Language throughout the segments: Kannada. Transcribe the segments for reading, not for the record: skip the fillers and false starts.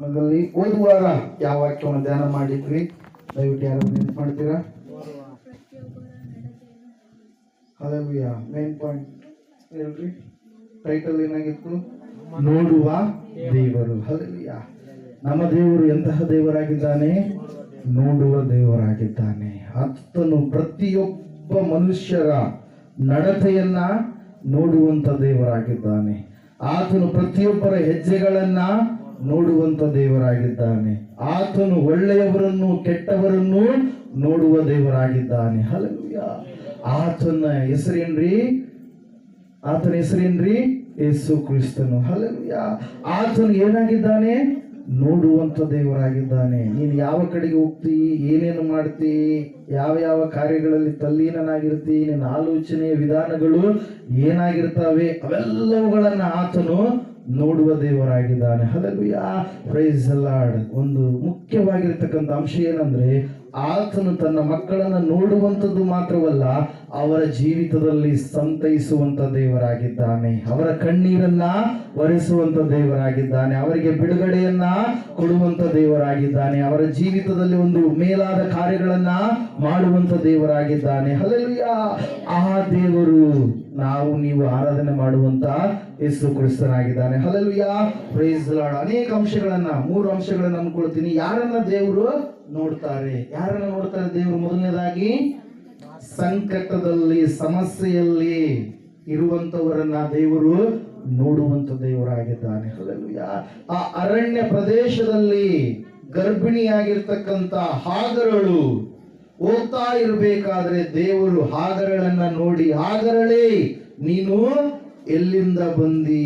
ಧ್ಯಾನದಲ್ಲಿ ವಾರ ಯಾವ ವಾಕ್ಯವನ್ನು ಧ್ಯಾನ ಮಾಡಿದ್ವಿ? ದಯವಿಟ್ಟು ಯಾರು ನೆನಪು ಮಾಡ್ತೀರಾ? ಹಲ್ಲೆಲೂಯಾ. ಮೇನ್ ಪಾಯಿಂಟ್ ಹೇಳ್ರಿ, ಟೈಟಲ್ ಏನಾಗಿತ್ತು? ನೋಡುವ ದೇವರು. ಹಲ್ಲೆಲೂಯಾ. ನಮ್ಮ ದೇವರು ಎಂತಹ ದೇವರಾಗಿದ್ದಾನೆ? ನೋಡುವ ದೇವರಾಗಿದ್ದಾನೆ. ಆತನು ಪ್ರತಿಯೊಬ್ಬ ಮನುಷ್ಯರ ನಡತೆಯನ್ನ ನೋಡುವಂತ ದೇವರಾಗಿದ್ದಾನೆ. ಆತನು ಪ್ರತಿಯೊಬ್ಬರ ಹೆಜ್ಜೆಗಳನ್ನ ನೋಡುವಂತ ದೇವರಾಗಿದ್ದಾನೆ. ಆತನು ಒಳ್ಳೆಯವರನ್ನು ಕೆಟ್ಟವರನ್ನು ನೋಡುವ ದೇವರಾಗಿದ್ದಾನೆ. ಹಲ್ಲೆಲೂಯಾ. ಆತನ ಹೆಸರೇನ್ರಿ? ಆತನ ಹೆಸರೇನ್ರಿ? ಯೇಸು ಕ್ರಿಸ್ತನು. ಹಲ್ಲೆಲೂಯಾ. ಆತನು ಏನಾಗಿದ್ದಾನೆ? ನೋಡುವಂತ ದೇವರಾಗಿದ್ದಾನೆ. ನೀನು ಯಾವ ಕಡೆಗೆ ಹೋಗ್ತಿ, ಏನೇನು ಮಾಡ್ತಿ, ಯಾವ ಯಾವ ಕಾರ್ಯಗಳಲ್ಲಿ ತಲ್ಲೀನನಾಗಿರ್ತಿ, ನಿನ್ನ ಆಲೋಚನೆಯ ವಿಧಾನಗಳು ಏನಾಗಿರ್ತವೆ ಅವೆಲ್ಲವುಗಳನ್ನ ಆತನು ನೋಡುವ ದೇವರಾಗಿದ್ದಾನೆ. ಹಲ್ಲೆಲೂಯಾ. Praise the Lord. ಒಂದು ಮುಖ್ಯವಾಗಿರ್ತಕ್ಕಂಥ ಅಂಶ ಏನಂದ್ರೆ, ಆತನು ತನ್ನ ಮಕ್ಕಳನ್ನ ನೋಡುವಂಥದ್ದು ಮಾತ್ರವಲ್ಲ, ಅವರ ಜೀವಿತದಲ್ಲಿ ಸಂತೈಸುವಂತ ದೇವರಾಗಿದ್ದಾನೆ. ಅವರ ಕಣ್ಣೀರನ್ನ ಒರೆಸುವಂತ ದೇವರಾಗಿದ್ದಾನೆ. ಅವರಿಗೆ ಬಿಡುಗಡೆಯನ್ನ ಕೊಡುವಂತ ದೇವರಾಗಿದ್ದಾನೆ. ಅವರ ಜೀವಿತದಲ್ಲಿ ಒಂದು ಮೇಲಾದ ಕಾರ್ಯಗಳನ್ನ ಮಾಡುವಂತ ದೇವರಾಗಿದ್ದಾನೆ. ಹಲ್ಲೆಲೂಯಾ. ಆ ದೇವರು ನಾವು ನೀವು ಆರಾಧನೆ ಮಾಡುವಂತ ಯೇಸು ಕ್ರಿಸ್ತನಾಗಿದ್ದಾನೆ. ಹಲ್ಲೆಲೂಯಾ. Praise the Lord. ಅನೇಕ ಅಂಶಗಳನ್ನ, 3 ಅಂಶಗಳನ್ನ ಅನ್ಕೊಳ್ತೀನಿ. ಯಾರನ್ನ ದೇವರು ನೋಡ್ತಾರೆ? ಯಾರನ್ನ ನೋಡ್ತಾರೆ ದೇವರು? ಮೊದಲನೇದಾಗಿ ಸಂಕಟದಲ್ಲಿ, ಸಮಸ್ಯೆಯಲ್ಲಿ ಇರುವಂತವರನ್ನ ದೇವರು ನೋಡುವಂತ ದೇವರಾಗಿದ್ದಾನೆ. ಹಲ್ಲೆಲೂಯಾ. ಆ ಅರಣ್ಯ ಪ್ರದೇಶದಲ್ಲಿ ಗರ್ಭಿಣಿಯಾಗಿರ್ತಕ್ಕಂಥ ಹಾಗರಳು ಹೋಗ್ತಾ ಇರಬೇಕಾದ್ರೆ ದೇವರು ಹಾಗರಳನ್ನ ನೋಡಿ, ಹಾಗರಳೇ ನೀನು ಎಲ್ಲಿಂದ ಬಂದಿ?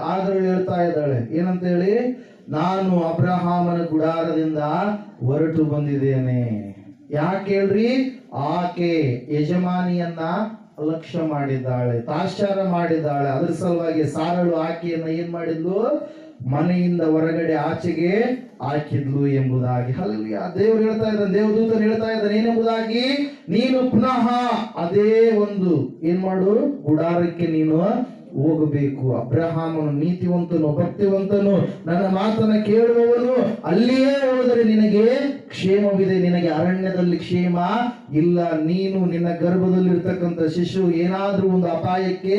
ಹಾಗರಳು ಹೇಳ್ತಾ ಇದ್ದಾಳೆ ಏನಂತ ಹೇಳಿ? ನಾನು ಅಬ್ರಹಾಮನ ಗುಡಾರದಿಂದ ಹೊರಟು ಬಂದಿದ್ದೇನೆ. ಯಾಕೆ ಹೇಳ್ರಿ? ಆಕೆ ಯಜಮಾನಿಯನ್ನ ಅಲಕ್ಷ್ಯ ಮಾಡಿದ್ದಾಳೆ, ತಾತ್ಸಾರ ಮಾಡಿದ್ದಾಳೆ. ಅದ್ರ ಸಲುವಾಗಿ ಸಾರಳು ಆಕೆಯನ್ನ ಏನ್ ಮಾಡಿದ್ಲು? ಮನೆಯಿಂದ ಹೊರಗಡೆ ಆಚೆಗೆ ಹಾಕಿದ್ಲು ಎಂಬುದಾಗಿ. ಹಲ್ಲೆಲೂಯಾ. ದೇವರು ಹೇಳ್ತಾ ಇದ್ದಾನೆ, ದೇವದೂತನು ಹೇಳ್ತಾ ಇದ್ದಾನೆ ಏನೆಂಬುದಾಗಿ? ನೀನು ಪುನಃ ಅದೇ ಒಂದು ಏನ್ ಮಾಡು, ಗುಡಾರಕ್ಕೆ ನೀನು ಹೋಗಬೇಕು. ಅಬ್ರಹಾಮನು ನೀತಿವಂತನು, ಭಕ್ತಿವಂತನು, ನನ್ನ ಮಾತನ್ನ ಕೇಳುವವನು. ಅಲ್ಲಿಯೇ ಹೋದರೆ ನಿನಗೆ ಕ್ಷೇಮವಿದೆ, ನಿನಗೆ ಅರಣ್ಯದಲ್ಲಿ ಕ್ಷೇಮ ಇಲ್ಲ. ನೀನು ನಿನ್ನ ಗರ್ಭದಲ್ಲಿರ್ತಕ್ಕಂಥ ಶಿಶು ಏನಾದ್ರೂ ಒಂದು ಅಪಾಯಕ್ಕೆ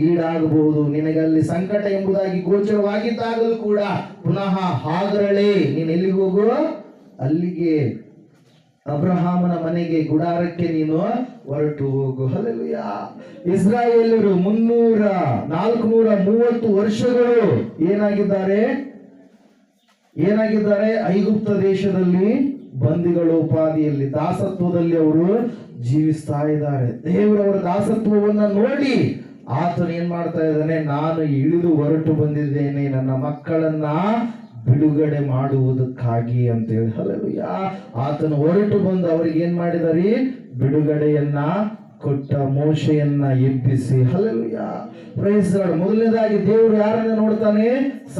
ಈಡಾಗಬಹುದು. ನಿನಗೆ ಅಲ್ಲಿ ಸಂಕಟ ಎಂಬುದಾಗಿ ಗೋಚರವಾಗಿದ್ದಾಗಲೂ ಕೂಡ ಪುನಃ ಹಾಗರಳೇ ನೀನು ಎಲ್ಲಿಗೆ ಹೋಗು? ಅಲ್ಲಿಗೆ ಅಬ್ರಹಾಮನ ಮನೆಗೆ, ಗುಡಾರಕ್ಕೆ ನೀನು ಹೊರಟು ಹೋಗು. ಹಲ್ಲೆಲೂಯಾ. ಇಸ್ರಾಯೇಲರು 430 ವರ್ಷಗಳು ಏನಾಗಿದ್ದಾರೆ? ಐಗುಪ್ತ ದೇಶದಲ್ಲಿ ಬಂದಿಗಳ ಉಪಾಧಿಯಲ್ಲಿ, ದಾಸತ್ವದಲ್ಲಿ ಅವರು ಜೀವಿಸ್ತಾ ಇದ್ದಾರೆ. ದೇವರವರ ದಾಸತ್ವವನ್ನ ನೋಡಿ ಆತನು ಏನ್ ಮಾಡ್ತಾ ಇದ್ದಾನೆ? ನಾನು ಇಳಿದು ಹೊರಟು ಬಂದಿದ್ದೇನೆ ನನ್ನ ಮಕ್ಕಳನ್ನ ಬಿಡುಗಡೆ ಮಾಡುವುದಕ್ಕಾಗಿ ಅಂತೇಳಿ. ಹಲ್ಲೆಲೂಯಾ. ಆತನು ಹೊರಟು ಬಂದು ಅವರಿಗೆ ಏನ್ ಮಾಡಿದಾರೆ? ಬಿಡುಗಡೆಯನ್ನ ಕೊಟ್ಟ, ಮೋಶೆಯನ್ನ ಎಬ್ಬಿಸಿ. ಹಲ್ಲೆಲೂಯಾ. Praise the Lord. ಮೊದಲನೇದಾಗಿ ದೇವರು ಯಾರನ್ನ ನೋಡ್ತಾನೆ?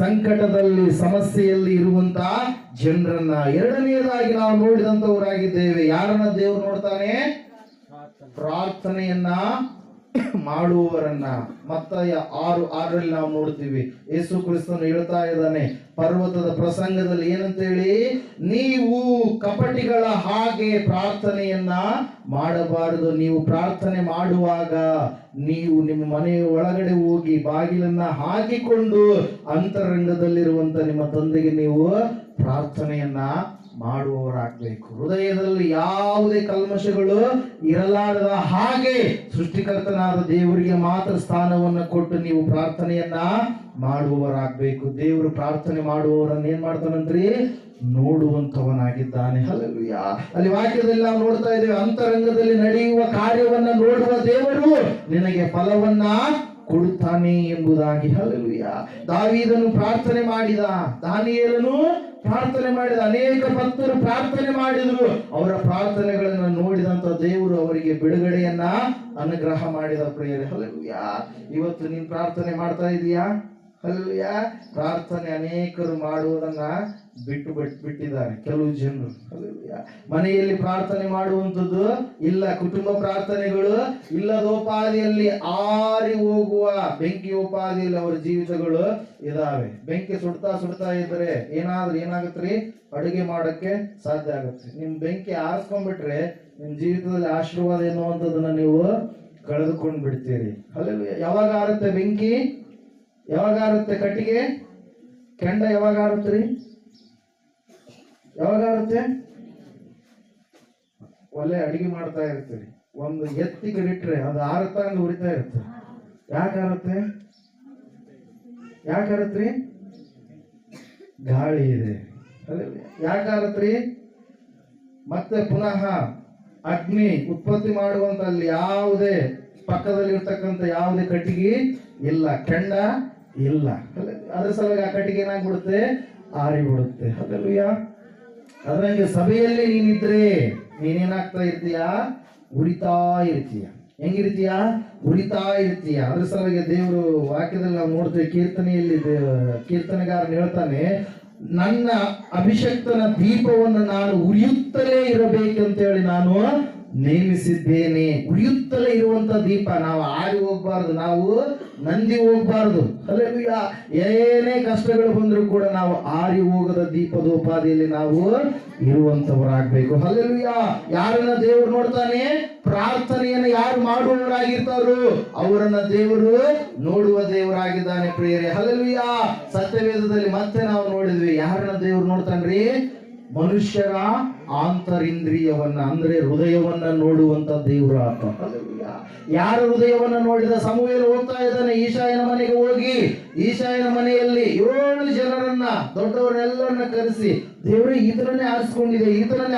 ಸಂಕಟದಲ್ಲಿ, ಸಮಸ್ಯೆಯಲ್ಲಿ ಇರುವಂತ ಜನರನ್ನ. ಎರಡನೆಯದಾಗಿ ನಾವು ನೋಡಿದಂತವರಾಗಿದ್ದೇವೆ. ಯಾರನ್ನ ದೇವರು ನೋಡ್ತಾನೆ? ಪ್ರಾರ್ಥನೆಯನ್ನ ಮಾಡುವವರನ್ನ. ಮತ್ತಾಯ 6:6 ನಾವು ನೋಡ್ತೀವಿ. ಯೇಸು ಕ್ರಿಸ್ತನು ಹೇಳ್ತಾ ಇದ್ದಾನೆ ಪರ್ವತದ ಪ್ರಸಂಗದಲ್ಲಿ ಏನಂತ ಹೇಳಿ? ನೀವು ಕಪಟಿಗಳ ಹಾಗೆ ಪ್ರಾರ್ಥನೆಯನ್ನ ಮಾಡಬಾರದು. ನೀವು ಪ್ರಾರ್ಥನೆ ಮಾಡುವಾಗ ನೀವು ನಿಮ್ಮ ಮನೆಯ ಒಳಗಡೆ ಹೋಗಿ ಬಾಗಿಲನ್ನ ಹಾಕಿಕೊಂಡು ಅಂತರಂಗದಲ್ಲಿರುವಂತ ನಿಮ್ಮ ತಂದೆಗೆ ನೀವು ಪ್ರಾರ್ಥನೆಯನ್ನ ಮಾಡುವವರಾಗಬೇಕು. ಹೃದಯದಲ್ಲಿ ಯಾವುದೇ ಕಲ್ಮಶಗಳು ಇರಲಾರದ ಹಾಗೆ ಸೃಷ್ಟಿಕರ್ತನಾದ ದೇವರಿಗೆ ಮಾತ್ರ ಸ್ಥಾನವನ್ನ ಕೊಟ್ಟು ನೀವು ಪ್ರಾರ್ಥನೆಯನ್ನ ಮಾಡುವವರಾಗಬೇಕು. ದೇವರು ಪ್ರಾರ್ಥನೆ ಮಾಡುವವರನ್ನ ಏನ್ ಮಾಡ್ತಾನಂತ್ರಿ? ನೋಡುವಂತವನಾಗಿದ್ದಾನೆ. ಹಲ್ಲೆಲೂಯಾ. ಅಲ್ಲಿ ವಾಕ್ಯದಲ್ಲಿ ನಾವು ನೋಡ್ತಾ ಇದ್ದೇವೆ, ಅಂತರಂಗದಲ್ಲಿ ನಡೆಯುವ ಕಾರ್ಯವನ್ನ ನೋಡುವ ದೇವರು ನಿನಗೆ ಫಲವನ್ನ ಕೊಡುತ್ತಾನೆ ಎಂಬುದಾಗಿ. ಹಲ್ಲೆಲೂಯಾ. ದಾವೀದನು ಪ್ರಾರ್ಥನೆ ಮಾಡಿದ, ದಾನಿಯೇಲನು ಪ್ರಾರ್ಥನೆ ಮಾಡಿದ, ಅನೇಕ ಭಕ್ತರು ಪ್ರಾರ್ಥನೆ ಮಾಡಿದ್ರು. ಅವರ ಪ್ರಾರ್ಥನೆಗಳನ್ನು ನೋಡಿದಂತ ದೇವರು ಅವರಿಗೆ ಬಿಡುಗಡೆಯನ್ನ ಅನುಗ್ರಹ ಮಾಡಿದ. ಪ್ರಿಯರೇ, ಹಲ್ಲೆಲೂಯಾ. ಇವತ್ತು ನೀನು ಪ್ರಾರ್ಥನೆ ಮಾಡ್ತಾ ಇದೀಯಾ? ಹಲ್ಲೆಲೂಯಾ. ಪ್ರಾರ್ಥನೆ ಅನೇಕರು ಮಾಡುವುದನ್ನ ಬಿಟ್ಟಿದ್ದಾರೆ ಕೆಲವು ಜನರು. ಹಲ್ಲೆಲೂಯಾ. ಮನೆಯಲ್ಲಿ ಪ್ರಾರ್ಥನೆ ಮಾಡುವಂಥದ್ದು ಇಲ್ಲ, ಕುಟುಂಬ ಪ್ರಾರ್ಥನೆಗಳು ಇಲ್ಲದೋಪಾದಿಯಲ್ಲಿ ಆರಿ ಹೋಗುವ ಬೆಂಕಿಯೋಪಾದಿಯಲ್ಲಿ ಅವರ ಜೀವಿತಗಳು ಇದಾವೆ. ಬೆಂಕಿ ಸುಡ್ತಾ ಇದ್ರೆ ಏನಾಗತ್ರಿ, ಅಡುಗೆ ಮಾಡಕ್ಕೆ ಸಾಧ್ಯ ಆಗುತ್ತೆ. ನಿಮ್ ಬೆಂಕಿ ಆರಿಸ್ಕೊಂಡ್ಬಿಟ್ರೆ ನಿಮ್ ಜೀವಿತದಲ್ಲಿ ಆಶೀರ್ವಾದ ಎನ್ನುವಂಥದ್ದನ್ನ ನೀವು ಕಳೆದುಕೊಂಡು ಬಿಡ್ತೀರಿ. ಹಲ್ಲೆಲೂಯಾ. ಯಾವಾಗ ಆರುತ್ತೆ ಬೆಂಕಿ? ಯಾವಾಗ ಆರುತ್ತೆ ಕಟ್ಟಿಗೆ? ಕೆಂಡ ಯಾವಾಗ ಆರುತ್ರಿ? ಯಾವಾಗ ಆರುತ್ತೆ? ಒಳ್ಳೆ ಅಡಿಗೆ ಮಾಡ್ತಾ ಇರ್ತೀರಿ, ಒಂದು ಎತ್ತಿ ಕಡಿಟ್ರೆ ಅದು ಆರುತ್ತಾ ಹಂಗ ಉರಿತಾ ಇರುತ್ತೆ. ಯಾಕಾರುತ್ತೆ? ಯಾಕಾರತ್ರಿ? ಗಾಳಿ ಇದೆ. ಯಾಕಾರತ್ರಿ? ಮತ್ತೆ ಪುನಃ ಅಗ್ನಿ ಉತ್ಪತ್ತಿ ಮಾಡುವಂತಲ್ಲಿ ಯಾವುದೇ ಪಕ್ಕದಲ್ಲಿ ಇರ್ತಕ್ಕಂಥ ಯಾವುದೇ ಕಟ್ಟಿಗೆ ಇಲ್ಲ, ಕೆಂಡ ಇಲ್ಲ. ಅದ್ರ ಸಲುವಾಗಿ ಆ ಕಟ್ಟಿಗೆ ಏನಾಗ್ಬಿಡುತ್ತೆ? ಆರಿ ಬಿಡುತ್ತೆ. ಹಲ್ಲೆಲೂಯಾ. ಅದ್ರಂಗೆ ಸಭೆಯಲ್ಲಿ ನೀನಿದ್ರೆ ನೀನೇನಾಗ್ತಾ ಇರ್ತೀಯ? ಉರಿತಾ ಇರ್ತೀಯ. ಹೆಂಗಿರ್ತೀಯ? ಉರಿತಾ ಇರ್ತೀಯ. ಅದ್ರ ಸಲುವಾಗಿ ದೇವರು ವಾಕ್ಯದಲ್ಲಿ ನಾವು ನೋಡ್ತೇವೆ, ಕೀರ್ತನೆಯಲ್ಲಿ ಕೀರ್ತನೆಗಾರನು ಹೇಳ್ತಾನೆ, ನನ್ನ ಅಭಿಷಕ್ತನ ದೀಪವನ್ನು ನಾನು ಉರಿಯುತ್ತಲೇ ಇರಬೇಕಂತೇಳಿ ನಾನು ನೇಮಿಸಿದ್ದೇನೆ. ಉರಿಯುತ್ತಲೇ ಇರುವಂತ ದೀಪ. ನಾವು ಆರಿ ಹೋಗ್ಬಾರ್ದು, ನಾವು ನಂದಿ ಹೋಗ್ಬಾರ್ದು. ಹಲ್ಲೆಲೂಯಾ. ಏನೇ ಕಷ್ಟಗಳು ಬಂದರೂ ಕೂಡ ನಾವು ಆರಿ ಹೋಗದ ದೀಪದೋಪಾದಿಯಲ್ಲಿ ನಾವು ಇರುವಂತವರಾಗಬೇಕು. ಹಲ್ಲೆಲೂಯಾ. ಯಾರನ್ನ ದೇವರು ನೋಡ್ತಾನೆ? ಪ್ರಾರ್ಥನೆಯನ್ನು ಯಾರು ಮಾಡುವವರಾಗಿರ್ತಾರೋ ಅವರನ್ನ ದೇವರು ನೋಡುವ ದೇವರಾಗಿದ್ದಾನೆ ಪ್ರಿಯರೇ. ಹಲ್ಲೆಲೂಯಾ. ಸತ್ಯವೇದದಲ್ಲಿ ಮತ್ತೆ ನಾವು ನೋಡಿದ್ವಿ, ಯಾರನ್ನ ದೇವರು ನೋಡ್ತಾನ್ರಿ? ಮನುಷ್ಯರ ಆಂತರಿಂದ್ರಿಯವನ್ನ, ಅಂದ್ರೆ ಹೃದಯವನ್ನ ನೋಡುವಂತ ದೇವರು ಆತ. ಯಾರ ಹೃದಯವನ್ನ ನೋಡಿದ? ಸಮುವೇಲ ಹೋಗ್ತಾ ಇದ್ದಾನೆ ಈಶಾಯನ ಮನೆಗೆ ಹೋಗಿ, ಈಶಾಯನ ಮನೆಯಲ್ಲಿ 7 ಜನರನ್ನ ದೊಡ್ಡವರೆಲ್ಲರನ್ನ ಕರೆಸಿ, ದೇವರೇ ಈತನನ್ನೇ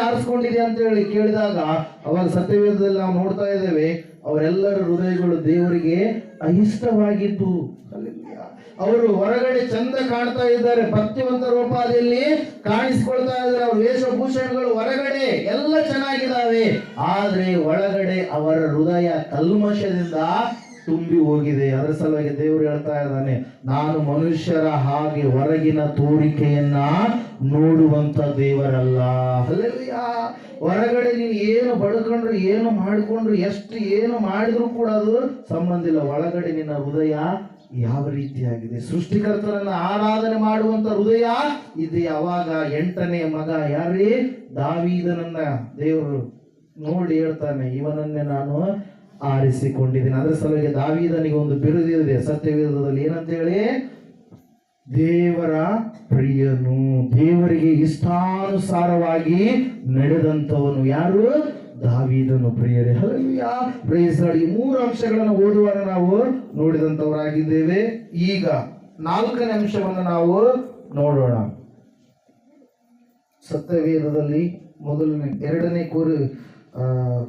ಆರಿಸ್ಕೊಂಡಿದೆ ಅಂತ ಹೇಳಿ ಕೇಳಿದಾಗ, ಅವಾಗ ಸತ್ಯವೇದದಲ್ಲಿ ನಾವು ನೋಡ್ತಾ ಇದ್ದೇವೆ, ಅವರೆಲ್ಲರ ಹೃದಯಗಳು ದೇವರಿಗೆ ಅಹಿಷ್ಟವಾಗಿದ್ದು. ಅವರು ಹೊರಗಡೆ ಚಂದ ಕಾಣ್ತಾ ಇದ್ದಾರೆ, ಭಕ್ತಿವಂತ ರೂಪಾದಿಯಲ್ಲಿ ಕಾಣಿಸ್ಕೊಳ್ತಾ ಇದ್ದಾರೆ. ಅವ್ರ ವೇಷಭೂಷಣಗಳು ಹೊರಗಡೆ ಎಲ್ಲ ಚೆನ್ನಾಗಿದ್ದಾವೆ, ಆದ್ರೆ ಒಳಗಡೆ ಅವರ ಹೃದಯ ಕಲ್ಮಶದಿಂದ ತುಂಬಿ ಹೋಗಿದೆ. ಅದರ ಸಲುವಾಗಿ ದೇವರು ಹೇಳ್ತಾ ಇದ್ದಾನೆ, ನಾನು ಮನುಷ್ಯರ ಹಾಗೆ ಹೊರಗಿನ ತೋರಿಕೆಯನ್ನ ನೋಡುವಂತ ದೇವರಲ್ಲ. ಹಲ್ಲೆಲೂಯಾ. ಹೊರಗಡೆ ನೀವು ಏನು ಬಡ್ಕೊಂಡ್ರು, ಏನು ಮಾಡಿಕೊಂಡ್ರು, ಏನು ಮಾಡಿದ್ರು ಕೂಡ ಅದು ಸಂಬಂಧ ಇಲ್ಲ. ಒಳಗಡೆ ನಿನ್ನ ಹೃದಯ ಯಾವ ರೀತಿಯಾಗಿದೆ? ಸೃಷ್ಟಿಕರ್ತನನ್ನ ಆರಾಧನೆ ಮಾಡುವಂತ ಹೃದಯ ಇದೆ. ಅವಾಗ 8ನೇ ಮಗ ಯಾರೇ? ದಾವೀದನನ್ನ ದೇವರು ನೋಡಿ ಹೇಳ್ತಾನೆ, ಇವನನ್ನೇ ನಾನು ಆರಿಸಿಕೊಂಡಿದ್ದೀನಿ. ಅದರ ಸಲುವಾಗಿ ದಾವೀದನಿಗೆ ಒಂದು ಬಿರುದಿದೆ ಸತ್ಯವೇದದಲ್ಲಿ, ಏನಂತ ಹೇಳಿ? ದೇವರ ಪ್ರಿಯನು, ದೇವರಿಗೆ ಇಷ್ಟಾನುಸಾರವಾಗಿ ನಡೆದಂತವನು. ಯಾರು? ದಾವೀದನು ಪ್ರಿಯರೇ. ಹಲ್ಲೆಲೂಯಾ. Praise Lord. ಈ 3 ಅಂಶಗಳನ್ನು ಓದುವಾಗ ನಾವು ನೋಡಿದಂತವರಾಗಿದ್ದೇವೆ. ಈಗ 4ನೇ ಅಂಶವನ್ನು ನಾವು ನೋಡೋಣ. ಸತ್ಯವೇದದಲ್ಲಿ ಮೊದಲನೇ 2ನೇ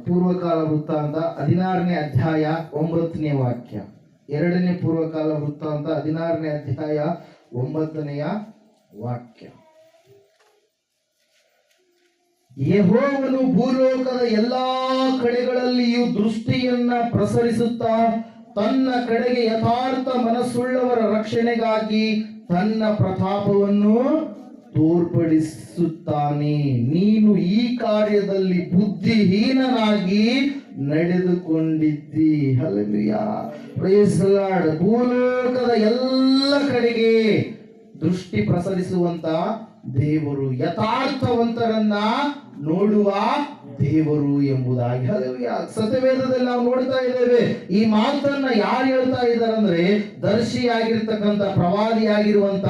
ಪೂರ್ವಕಾಲ ವೃತ್ತಾಂತ 16ನೇ ಅಧ್ಯಾಯ 9ನೇ ವಾಕ್ಯ. 2ನೇ ಪೂರ್ವಕಾಲ ವೃತ್ತಾಂತ 16ನೇ ಅಧ್ಯಾಯ 9ನೇ ವಾಕ್ಯ. ಯೆಹೋವನು ಭೂಲೋಕದ ಎಲ್ಲಾ ಕಡೆಗಳಲ್ಲಿಯೂ ದೃಷ್ಟಿಯನ್ನ ಪ್ರಸರಿಸುತ್ತಾ ತನ್ನ ಕಡೆಗೆ ಯಥಾರ್ಥ ಮನಸ್ಸುಳ್ಳವರ ರಕ್ಷಣೆಗಾಗಿ ತನ್ನ ಪ್ರತಾಪವನ್ನು ತೋರ್ಪಡಿಸುತ್ತಾನೆ. ನೀನು ಈ ಕಾರ್ಯದಲ್ಲಿ ಬುದ್ಧಿಹೀನನಾಗಿ ನಡೆದುಕೊಂಡಿದ್ದಿ. ಹಲ್ಲೆಲೂಯಾ. Praise Lord. ಭೂಲೋಕದ ಎಲ್ಲ ಕಡೆಗೆ ದೃಷ್ಟಿ ಪ್ರಸರಿಸುವಂತ ದೇವರು, ಯಥಾರ್ಥವಂತರನ್ನ ನೋಡುವ ದೇವರು ಎಂಬುದಾಗಿ. ಹಲ್ಲೆಲೂಯಾ. ಸತ್ಯವೇದದಲ್ಲಿ ನಾವು ನೋಡ್ತಾ ಇದ್ದೇವೆ. ಈ ಮಾತನ್ನ ಯಾರು ಹೇಳ್ತಾ ಇದ್ದಾರೆ ಅಂದ್ರೆ, ದರ್ಶಿಯಾಗಿರ್ತಕ್ಕಂಥ ಪ್ರವಾದಿಯಾಗಿರುವಂತ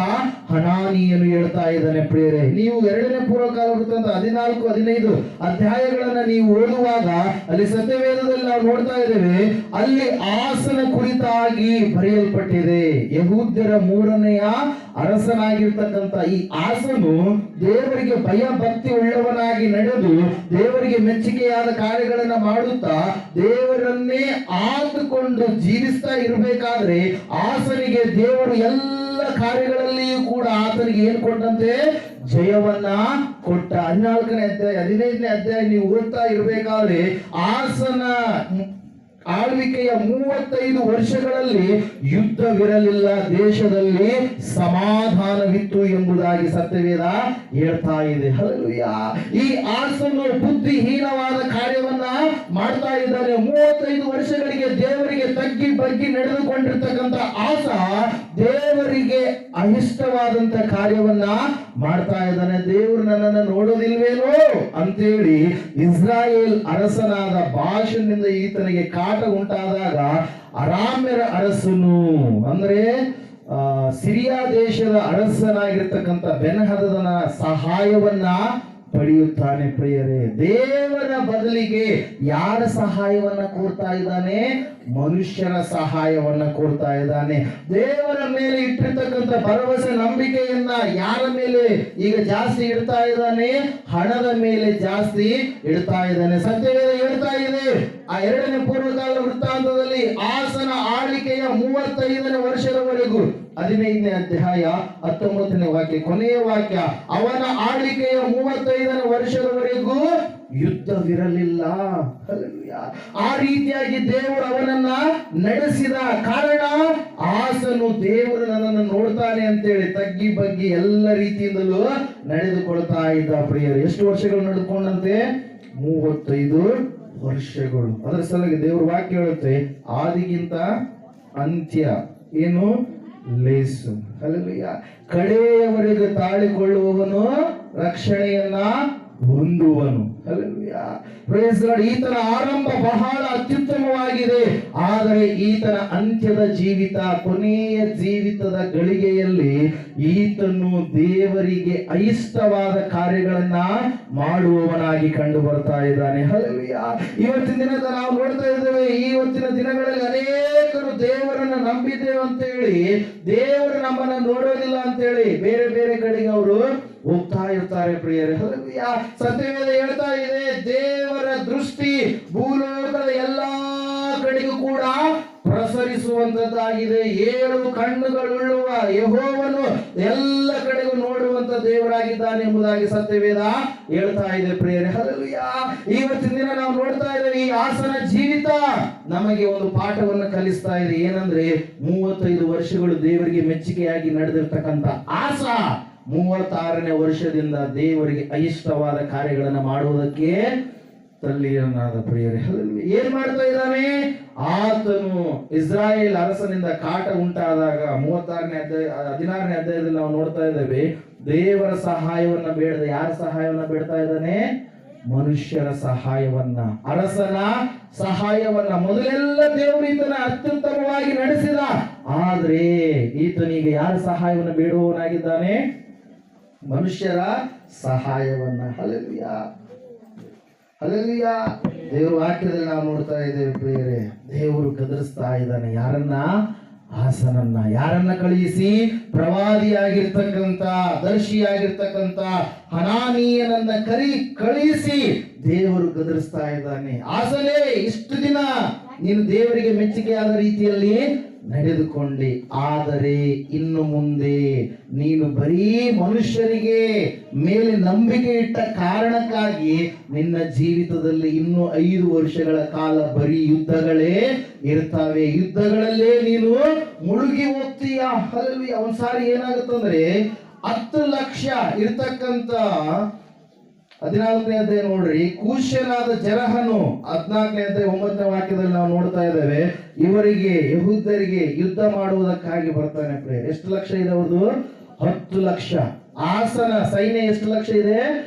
ಹನಾನಿಯನು ಹೇಳ್ತಾ ಇದ್ದಾನೆ ಪ್ರಿಯರೇ. ನೀವು 2ನೇ ಪೂರ್ವಕಾಲ ವೃತ್ತಾಂತ 14, 15 ಅಧ್ಯಾಯಗಳನ್ನ ನೀವು ಓದುವಾಗ ಅಲ್ಲಿ ಸತ್ಯವೇದದಲ್ಲಿ ನಾವು ನೋಡ್ತಾ ಇದ್ದೇವೆ, ಅಲ್ಲಿ ಆಸನ ಕುರಿತಾಗಿ ಬರೆಯಲ್ಪಟ್ಟಿದೆ. ಯಹೂದ್ಯರ 3ನೆಯ ಅರಸನಾಗಿರ್ತಕ್ಕಂಥ ಈ ಆಸನು ದೇವರಿಗೆ ಭಯ ಭಕ್ತಿ ಉಳ್ಳವನಾಗಿ ನಡೆದು ದೇವರಿಗೆ ಮೆಚ್ಚುಗೆಯಾದ ಕಾರ್ಯಗಳನ್ನ ಮಾಡುತ್ತಾ ದೇವರನ್ನೇ ಆತುಕೊಂಡು ಜೀವಿಸ್ತಾ ಇರಬೇಕಾದ್ರೆ, ಆಸನಿಗೆ ದೇವರು ಎಲ್ಲ ಕಾರ್ಯಗಳಲ್ಲಿಯೂ ಕೂಡ ಆತನಿಗೆ ಏನ್ ಕೊಟ್ಟಂತೆ? ಜಯವನ್ನ ಕೊಟ್ಟ. 14ನೇ ಅಧ್ಯಾಯ 15ನೇ ಅಧ್ಯಾಯ ನೀವು ಓದ್ತಾ ಇರಬೇಕಾದ್ರೆ ಆಳ್ವಿಕೆಯ 35 ವರ್ಷಗಳಲ್ಲಿ ಯುದ್ಧವಿರಲಿಲ್ಲ, ದೇಶದಲ್ಲಿ ಸಮಾಧಾನವಿತ್ತು ಎಂಬುದಾಗಿ ಸತ್ಯವೇದ ಹೇಳ್ತಾ ಇದೆ. ಹಲ್ಲೆಲೂಯ. ಈ ಆಸನು ಬುದ್ಧಿಹೀನವಾದ ಕಾರ್ಯವನ್ನ ಮಾಡ್ತಾ ಇದ್ದಾನೆ. 35 ವರ್ಷಗಳಿಗೆ ದೇವರಿಗೆ ತಗ್ಗಿ ಬಗ್ಗಿ ನಡೆದುಕೊಂಡಿರ್ತಕ್ಕಂಥ ಆಸ ದೇವರಿಗೆ ಅನಿಷ್ಟವಾದಂತ ಕಾರ್ಯವನ್ನ ಮಾಡ್ತಾ ಇದ್ದಾನೆ. ದೇವರು ನನ್ನನ್ನು ನೋಡೋದಿಲ್ವೇನೋ ಅಂತೇಳಿ ಇಸ್ರಾಯೇಲ್ ಅರಸನಾದ ಬಾಷನಿಂದ ಈತನಿಗೆ ಕಾಟ ಉಂಟಾದಾಗ ಅರಾಮ್ಯರ ಅರಸನು ಅಂದ್ರೆ ಸಿರಿಯಾ ದೇಶದ ಅರಸನಾಗಿರ್ತಕ್ಕಂಥ ಬೆನ್ಹದದನ ಸಹಾಯವನ್ನ ಪಡೆಯುತ್ತಾನೆ. ಪ್ರಿಯರೇ, ದೇವರ ಬದಲಿಗೆ ಯಾರ ಸಹಾಯವನ್ನ ಕೋರ್ತಾ ಇದ್ದಾನೆ? ಮನುಷ್ಯರ ಸಹಾಯವನ್ನ ಕೋರ್ತಾ ಇದ್ದಾನೆ. ದೇವರ ಮೇಲೆ ಇಟ್ಟಿರ್ತಕ್ಕಂಥ ಭರವಸೆ ನಂಬಿಕೆಯನ್ನ ಯಾರ ಮೇಲೆ ಈಗ ಜಾಸ್ತಿ ಇಡ್ತಾ ಇದ್ದಾನೆ? ಹಣದ ಮೇಲೆ ಜಾಸ್ತಿ ಇಡ್ತಾ ಇದ್ದಾನೆ. ಸತ್ಯವೇದ ಹೇಳ್ತಾ ಇದೆ, ಆ 2ನೇ ಪೂರ್ವಕಾಲ ವೃತ್ತಾಂತದಲ್ಲಿ ಆಸನ ಆಳ್ವಿಕೆಯ 35ನೇ ವರ್ಷದವರೆಗೂ 15ನೇ ಅಧ್ಯಾಯ 19ನೇ ವಾಕ್ಯ ಕೊನೆಯ ವಾಕ್ಯ, ಅವನ ಆಳ್ವಿಕೆಯ 35ನೇ ವರ್ಷದವರೆಗೂ ಯುದ್ಧವಿರಲಿಲ್ಲ. ಆ ರೀತಿಯಾಗಿ ದೇವರು ಅವನನ್ನ ನಡೆಸಿದ ಕಾರಣ ಆಸನು ದೇವರು ನನ್ನನ್ನು ನೋಡ್ತಾನೆ ಅಂತೇಳಿ ತಗ್ಗಿ ಬಗ್ಗಿ ಎಲ್ಲ ರೀತಿಯಿಂದಲೂ ನಡೆದುಕೊಳ್ತಾ ಇದ್ದ. ಪ್ರಿಯರು, ಎಷ್ಟು ವರ್ಷಗಳು ನಡೆದುಕೊಂಡಂತೆ? 35 ವರ್ಷಗಳು. ಅದರ ಸಲುವಾಗಿ ದೇವ್ರ ವಾಕ್ಯ ಹೇಳುತ್ತೆ, ಆದಿಗಿಂತ ಅಂತ್ಯ ಏನು ಲೇಸು. ಹಲ್ಲೆಲೂಯ. ಕಡೆಯವರೆಗೆ ತಾಳಿಕೊಳ್ಳುವವನು ರಕ್ಷಣೆಯನ್ನ ಹೊಂದುವನು. ಹಲ್ಲೆಲೂಯ. Praise God. ಈತನ ಆರಂಭ ಬಹಳ ಅತ್ಯುತ್ತಮವಾಗಿದೆ, ಆದರೆ ಈತನ ಅಂತ್ಯದ ಜೀವಿತ, ಕೊನೆಯ ಜೀವಿತದ ಗಳಿಗೆಯಲ್ಲಿ ಈತನು ದೇವರಿಗೆ అయిష్టವಾದ ಕಾರ್ಯಗಳನ್ನ ಮಾಡುವವನಾಗಿ ಕಂಡು ಬರ್ತಾ ಇದ್ದಾನೆ. ಹಲ್ಲೆಲೂಯ. ಇವತ್ತಿನ ದಿನದ ನಾವು ನೋಡ್ತಾ ಇದ್ದೇವೆ, ಇವತ್ತಿನ ದಿನಗಳಲ್ಲಿ ಅನೇಕರು ದೇವರನ್ನ ನಂಬಿದ್ದೇವೆ ಅಂತ ಹೇಳಿ ದೇವರು ನಮ್ಮನ್ನ ನೋಡೋದಿಲ್ಲ ಅಂತೇಳಿ ಬೇರೆ ಬೇರೆ ಕಡೆಗೆ ಅವರು ಹೋಗ್ತಾ ಇರ್ತಾರೆ. ಪ್ರಿಯರೇ, ಹಲ್ಲೆಲೂಯ. ಸತ್ಯವೇದ ಹೇಳ್ತಾ ಇದೆ, ದೇವರ ದೃಷ್ಟಿ ಭೂಲೋಕದ ಎಲ್ಲಾ ಕಡೆಗೂ ಕೂಡ ಪ್ರಸರಿಸುವಂತದ್ದಾಗಿದೆ. 7 ಕಣ್ಣುಗಳುಳ್ಳುವ ಯೆಹೋವನು ಎಲ್ಲ ಕಡೆಗೂ ನೋಡುವಂತ ದೇವರಾಗಿದ್ದಾನೆ ಎಂಬುದಾಗಿ ಸತ್ಯವೇದ ಹೇಳ್ತಾ ಇದೆ. ಪ್ರಿಯರೇ, ಹಲ್ಲೆಲೂಯ. ಇವತ್ತಿನ ದಿನ ನಾವು ನೋಡ್ತಾ ಇದ್ದೇವೆ, ಈ ಆಸನ ಜೀವಿತ ನಮಗೆ ಒಂದು ಪಾಠವನ್ನು ಕಲಿಸ್ತಾ ಇದೆ. ಏನಂದ್ರೆ 35 ವರ್ಷಗಳು ದೇವರಿಗೆ ಮೆಚ್ಚುಗೆಯಾಗಿ ನಡೆದಿರ್ತಕ್ಕಂಥ ಆಸ 36ನೇ ವರ್ಷದಿಂದ ದೇವರಿಗೆ అయిಷ್ಟವಾದ ಕಾರ್ಯಗಳನ್ನು ಮಾಡುವುದಕ್ಕೆ ತಲ್ಲೀನನಾದ. ಪ್ರಿಯರೇ, ಏನ್ ಮಾಡ್ತಾ ಇದ್ದಾನೆ? ಆತನು ಇಸ್ರಾಯೇಲ್ ಅರಸನಿಂದ ಕಾಟ ಉಂಟಾದಾಗ 36ನೇ ಅಧ್ಯಾಯ 16ನೇ ಅಧ್ಯಾಯದಲ್ಲಿ ನಾವು ನೋಡ್ತಾ ಇದ್ದೇವೆ, ದೇವರ ಸಹಾಯವನ್ನ ಬೇಡದ ಯಾರ ಸಹಾಯವನ್ನ ಬೇಡ್ತಾ ಇದ್ದಾನೆ? ಮನುಷ್ಯರ ಸಹಾಯವನ್ನ, ಅರಸನ ಸಹಾಯವನ್ನ. ಮೊದಲೆಲ್ಲ ದೇವರು ಈತನ ಅತ್ಯುತ್ತಮವಾಗಿ ನಡೆಸಿದ, ಆದ್ರೆ ಈತನೀಗ ಯಾರ ಸಹಾಯವನ್ನು ಬೇಡುವವನಾಗಿದ್ದಾನೆ? ಮನುಷ್ಯರ ಸಹಾಯವನ್ನ. Hallelujah, hallelujah. ದೇವರು ವಾಕ್ಯದಲ್ಲಿ ನಾವು ನೋಡ್ತಾ ಇದ್ದೇವೆ ಪ್ರಿಯರೇ, ದೇವರು ಗದರಿಸ್ತಾ ಇದ್ದಾನೆ. ಯಾರನ್ನ? ಆಸನನ್ನ. ಯಾರನ್ನ ಕಳುಹಿಸಿ? ಪ್ರವಾದಿಯಾಗಿರ್ತಕ್ಕಂಥ, ದರ್ಶಿಯಾಗಿರ್ತಕ್ಕಂಥ ಹನಾನೀಯನನ್ನ ಕಳುಹಿಸಿ ದೇವರು ಗದರಿಸ್ತಾ ಇದ್ದಾನೆ. ಆಸನೇ, ಇಷ್ಟು ದಿನ ನೀನು ದೇವರಿಗೆ ಮೆಚ್ಚುಗೆಯಾದ ರೀತಿಯಲ್ಲಿ ನಡೆದುಕೊಂಡೆ, ಆದರೆ ಇನ್ನು ಮುಂದೆ ನೀನು ಬರೀ ಮನುಷ್ಯರಿಗೆ ಮೇಲೆ ನಂಬಿಕೆ ಇಟ್ಟ ಕಾರಣಕ್ಕಾಗಿ ನಿನ್ನ ಜೀವಿತದಲ್ಲಿ ಇನ್ನು 5 ವರ್ಷಗಳ ಕಾಲ ಬರೀ ಯುದ್ಧಗಳೇ ಇರ್ತವೆ. ಯುದ್ಧಗಳಲ್ಲೇ ನೀನು ಮುಳುಗಿ ಹೋಗ್ತೀಯ. ಹಲ್ಲೆಲೂಯ. ಒಂದ್ಸಾರಿ ಏನಾಗುತ್ತಂದ್ರೆ 10 ಲಕ್ಷ ಇರ್ತಕ್ಕಂಥ 14ನೇ ಅಧ್ಯಾಯ ನೋಡ್ರಿ, ಕೂಶ್ಯನಾದ ಜರಹನು 14ನೇ ಅಧ್ಯಾಯ 9ನೇ ವಾಕ್ಯದಲ್ಲಿ ನಾವು ನೋಡ್ತಾ ಇದ್ದೇವೆ, ಇವರಿಗೆ ಯಹೂದ್ಯರಿಗೆ ಯುದ್ಧ ಮಾಡುವುದಕ್ಕಾಗಿ ಬರ್ತಾನೆ. ಪ್ರಿಯ, ಎಷ್ಟು ಲಕ್ಷ ಇದೆ ಅವ್ರದ್ದು? 10 ಲಕ್ಷ. ಆಸನ ಸೈನ್ಯ ಎಷ್ಟು ಲಕ್ಷ ಇದೆ?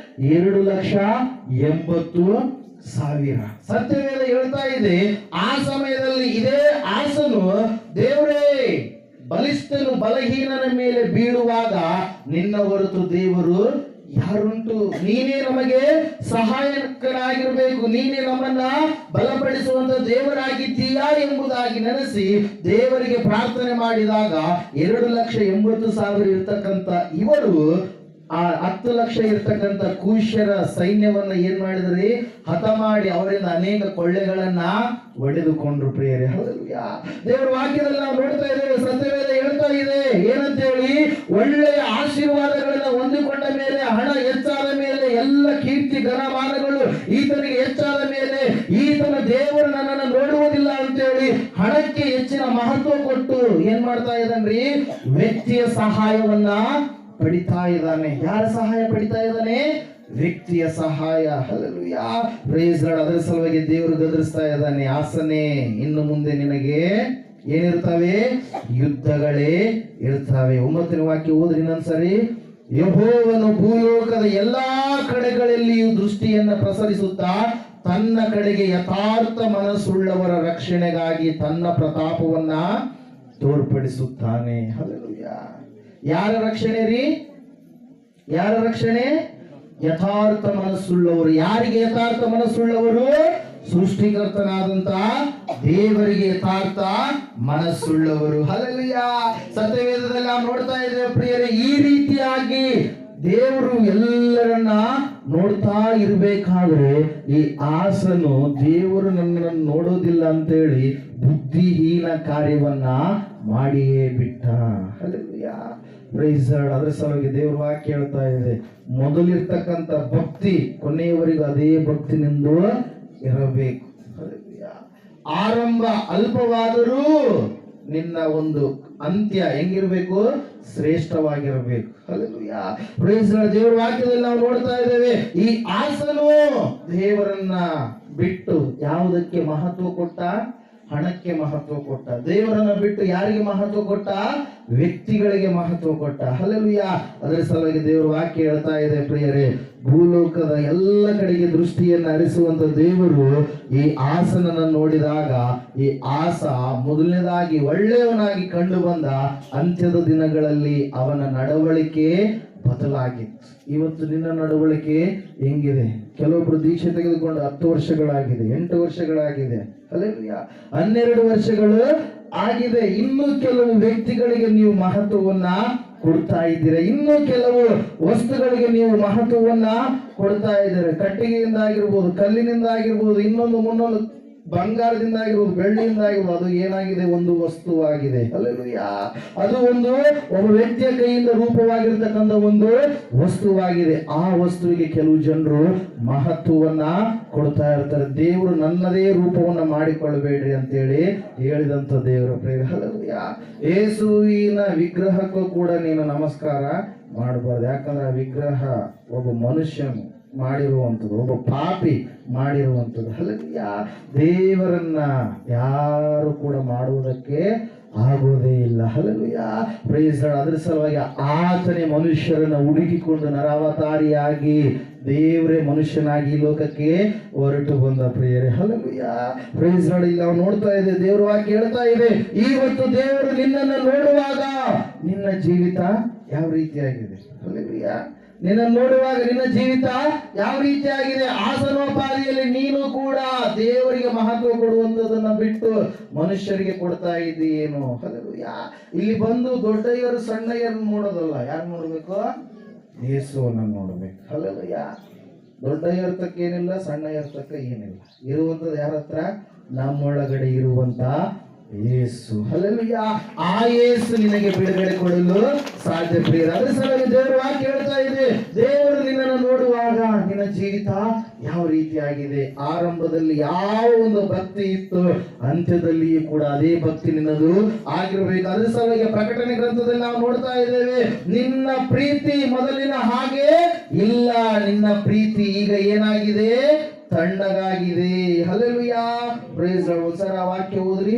2,80,000. ಸತ್ಯವೇದ ಹೇಳ್ತಾ ಇದೆ, ಆ ಸಮಯದಲ್ಲಿ ಇದೇ ಆಸನು ದೇವರೇ ಬಲಿಷ್ಠನು ಬಲಹೀನನ ಮೇಲೆ ಬೀಳುವಾಗ ನಿನ್ನ ಹೊರತು ದೇವರು ಯಾರುಂಟು? ನೀನೇ ನಮಗೆ ಸಹಾಯಕರಾಗಿರ್ಬೇಕು, ನೀನೇ ನಮ್ಮನ್ನ ಬಲಪಡಿಸುವಂತ ದೇವರಾಗಿದ್ದೀಯಾ ಎಂಬುದಾಗಿ ನೆನೆಸಿ ದೇವರಿಗೆ ಪ್ರಾರ್ಥನೆ ಮಾಡಿದಾಗ 2,80,000 ಇರ್ತಕ್ಕಂಥ ಇವರು ಆ 10 ಲಕ್ಷ ಇರ್ತಕ್ಕಂಥ ಕೂಶ್ಯರ ಸೈನ್ಯವನ್ನ ಏನ್ ಮಾಡಿದ್ರಿ? ಹತ ಮಾಡಿ ಅವರಿಂದ ಅನೇಕ ಕೊಳ್ಳೆಗಳನ್ನ ಒಡೆದುಕೊಂಡ್ರು. ಪ್ರಿಯರೇ, ಹಲ್ಲೆಲೂಯ. ದೇವರ ವಾಕ್ಯದಲ್ಲಿ ನಾವು ನೋಡ್ತಾ ಇದ್ದೇವೆ, ಸತ್ಯವೇದ ಹೇಳ್ತಾ ಇದೆ ಏನಂತೇಳಿ, ಒಳ್ಳೆಯ ಆಶೀರ್ವಾದಗಳನ್ನ ಹೊಂದಿಕೊಂಡ ಮೇಲೆ, ಹಣ ಹೆಚ್ಚಾದ ಮೇಲೆ, ಎಲ್ಲ ಕೀರ್ತಿ ಘನಮಾನಗಳು ಈತನಿಗೆ ಹೆಚ್ಚಾದ ಮೇಲೆ, ಈತನ ದೇವರು ನನ್ನನ್ನು ನೋಡುವುದಿಲ್ಲ ಅಂತ ನೋಡಿ, ವ್ಯಕ್ತಿಯ ಸಹಾಯವನ್ನ ಪಡಿತಾ ಇದ್ದಾನೆ. ಯಾರ ಸಹಾಯ ಪಡಿತಾ ಇದ್ದಾನೆ? ವ್ಯಕ್ತಿಯ ಸಹಾಯ. Hallelujah, praise Lord. ಅದರ ಸಲುವಾಗಿ ದೇವರು ಗದರಿಸ್ತಾ ಇದ್ದಾನೆ, ಆಸನೆ ಇನ್ನು ಮುಂದೆ ನಿನಗೆ ಏನಿರ್ತವೆ? ಯುದ್ಧಗಳೇ ಇರ್ತವೆ. 9ನೇ ವಾಕ್ಯ ಓದ್ರಿ ಇನ್ನೊಂದ್ಸರಿ. ಯೆಹೋವನು ಭೂಲೋಕದ ಎಲ್ಲಾ ಕಡೆಗಳಲ್ಲಿಯೂ ದೃಷ್ಟಿಯನ್ನ ಪ್ರಸರಿಸುತ್ತಾ ತನ್ನ ಕಡೆಗೆ ಯಥಾರ್ಥ ಮನಸ್ಸುಳ್ಳವರ ರಕ್ಷಣೆಗಾಗಿ ತನ್ನ ಪ್ರತಾಪವನ್ನ ತೋರ್ಪಡಿಸುತ್ತಾನೆ. ಹಲ್ಲೆಲೂಯಾ. ಯಾರ ರಕ್ಷಣೆ ರೀ? ಯಾರ ರಕ್ಷಣೆ? ಯಥಾರ್ಥ ಮನಸ್ಸುಳ್ಳವರು. ಯಾರಿಗೆ ಯಥಾರ್ಥ ಮನಸ್ಸುಳ್ಳವರು? ಸೃಷ್ಟಿಕರ್ತನಾದಂತ ದೇವರಿಗೆ ಯಥಾರ್ಥ ಮನಸ್ಸುಳ್ಳವರು. ಹಲ್ಲೆಲೂಯಾ. ಸತ್ಯವೇದದಲ್ಲಿ ನಾವು ನೋಡ್ತಾ ಇದ್ದೇವೆ ಪ್ರಿಯರೇ, ಈ ರೀತಿಯಾಗಿ ದೇವರು ಎಲ್ಲರನ್ನ ನೋಡ್ತಾ ಇರಬೇಕಾದ್ರೆ ಈ ಆಸನು ದೇವರು ನನ್ನನ್ನು ನೋಡೋದಿಲ್ಲ ಅಂತೇಳಿ ಬುದ್ಧಿಹೀನ ಕಾರ್ಯವನ್ನ ಮಾಡಿಯೇ ಬಿಟ್ಟ. Hallelujah, praise Lord. ಅದರ ಸಲುವಾಗಿ ದೇವರು ವಾಕ್ಯ ಹೇಳ್ತಾ ಇದೆ, ಮೊದಲಿರ್ತಕ್ಕಂಥ ಭಕ್ತಿ ಕೊನೆಯವರೆಗೂ ಅದೇ ಭಕ್ತಿನಿಂದ ಇರಬೇಕು. ಹಲ್ಲೆಲೂಯಾ. ಆರಂಭ ಅಲ್ಪವಾದರೂ ನಿನ್ನ ಒಂದು ಅಂತ್ಯ ಹೆಂಗಿರ್ಬೇಕು? ಶ್ರೇಷ್ಠವಾಗಿರಬೇಕು. Hallelujah, praise Lord. ದೇವರ ವಾಕ್ಯದಲ್ಲಿ ನಾವು ನೋಡ್ತಾ ಇದ್ದೇವೆ, ಈ ಆಸನು ದೇವರನ್ನ ಬಿಟ್ಟು ಯಾವುದಕ್ಕೆ ಮಹತ್ವ ಕೊಟ್ಟ? ಹಣಕ್ಕೆ ಮಹತ್ವ ಕೊಟ್ಟ. ದೇವರನ್ನ ಬಿಟ್ಟು ಯಾರಿಗೆ ಮಹತ್ವ ಕೊಟ್ಟ? ವ್ಯಕ್ತಿಗಳಿಗೆ ಮಹತ್ವ ಕೊಟ್ಟ. ಹಲ್ಲೆಲೂಯಾ. ಅದರ ಸಲುವಾಗಿ ದೇವರ ವಾಕ್ಯ ಹೇಳ್ತಾ ಇದೆ ಪ್ರಿಯರೇ, ಭೂಲೋಕದ ಎಲ್ಲ ಕಡೆಗೆ ದೃಷ್ಟಿಯನ್ನು ಹರಿಸುವಂತ ದೇವರು ಈ ಆಸನನ್ನು ನೋಡಿದಾಗ ಈ ಆಸ ಮೊದಲನೇದಾಗಿ ಒಳ್ಳೆಯವನಾಗಿ ಕಂಡು ಬಂದ. ಅಂತ್ಯದ ದಿನಗಳಲ್ಲಿ ಅವನ ನಡವಳಿಕೆ ಬದಲಾಗಿತ್ತು. ಇವತ್ತು ನಿನ್ನ ನಡವಳಿಕೆ ಹೆಂಗಿದೆ? ಕೆಲವೊಬ್ರು ದೀಕ್ಷೆ ತೆಗೆದುಕೊಂಡು 10 ವರ್ಷಗಳಾಗಿದೆ, 8 ವರ್ಷಗಳಾಗಿದೆ, ಹಲ್ಲೆಲೂಯಾ, 12 ವರ್ಷಗಳು ಆಗಿದೆ. ಇನ್ನು ಕೆಲವು ವ್ಯಕ್ತಿಗಳಿಗೆ ನೀವು ಮಹತ್ವವನ್ನ ಕೊಡ್ತಾ ಇದ್ದೀರಾ. ಇನ್ನು ಕೆಲವು ವಸ್ತುಗಳಿಗೆ ನೀವು ಮಹತ್ವವನ್ನ ಕೊಡ್ತಾ ಇದ್ದೀರಾ. ಕಟ್ಟಿಗೆಯಿಂದ ಆಗಿರ್ಬೋದು, ಕಲ್ಲಿನಿಂದ ಆಗಿರ್ಬೋದು, ಇನ್ನೊಂದು ಮುನ್ನೊಂದು ಬಂಗಾರದಿಂದ ಆಗಿರ್ಬೋದು, ಬೆಳ್ಳಿಯಿಂದ ಆಗಿರ್ಬೋದು, ಅದು ಏನಾಗಿದೆ? ಒಂದು ವಸ್ತುವಾಗಿದೆ. ಹಲ್ಲೆಲೂಯಾ. ಅದು ಒಬ್ಬ ವ್ಯಕ್ತಿಯ ಕೈಯಿಂದ ರೂಪವಾಗಿರ್ತಕ್ಕಂಥ ಒಂದು ವಸ್ತುವಾಗಿದೆ. ಆ ವಸ್ತುವಿಗೆ ಕೆಲವು ಜನರು ಮಹತ್ವವನ್ನ ಕೊಡ್ತಾ ಇರ್ತಾರೆ. ದೇವರು ನನ್ನದೇ ರೂಪವನ್ನ ಮಾಡಿಕೊಳ್ಳಬೇಡ್ರಿ ಅಂತೇಳಿ ಹೇಳಿದಂತ ದೇವರು ಪ್ರೇಮ. ಹಲ್ಲೆಲೂಯಾ. ಯೇಸುವಿನ ವಿಗ್ರಹಕ್ಕೂ ಕೂಡ ನೀನು ನಮಸ್ಕಾರ ಮಾಡಬಾರ್ದು. ಯಾಕಂದ್ರೆ ಆ ವಿಗ್ರಹ ಒಬ್ಬ ಮನುಷ್ಯನು ಮಾಡಿರುವಂಥದ್ದು, ಒಬ್ಬ ಪಾಪಿ ಮಾಡಿರುವಂಥದ್ದು. ಹಲ್ಲೆಲೂಯಾ. ದೇವರನ್ನ ಯಾರು ಕೂಡ ಮಾಡುವುದಕ್ಕೆ ಆಗೋದೇ ಇಲ್ಲ. Hallelujah, praise Lord. ಅದರ ಸಲುವಾಗಿ ಆತನೇ ಮನುಷ್ಯರನ್ನ ಹುಡುಕಿಕೊಂಡು ನರಾವತಾರಿಯಾಗಿ ದೇವರೇ ಮನುಷ್ಯನಾಗಿ ಲೋಕಕ್ಕೆ ಹೊರಟು ಬಂದ ಪ್ರಿಯರೇ. Hallelujah, praise Lord. ಇಲ್ಲಿ ನಾವು ನೋಡ್ತಾ ಇದ್ದೇವೆ, ದೇವರ ವಾಕ್ಯ ಹೇಳ್ತಾ ಇದೆ, ಇವತ್ತು ದೇವರು ನಿನ್ನನ್ನು ನೋಡುವಾಗ ನಿನ್ನ ಜೀವಿತ ಯಾವ ರೀತಿಯಾಗಿದೆ? ಹಲ್ಲೆಲೂಯಾ. ನಿನ್ನ ನೋಡುವಾಗ ನಿನ್ನ ಜೀವಿತ ಯಾವ ರೀತಿಯಾಗಿದೆ? ಆಸನೋಪಾದಿಯಲ್ಲಿ ನೀನು ಕೂಡ ದೇವರಿಗೆ ಮಹತ್ವ ಕೊಡುವಂಥದ್ದನ್ನ ಬಿಟ್ಟು ಮನುಷ್ಯರಿಗೆ ಕೊಡ್ತಾ ಇದ್ದೀಯೇನು? ಹಲ್ಲೆಲೂಯಾ. ಇಲ್ಲಿ ಬಂದು ದೊಡ್ಡಯ್ಯರು ಸಣ್ಣಯ್ಯರನ್ನು ನೋಡೋದಲ್ಲ, ಯಾರು ನೋಡ್ಬೇಕು? ಯೇಸುವನ್ನು ನೋಡ್ಬೇಕು. ಹಲ್ಲೆಲೂಯಾ. ದೊಡ್ಡಯ್ಯರ ತಕ್ಕ ಏನಿಲ್ಲ, ಸಣ್ಣಯ್ಯರ ತಕ್ಕ ಏನಿಲ್ಲ. ಇರುವಂಥದ್ದು ಯಾರ ಹತ್ರ? ನಮ್ಮೊಳಗಡೆ ಇರುವಂತ ಯೇಸು. ಹಲ್ಲೆಲೂಯಾ. ಆ ಯೇಸು ನಿನಗೆ ಬಿಡುಗಡೆ ಕೊಡಲು ಸಾಧ್ಯ ಪ್ರಿಯರೇ. ಅದರ ಸಲುವಾಗಿ ದೇವರ ವಾಕ್ಯ ಹೇಳ್ತಾ ಇದೆ, ದೇವರು ನಿನ್ನನ್ನು ನೋಡುವಾಗ ನಿನ್ನ ಜೀವಿತ ಯಾವ ರೀತಿಯಾಗಿದೆ? ಆರಂಭದಲ್ಲಿ ಯಾವ ಒಂದು ಭಕ್ತಿ ಇತ್ತು, ಅಂತ್ಯದಲ್ಲಿಯೂ ಕೂಡ ಅದೇ ಭಕ್ತಿ ನಿನ್ನದು ಆಗಿರಬೇಕು. ಅದರ ಸಲುವಾಗಿ ಪ್ರಕಟಣೆ ಗ್ರಂಥದಲ್ಲಿ ನಾವು ನೋಡ್ತಾ ಇದ್ದೇವೆ, ನಿನ್ನ ಪ್ರೀತಿ ಮೊದಲಿನ ಹಾಗೆ ಇಲ್ಲ, ನಿನ್ನ ಪ್ರೀತಿ ಈಗ ಏನಾಗಿದೆ? ತಣ್ಣಗಾಗಿದೆ. Hallelujah, praise Lord. ಒಂದ್ಸಲ ವಾಕ್ಯ ಓದ್ರಿ.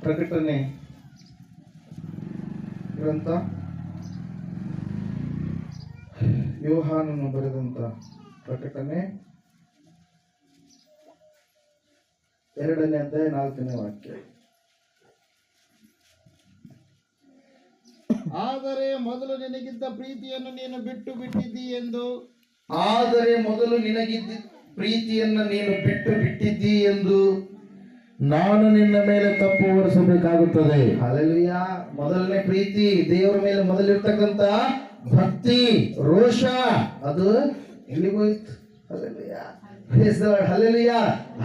ಪ್ರಕಟಣೆ ಗ್ರಂಥ, ಯೋಹಾನನು ಬರೆದಂತ ಪ್ರಕಟಣೆ 2ನೇ ಅಧ್ಯಾಯ 4ನೇ ವಾಕ್ಯ. ಆದರೆ ಮೊದಲು ನಿನಗಿದ್ದ ಪ್ರೀತಿಯನ್ನು ನೀನು ಬಿಟ್ಟು ಬಿಟ್ಟಿದ್ದೀ ಎಂದು. ಆದರೆ ಮೊದಲು ನಿನಗಿದ್ದ ಪ್ರೀತಿಯನ್ನು ನೀನು ಬಿಟ್ಟು ಬಿಟ್ಟಿದ್ದೀ ಎಂದು ನಾನು ನಿನ್ನ ಮೇಲೆ ತಪ್ಪು ಹೊರಿಸಬೇಕಾಗುತ್ತದೆ. ಹಲ್ಲೆಲೂಯಾ. ಮೊದಲನೇ ಪ್ರೀತಿ, ದೇವರ ಮೇಲೆ ಮೊದಲಿರ್ತಕ್ಕಂಥ ಭಕ್ತಿ, ರೋಷ, ಅದು ಎಲ್ಲಿಗೋಯ್ತು? ಹಲ್ಲೆಲೂಯಾ. ಹಲ್ಲೆಲೂಯಾ.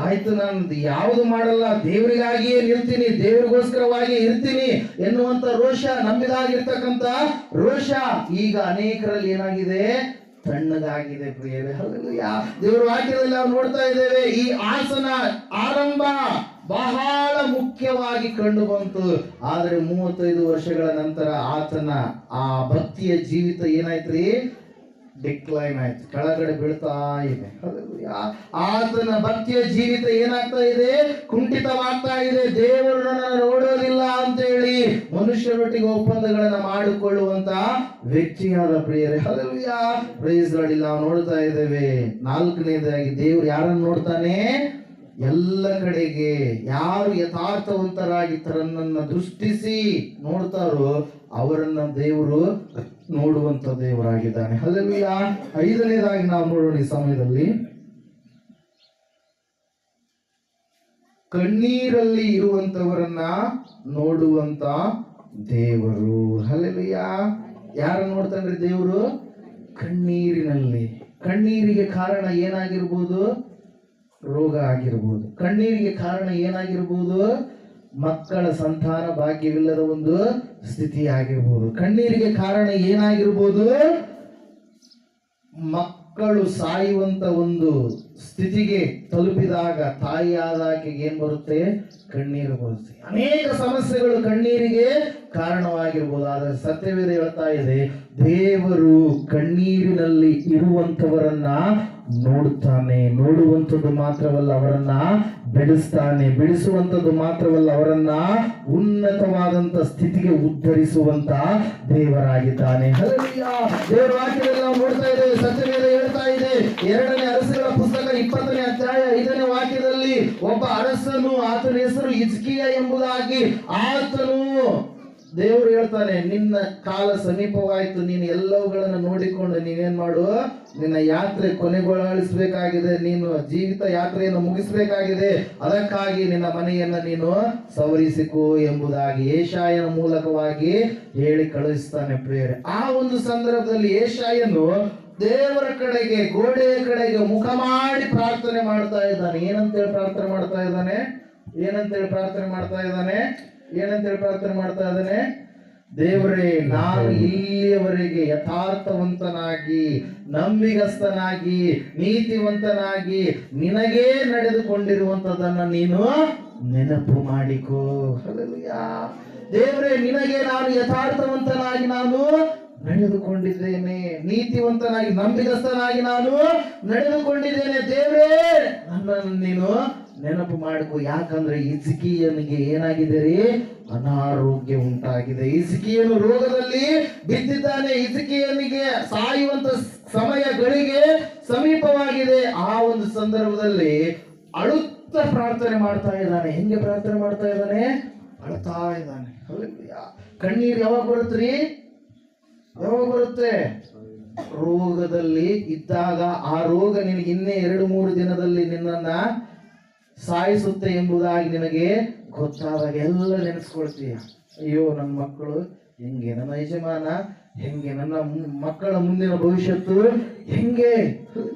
ಆಯ್ತು, ನಾನು ಯಾವುದು ಮಾಡಲ್ಲ, ದೇವರಿಗಾಗಿಯೇ ನಿಲ್ತೀನಿ, ದೇವರಿಗೋಸ್ಕರವಾಗಿ ಇರ್ತೀನಿ ಎನ್ನುವಂತ ರೋಷ, ನಮ್ಮಿದಾಗಿರ್ತಕ್ಕಂಥ ರೋಷ ಈಗ ಅನೇಕರಲ್ಲಿ ಏನಾಗಿದೆ? ತಣ್ಣಗಾಗಿದೆ ಪ್ರಿಯರೇ. ಹಲ್ಲೆಲೂಯಾ. ದೇವರ ವಾಕ್ಯದಲ್ಲಿ ನಾವು ನೋಡ್ತಾ ಇದ್ದೇವೆ, ಈ ಆಸನ ಆರಂಭ ಬಹಳ ಮುಖ್ಯವಾಗಿ ಕಂಡು ಬಂತು. ಆದ್ರೆ 35 ವರ್ಷಗಳ ನಂತರ ಆತನ ಆ ಭಕ್ತಿಯ ಜೀವಿತ ಏನಾಯ್ತ್ರಿ? ಡಿಕ್ಲೈನ್ ಆಯ್ತು, ಕೆಳಗಡೆ ಬೀಳ್ತಾ ಇದೆ. ಹಲ್ಲೆಲೂಯಾ. ಆತನ ಭಕ್ತಿಯ ಜೀವಿತ ಏನಾಗ್ತಾ ಇದೆ? ಕುಂಠಿತವಾಗ್ತಾ ಇದೆ. ದೇವರು ನನ್ನನ್ನು ನೋಡೋದಿಲ್ಲ ಅಂತ ಹೇಳಿ ಮನುಷ್ಯರೊಟ್ಟಿಗೆ ಒಪ್ಪಂದಗಳನ್ನ ಮಾಡಿಕೊಳ್ಳುವಂತ ವ್ಯಕ್ತಿಯಾದ ಪ್ರಿಯರೇ. ಹಲ್ಲೆಲೂಯಾ. Praise Lord. ಇಲ್ಲಿ ನಾವು ನೋಡ್ತಾ ಇದ್ದೇವೆ, 4ನೇದಾಗಿ ದೇವರು ಯಾರನ್ನು ನೋಡ್ತಾನೆ? ಎಲ್ಲ ಕಡೆಗೆ ಯಾರು ಯಥಾರ್ಥವಂತರಾಗಿ ತನ್ನನ್ನ ದೃಷ್ಟಿಸಿ ನೋಡ್ತಾರೋ ಅವರನ್ನ ದೇವರು ನೋಡುವಂತ ದೇವರಾಗಿದ್ದಾನೆ. ಹಲ್ಲೆಲೂಯಾ. 5ನೇದಾಗಿ ನಾವು ನೋಡೋಣ ಈ ಸಮಯದಲ್ಲಿ, ಕಣ್ಣೀರಲ್ಲಿ ಇರುವಂತವರನ್ನ ನೋಡುವಂತ ದೇವರು. ಹಲ್ಲೆಲೂಯಾ. ಯಾರನ್ನ ನೋಡ್ತಾನ್ರಿ ದೇವರು? ಕಣ್ಣೀರಿನಲ್ಲಿ. ಕಣ್ಣೀರಿಗೆ ಕಾರಣ ಏನಾಗಿರ್ಬೋದು? ರೋಗ ಆಗಿರ್ಬೋದು. ಕಣ್ಣೀರಿಗೆ ಕಾರಣ ಏನಾಗಿರ್ಬೋದು? ಮಕ್ಕಳ ಸಂತಾನ ಭಾಗ್ಯವಿಲ್ಲದ ಒಂದು ಸ್ಥಿತಿ ಆಗಿರ್ಬೋದು. ಕಣ್ಣೀರಿಗೆ ಕಾರಣ ಏನಾಗಿರ್ಬೋದು? ಮಕ್ಕಳು ಸಾಯುವಂತ ಒಂದು ಸ್ಥಿತಿಗೆ ತಲುಪಿದಾಗ ತಾಯಿಯಾದ ಆಕೆಗೆ ಏನ್ ಬರುತ್ತೆ? ಕಣ್ಣೀರು ಬರುತ್ತೆ. ಅನೇಕ ಸಮಸ್ಯೆಗಳು ಕಣ್ಣೀರಿಗೆ ಕಾರಣವಾಗಿರ್ಬೋದು. ಆದರೆ ಸತ್ಯವೇದ ಹೇಳ್ತಾ ಇದೆ, ದೇವರು ಕಣ್ಣೀರಿನಲ್ಲಿ ಇರುವಂತವರನ್ನ ನೋಡುತ್ತಾನೆ. ನೋಡುವಂಥದ್ದು ಮಾತ್ರವಲ್ಲ, ಅವರನ್ನ ಬಿಡಿಸ್ತಾನೆ. ಬಿಡಿಸುವಂಥದ್ದು ಮಾತ್ರವಲ್ಲ, ಅವರನ್ನ ಉನ್ನತವಾದಂತ ಸ್ಥಿತಿಗೆ ಉದ್ಧರಿಸುವಂತ ದೇವರಾಗಿದ್ದಾನೆ. ಹಲ್ಲೆಲೂಯಾ. ದೇವರ ವಾಕ್ಯದಲ್ಲಿ ನಾವು ನೋಡ್ತಾ ಇದ್ದೇವೆ, ಸತ್ಯವೇದ ಹೇಳ್ತಾ ಇದೆ, 2ನೇ ಅರಸುಗಳ ಪುಸ್ತಕ 20ನೇ ಅಧ್ಯಾಯ 5ನೇ ವಾಕ್ಯದಲ್ಲಿ, ಒಬ್ಬ ಅರಸನು, ಆತನ ಹೆಸರು ಹಿಜ್ಕೀಯ ಎಂಬುದಾಗಿ, ಆತನು ದೇವರು ಹೇಳ್ತಾನೆ, ನಿನ್ನ ಕಾಲ ಸಮೀಪವಾಯಿತು, ನೀನು ಎಲ್ಲವುಗಳನ್ನು ನೋಡಿಕೊಂಡು ನೀನೇನ್ ಮಾಡು? ನಿನ್ನ ಯಾತ್ರೆ ಕೊನೆಗೊಳಿಸಬೇಕಾಗಿದೆ, ನೀನು ಜೀವಿತ ಯಾತ್ರೆಯನ್ನು ಮುಗಿಸಬೇಕಾಗಿದೆ, ಅದಕ್ಕಾಗಿ ನಿನ್ನ ಮನೆಯನ್ನ ನೀನು ಸವರಿಸಿಕೋ ಎಂಬುದಾಗಿ ಯೆಶಾಯನ ಮೂಲಕವಾಗಿ ಹೇಳಿ ಕಳುಹಿಸ್ತಾನೆ ಪ್ರಿಯರೇ. ಆ ಒಂದು ಸಂದರ್ಭದಲ್ಲಿ ಯೆಶಾಯನು ದೇವರ ಕಡೆಗೆ, ಗೋಡೆಯ ಕಡೆಗೆ ಮುಖ ಮಾಡಿ ಪ್ರಾರ್ಥನೆ ಮಾಡ್ತಾ ಇದ್ದಾನೆ. ಏನಂತೇಳಿ ಪ್ರಾರ್ಥನೆ ಮಾಡ್ತಾ ಇದ್ದಾನೆ? ಏನಂತೇಳಿ ಪ್ರಾರ್ಥನೆ ಮಾಡ್ತಾ ಇದ್ದಾನೆ? ಏನಂತೇಳಿ ಪ್ರಾರ್ಥನೆ ಮಾಡ್ತಾ ಇದ್ದಾನೆ? ದೇವರೇ, ನಾನು ಇಲ್ಲಿಯವರೆಗೆ ಯಥಾರ್ಥವಂತನಾಗಿ, ನಂಬಿಗಸ್ತನಾಗಿ, ನೀತಿವಂತನಾಗಿ ನಿನಗೇ ನಡೆದುಕೊಂಡಿರುವಂತದನ್ನ ನೀನು ನೆನಪು ಮಾಡಿಕೋ. ಹಲ್ಲೆಲೂಯಾ. ದೇವರೇ, ನಿನಗೆ ನಾನು ಯಥಾರ್ಥವಂತನಾಗಿ ನಾನು ನಡೆದುಕೊಂಡಿದ್ದೇನೆ, ನೀತಿವಂತನಾಗಿ ನಂಬಿಗಸ್ತನಾಗಿ ನಾನು ನಡೆದುಕೊಂಡಿದ್ದೇನೆ. ದೇವರೇ, ನನ್ನನ್ನು ನೀನು ನೆನಪು ಮಾಡಿಕೊ. ಯಾಕಂದ್ರೆ ಹಿಜ್ಕೀಯನಿಗೆ ಏನಾಗಿದೆ ರೀ? ಅನಾರೋಗ್ಯ ಉಂಟಾಗಿದೆ. ಹಿಜ್ಕೀಯನು ರೋಗದಲ್ಲಿ ಬಿದ್ದಿದ್ದಾನೆ. ಹಿಜ್ಕೀಯನಿಗೆ ಸಾಯುವಂತ ಸಮಯಗಳಿಗೆ ಸಮೀಪವಾಗಿದೆ. ಆ ಒಂದು ಸಂದರ್ಭದಲ್ಲಿ ಅಳುತ್ತಾ ಪ್ರಾರ್ಥನೆ ಮಾಡ್ತಾ ಇದ್ದಾನೆ. ಹೆಂಗೆ ಪ್ರಾರ್ಥನೆ ಮಾಡ್ತಾ ಇದ್ದಾನೆ? ಅಳ್ತಾ ಇದ್ದಾನೆ. ಕಣ್ಣೀರು ಯಾವಾಗ ಬರುತ್ತ್ರಿ? ಯಾವಾಗ ಬರುತ್ತೆ? ರೋಗದಲ್ಲಿ ಇದ್ದಾಗ. ಆ ರೋಗ ನಿನಗೆ ಇನ್ನೇ 2-3 ದಿನದಲ್ಲಿ ನಿನ್ನನ್ನ ಸಾಯಿಸುತ್ತೆ ಎಂಬುದಾಗಿ ನಿನಗೆ ಗೊತ್ತಾದಾಗ ಎಲ್ಲ ನೆನೆಸ್ಕೊಳ್ತೀಯ. ಅಯ್ಯೋ, ನನ್ನ ಮಕ್ಕಳು ಹೆಂಗೆ, ನನ್ನ ಯಜಮಾನ ಹೆಂಗೆ, ನನ್ನ ಮಕ್ಕಳ ಮುಂದಿನ ಭವಿಷ್ಯತ್ತು ಹೆಂಗೆ.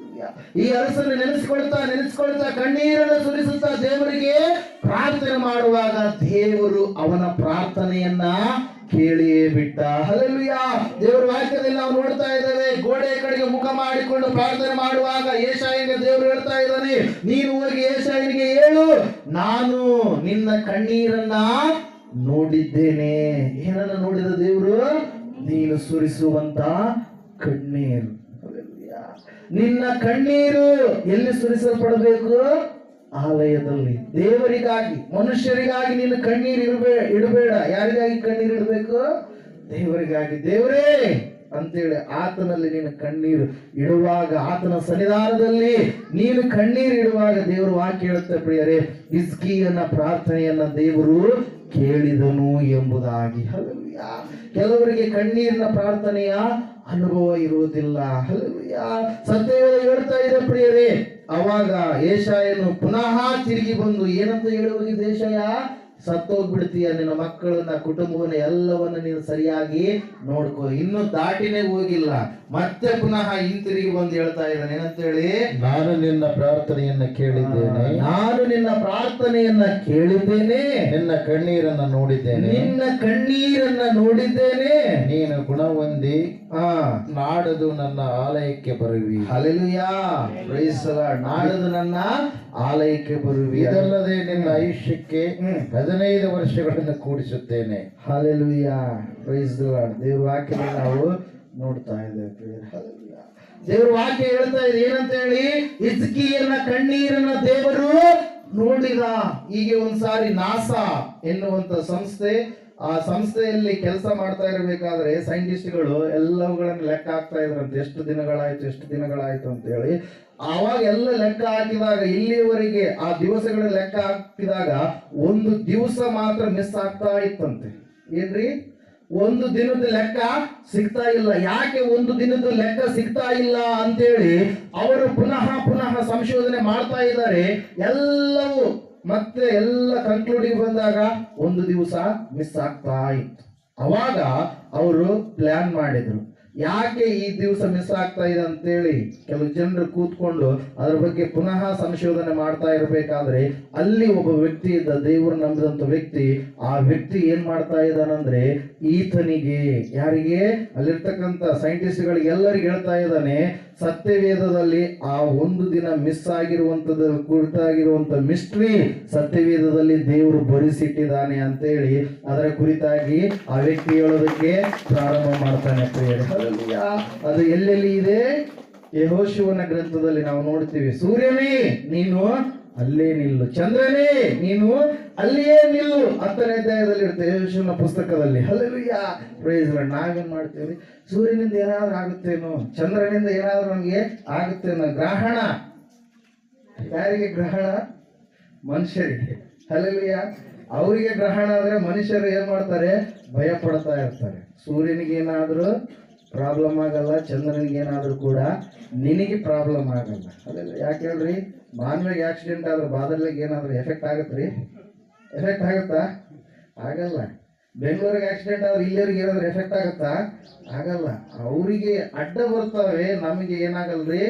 ಈ ಅರಸನ್ನು ನೆನೆಸ್ಕೊಳ್ತಾ ಕಣ್ಣೀರನ್ನು ಸುರಿಸುತ್ತಾ ದೇವರಿಗೆ ಪ್ರಾರ್ಥನೆ ಮಾಡುವಾಗ ದೇವರು ಅವನ ಪ್ರಾರ್ಥನೆಯನ್ನ ಕೇಳಿಯೇ ಬಿಟ್ಟ. ಹಲ್ಲೆಲೂಯಾ. ದೇವರ ವಾಕ್ಯದಲ್ಲಿ ನಾವು ನೋಡ್ತಾ ಇದ್ದೇವೆ, ಗೋಡೆಯ ಕಡೆಗೆ ಮುಖ ಮಾಡಿಕೊಂಡು ಪ್ರಾರ್ಥನೆ ಮಾಡುವಾಗ ಯೆಶಾಯನಿಗೆ ದೇವರು ಹೇಳ್ತಾ ಇದ್ದಾನೆ, ನೀನು ಹೋಗಿ ಯೆಶಾಯನಿಗೆ ಹೇಳು, ನಾನು ನಿನ್ನ ಕಣ್ಣೀರನ್ನ ನೋಡಿದ್ದೇನೆ. ಏನನ್ನ ನೋಡಿದ ದೇವರು? ನೀನು ಸುರಿಸುವಂತ ಕಣ್ಣೀರು. ನಿನ್ನ ಕಣ್ಣೀರು ಎಲ್ಲಿ ಸುರಿಸಲ್ಪಡಬೇಕು? ಆಲಯದಲ್ಲಿ. ದೇವರಿಗಾಗಿ, ಮನುಷ್ಯರಿಗಾಗಿ ನೀನು ಕಣ್ಣೀರು ಇಡಬೇಡ. ಯಾರಿಗಾಗಿ ಕಣ್ಣೀರು ಇಡಬೇಕು? ದೇವರಿಗಾಗಿ. ದೇವರೇ ಅಂತೇಳಿ ಆತನಲ್ಲಿ ನೀನು ಕಣ್ಣೀರು ಇಡುವಾಗ, ಆತನ ಸನ್ನಿಧಾನದಲ್ಲಿ ನೀನು ಕಣ್ಣೀರು ಇಡುವಾಗ ದೇವರು ವಾಕ್ಯ ಹೇಳುತ್ತೆ ಪ್ರಿಯರೇ, ಹಿಜ್ಕೀಯನ ಪ್ರಾರ್ಥನೆಯನ್ನ ದೇವರು ಕೇಳಿದನು ಎಂಬುದಾಗಿ. ಹಲ್ಲೆಲೂಯಾ. ಕೆಲವರಿಗೆ ಕಣ್ಣೀರಿನ ಪ್ರಾರ್ಥನೆಯ ಅನುಭವ ಇರುವುದಿಲ್ಲ. ಹಲ್ಲೆಲೂಯಾ. ಸತ್ಯವೇದ ಹೇಳ್ತಾ ಇದೆ ಪ್ರಿಯರೇ, ಅವಾಗ ಯೆಶಾಯನು ಪುನಃ ತಿರುಗಿ ಬಂದು ಏನಂತ ಹೇಳಿ ಹೋಗಿದ್ದ ಯೆಶಾಯ? ಸತ್ತೋಗ್ಬಿಡ್ತೀಯ. ನಿನ್ನ ಮಕ್ಕಳನ್ನ, ಕುಟುಂಬವನ್ನ ಎಲ್ಲವನ್ನ ನೀನು ಸರಿಯಾಗಿ ನೋಡ್ಕೋ. ಇನ್ನು ದಾಟಿನೇ ಹೋಗಿಲ್ಲ, ಮತ್ತೆ ಪುನಃ ಹಿಂತಿರುಗಿ ಬಂದು ಹೇಳ್ತಾ ಇದ್ದಾನೆ ಏನಂತೇಳಿ, ನಾನು ನಿನ್ನ ಪ್ರಾರ್ಥನೆಯನ್ನ ಕೇಳಿದ್ದೇನೆ, ನಾನು ನಿನ್ನ ಪ್ರಾರ್ಥನೆಯನ್ನ ಕೇಳಿದ್ದೇನೆ, ನಿನ್ನ ಕಣ್ಣೀರನ್ನ ನೋಡಿದ್ದೇನೆ, ನಿನ್ನ ಕಣ್ಣೀರನ್ನ ನೋಡಿದ್ದೇನೆ, ನೀನು ಗುಣ ಹೊಂದಿ ಆ ನಾಡದು ನನ್ನ ಆಲಯಕ್ಕೆ ಬರುವಿ. Hallelujah, praise the Lord. ನಾಡದು ನನ್ನ ಆಲಯಕ್ಕೆ ಬರುವಿ. ಇದಲ್ಲದೆ ನಿನ್ನ ಆಯುಷ್ಯಕ್ಕೆ 15 ವರ್ಷಗಳನ್ನು ಕೂಡಿಸುತ್ತೇನೆ. Hallelujah, praise the Lord. ದೇವ್ರ ವಾಕ್ಯದಲ್ಲಿ ನಾವು ನೋಡ್ತಾ ಇದ್ದೇವೆ ಪ್ರಿಯರೇ. ಹಲ್ಲೆಲೂಯಾ. ದೇವ್ರ ವಾಕ್ಯ ಹೇಳ್ತಾ ಇದೆ ಏನಂತ ಹೇಳಿ, ಹಿಜ್ಕೀಯನ ಕಣ್ಣೀರನ್ನ ದೇವರು ನೋಡಿದ. ಹೀಗೆ ಒಂದ್ಸಾರಿ ನಾಸಾ ಎನ್ನುವಂತ ಸಂಸ್ಥೆ, ಆ ಸಂಸ್ಥೆಯಲ್ಲಿ ಕೆಲಸ ಮಾಡ್ತಾ ಇರಬೇಕಾದ್ರೆ ಸೈಂಟಿಸ್ಟ್ಗಳು ಎಲ್ಲವುಗಳನ್ನು ಲೆಕ್ಕ ಹಾಕ್ತಾ ಇದ್ರಂತೆ, ಎಷ್ಟು ದಿನಗಳಾಯ್ತು ಅಂತ ಹೇಳಿ. ಆವಾಗ ಎಲ್ಲ ಲೆಕ್ಕ ಹಾಕಿದಾಗ ಇಲ್ಲಿಯವರೆಗೆ ಆ ದಿವಸಗಳ ಲೆಕ್ಕ ಹಾಕಿದಾಗ ಒಂದು ದಿವಸ ಮಾತ್ರ ಮಿಸ್ ಆಗ್ತಾ ಇತ್ತಂತೆ. ಏನ್ರಿ, ಒಂದು ದಿನದ ಲೆಕ್ಕ ಸಿಗ್ತಾ ಇಲ್ಲ. ಯಾಕೆ ಒಂದು ದಿನದ ಲೆಕ್ಕ ಸಿಗ್ತಾ ಇಲ್ಲ ಅಂತೇಳಿ ಅವರು ಪುನಃ ಸಂಶೋಧನೆ ಮಾಡ್ತಾ ಇದ್ದಾರೆ. ಎಲ್ಲವೂ ಮತ್ತೆ ಎಲ್ಲ ಕನ್ಕ್ಲೂಡಿಗೆ ಬಂದಾಗ ಒಂದು ದಿವಸ ಮಿಸ್ ಆಗ್ತಾ ಇತ್ತು. ಅವಾಗ ಅವರು ಪ್ಲಾನ್ ಮಾಡಿದ್ರು, ಯಾಕೆ ಈ ದಿವಸ ಮಿಸ್ ಆಗ್ತಾ ಇದೆ ಅಂತೇಳಿ ಕೆಲವು ಜನರು ಕೂತ್ಕೊಂಡು ಅದ್ರ ಬಗ್ಗೆ ಪುನಃ ಸಂಶೋಧನೆ ಮಾಡ್ತಾ ಇರಬೇಕಾದ್ರೆ ಅಲ್ಲಿ ಒಬ್ಬ ವ್ಯಕ್ತಿ ಇದ್ದ, ದೇವರು ನಂಬಿದಂತ ವ್ಯಕ್ತಿ. ಆ ವ್ಯಕ್ತಿ ಏನ್ ಮಾಡ್ತಾ ಇದ್ದಾನಂದ್ರೆ, ಈತನಿಗೆ, ಯಾರಿಗೆ, ಅಲ್ಲಿರ್ತಕ್ಕಂಥ ಸೈಂಟಿಸ್ಟ್ಗಳಿಗೆ ಎಲ್ಲರಿಗೆ ಹೇಳ್ತಾ ಇದ್ದಾನೆ, ಸತ್ಯವೇದದಲ್ಲಿ ಆ ಒಂದು ದಿನ ಮಿಸ್ ಆಗಿರುವಂತದ ಕುರಿತಾಗಿರುವಂತ ಮಿಸ್ಟ್ರಿ ಸತ್ಯವೇದದಲ್ಲಿ ದೇವರು ಬರಿಸಿಟ್ಟಿದ್ದಾನೆ ಅಂತೇಳಿ ಅದರ ಕುರಿತಾಗಿ ಆ ವ್ಯಕ್ತಿ ಹೇಳೋದಕ್ಕೆ ಪ್ರಾರಂಭ ಮಾಡ್ತಾನೆ ಪ್ರಿಯರೇ. ಹಲ್ಲೆಲೂಯಾ. ಅದು ಎಲ್ಲೆಲ್ಲಿ ಇದೆ? ಯೆಹೋಶುವನ ಗ್ರಂಥದಲ್ಲಿ ನಾವು ನೋಡ್ತೀವಿ, ಸೂರ್ಯನೇ ನೀನು ಅಲ್ಲೇ ನಿಲ್ಲು, ಚಂದ್ರನೇ ನೀನು ಅಲ್ಲಿಯೇ ನಿಲ್ಲು. 10ನೇ ಅಧ್ಯಾಯದಲ್ಲಿ ಇರುತ್ತೆ ಯೆಹೋಶುವನ ಪುಸ್ತಕದಲ್ಲಿ. Hallelujah, praise the Lord. ನಾವೇನ್ ಮಾಡ್ತೀವಿ, ಸೂರ್ಯನಿಂದ ಏನಾದ್ರೂ ಆಗುತ್ತೇನೋ, ಚಂದ್ರನಿಂದ ಏನಾದ್ರೂ ನಮ್ಗೆ ಆಗುತ್ತೇನೋ. ಗ್ರಹಣ, ಯಾರಿಗೆ ಗ್ರಹಣ? ಮನುಷ್ಯರಿಗೆ. ಹಲ್ಲೆಲೂಯಾ. ಅವರಿಗೆ ಗ್ರಹಣ ಆದ್ರೆ ಮನುಷ್ಯರು ಏನ್ ಮಾಡ್ತಾರೆ? ಭಯ ಪಡ್ತಾ ಇರ್ತಾರೆ. ಸೂರ್ಯನಿಗೆ ಏನಾದ್ರೂ ಪ್ರಾಬ್ಲಮ್ ಆಗಲ್ಲ, ಚಂದ್ರನಿಗೆ ಏನಾದ್ರೂ ಕೂಡ ನಿನಗೆ ಪ್ರಾಬ್ಲಮ್ ಆಗಲ್ಲ. ಅದೆಲ್ಲ ಯಾಕೆ ಹೇಳ್ರಿ, ಮಾನವಿಗೆ ಆಕ್ಸಿಡೆಂಟ್ ಆದ್ರೆ ಬಾದಲಿಗೆ ಏನಾದ್ರೂ ಎಫೆಕ್ಟ್ ಆಗತ್ರಿ? ಎಫೆಕ್ಟ್ ಆಗುತ್ತಾ? ಆಗಲ್ಲ. ಬೆಂಗಳೂರಿಗೆ ಆಕ್ಸಿಡೆಂಟ್ ಆದ್ರೆ ಇಲ್ಲಿಯವ್ರಿಗೆ ಏನಾದ್ರೂ ಎಫೆಕ್ಟ್ ಆಗುತ್ತಾ? ಆಗಲ್ಲ. ಅವರಿಗೆ ಅಡ್ಡ ಬರ್ತವೆ, ನಮಗೆ ಏನಾಗಲ್ರಿ,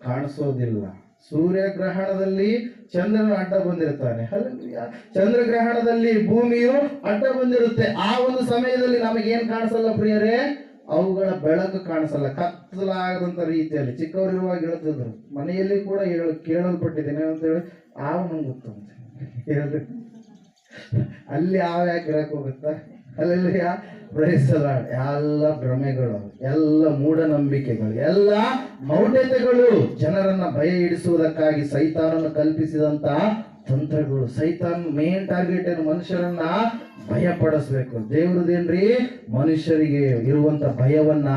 ಕಾಣಿಸೋದಿಲ್ಲ. ಸೂರ್ಯಗ್ರಹಣದಲ್ಲಿ ಚಂದ್ರನು ಅಡ್ಡ ಬಂದಿರ್ತಾನೆ. ಹಲ್ಲೆಲೂಯಾ. ಚಂದ್ರಗ್ರಹಣದಲ್ಲಿ ಭೂಮಿಯು ಅಡ್ಡ ಬಂದಿರುತ್ತೆ. ಆ ಒಂದು ಸಮಯದಲ್ಲಿ ನಮಗೇನ್ ಕಾಣಿಸಲ್ಲ ಪ್ರಿಯರೇ, ಅವುಗಳ ಬೆಳಕು ಕಾಣಿಸಲ್ಲ, ಕತ್ತಲಾಗದಂತ ರೀತಿಯಲ್ಲಿ. ಚಿಕ್ಕವರಿರುವಾಗ ಹೇಳ್ತಿದ್ರು, ಮನೆಯಲ್ಲಿ ಕೂಡ ಕೇಳಲ್ಪಟ್ಟಿದ್ದೇನೆ ಅಂತ ಹೇಳಿ, ಆವು ನಂಗೆ ಗೊತ್ತಂತೆ ಹೇಳ್ರಿ, ಅಲ್ಲಿ ಆವು ಯಾಕೆ ಇರಕ್ ಹೋಗುತ್ತಾ? Hallelujah, praise the Lord. ಎಲ್ಲ ಭ್ರಮೆಗಳು, ಎಲ್ಲ ಮೂಢನಂಬಿಕೆಗಳು, ಎಲ್ಲ ಮೌಢ್ಯತೆಗಳು, ಜನರನ್ನ ಭಯ ಇಡಿಸುವುದಕ್ಕಾಗಿ ಸೈತಾನನ್ನು ಕಲ್ಪಿಸಿದಂತ ತಂತ್ರಗಳು. ಸೈತಾನ್ ಮೇನ್ ಟಾರ್ಗೆಟ್ ಏನು? ಮನುಷ್ಯರನ್ನ ಭಯಪಡಿಸ್ಬೇಕು. ದೇವ್ರದೇನ್ರಿ, ಮನುಷ್ಯರಿಗೆ ಇರುವಂತ ಭಯವನ್ನ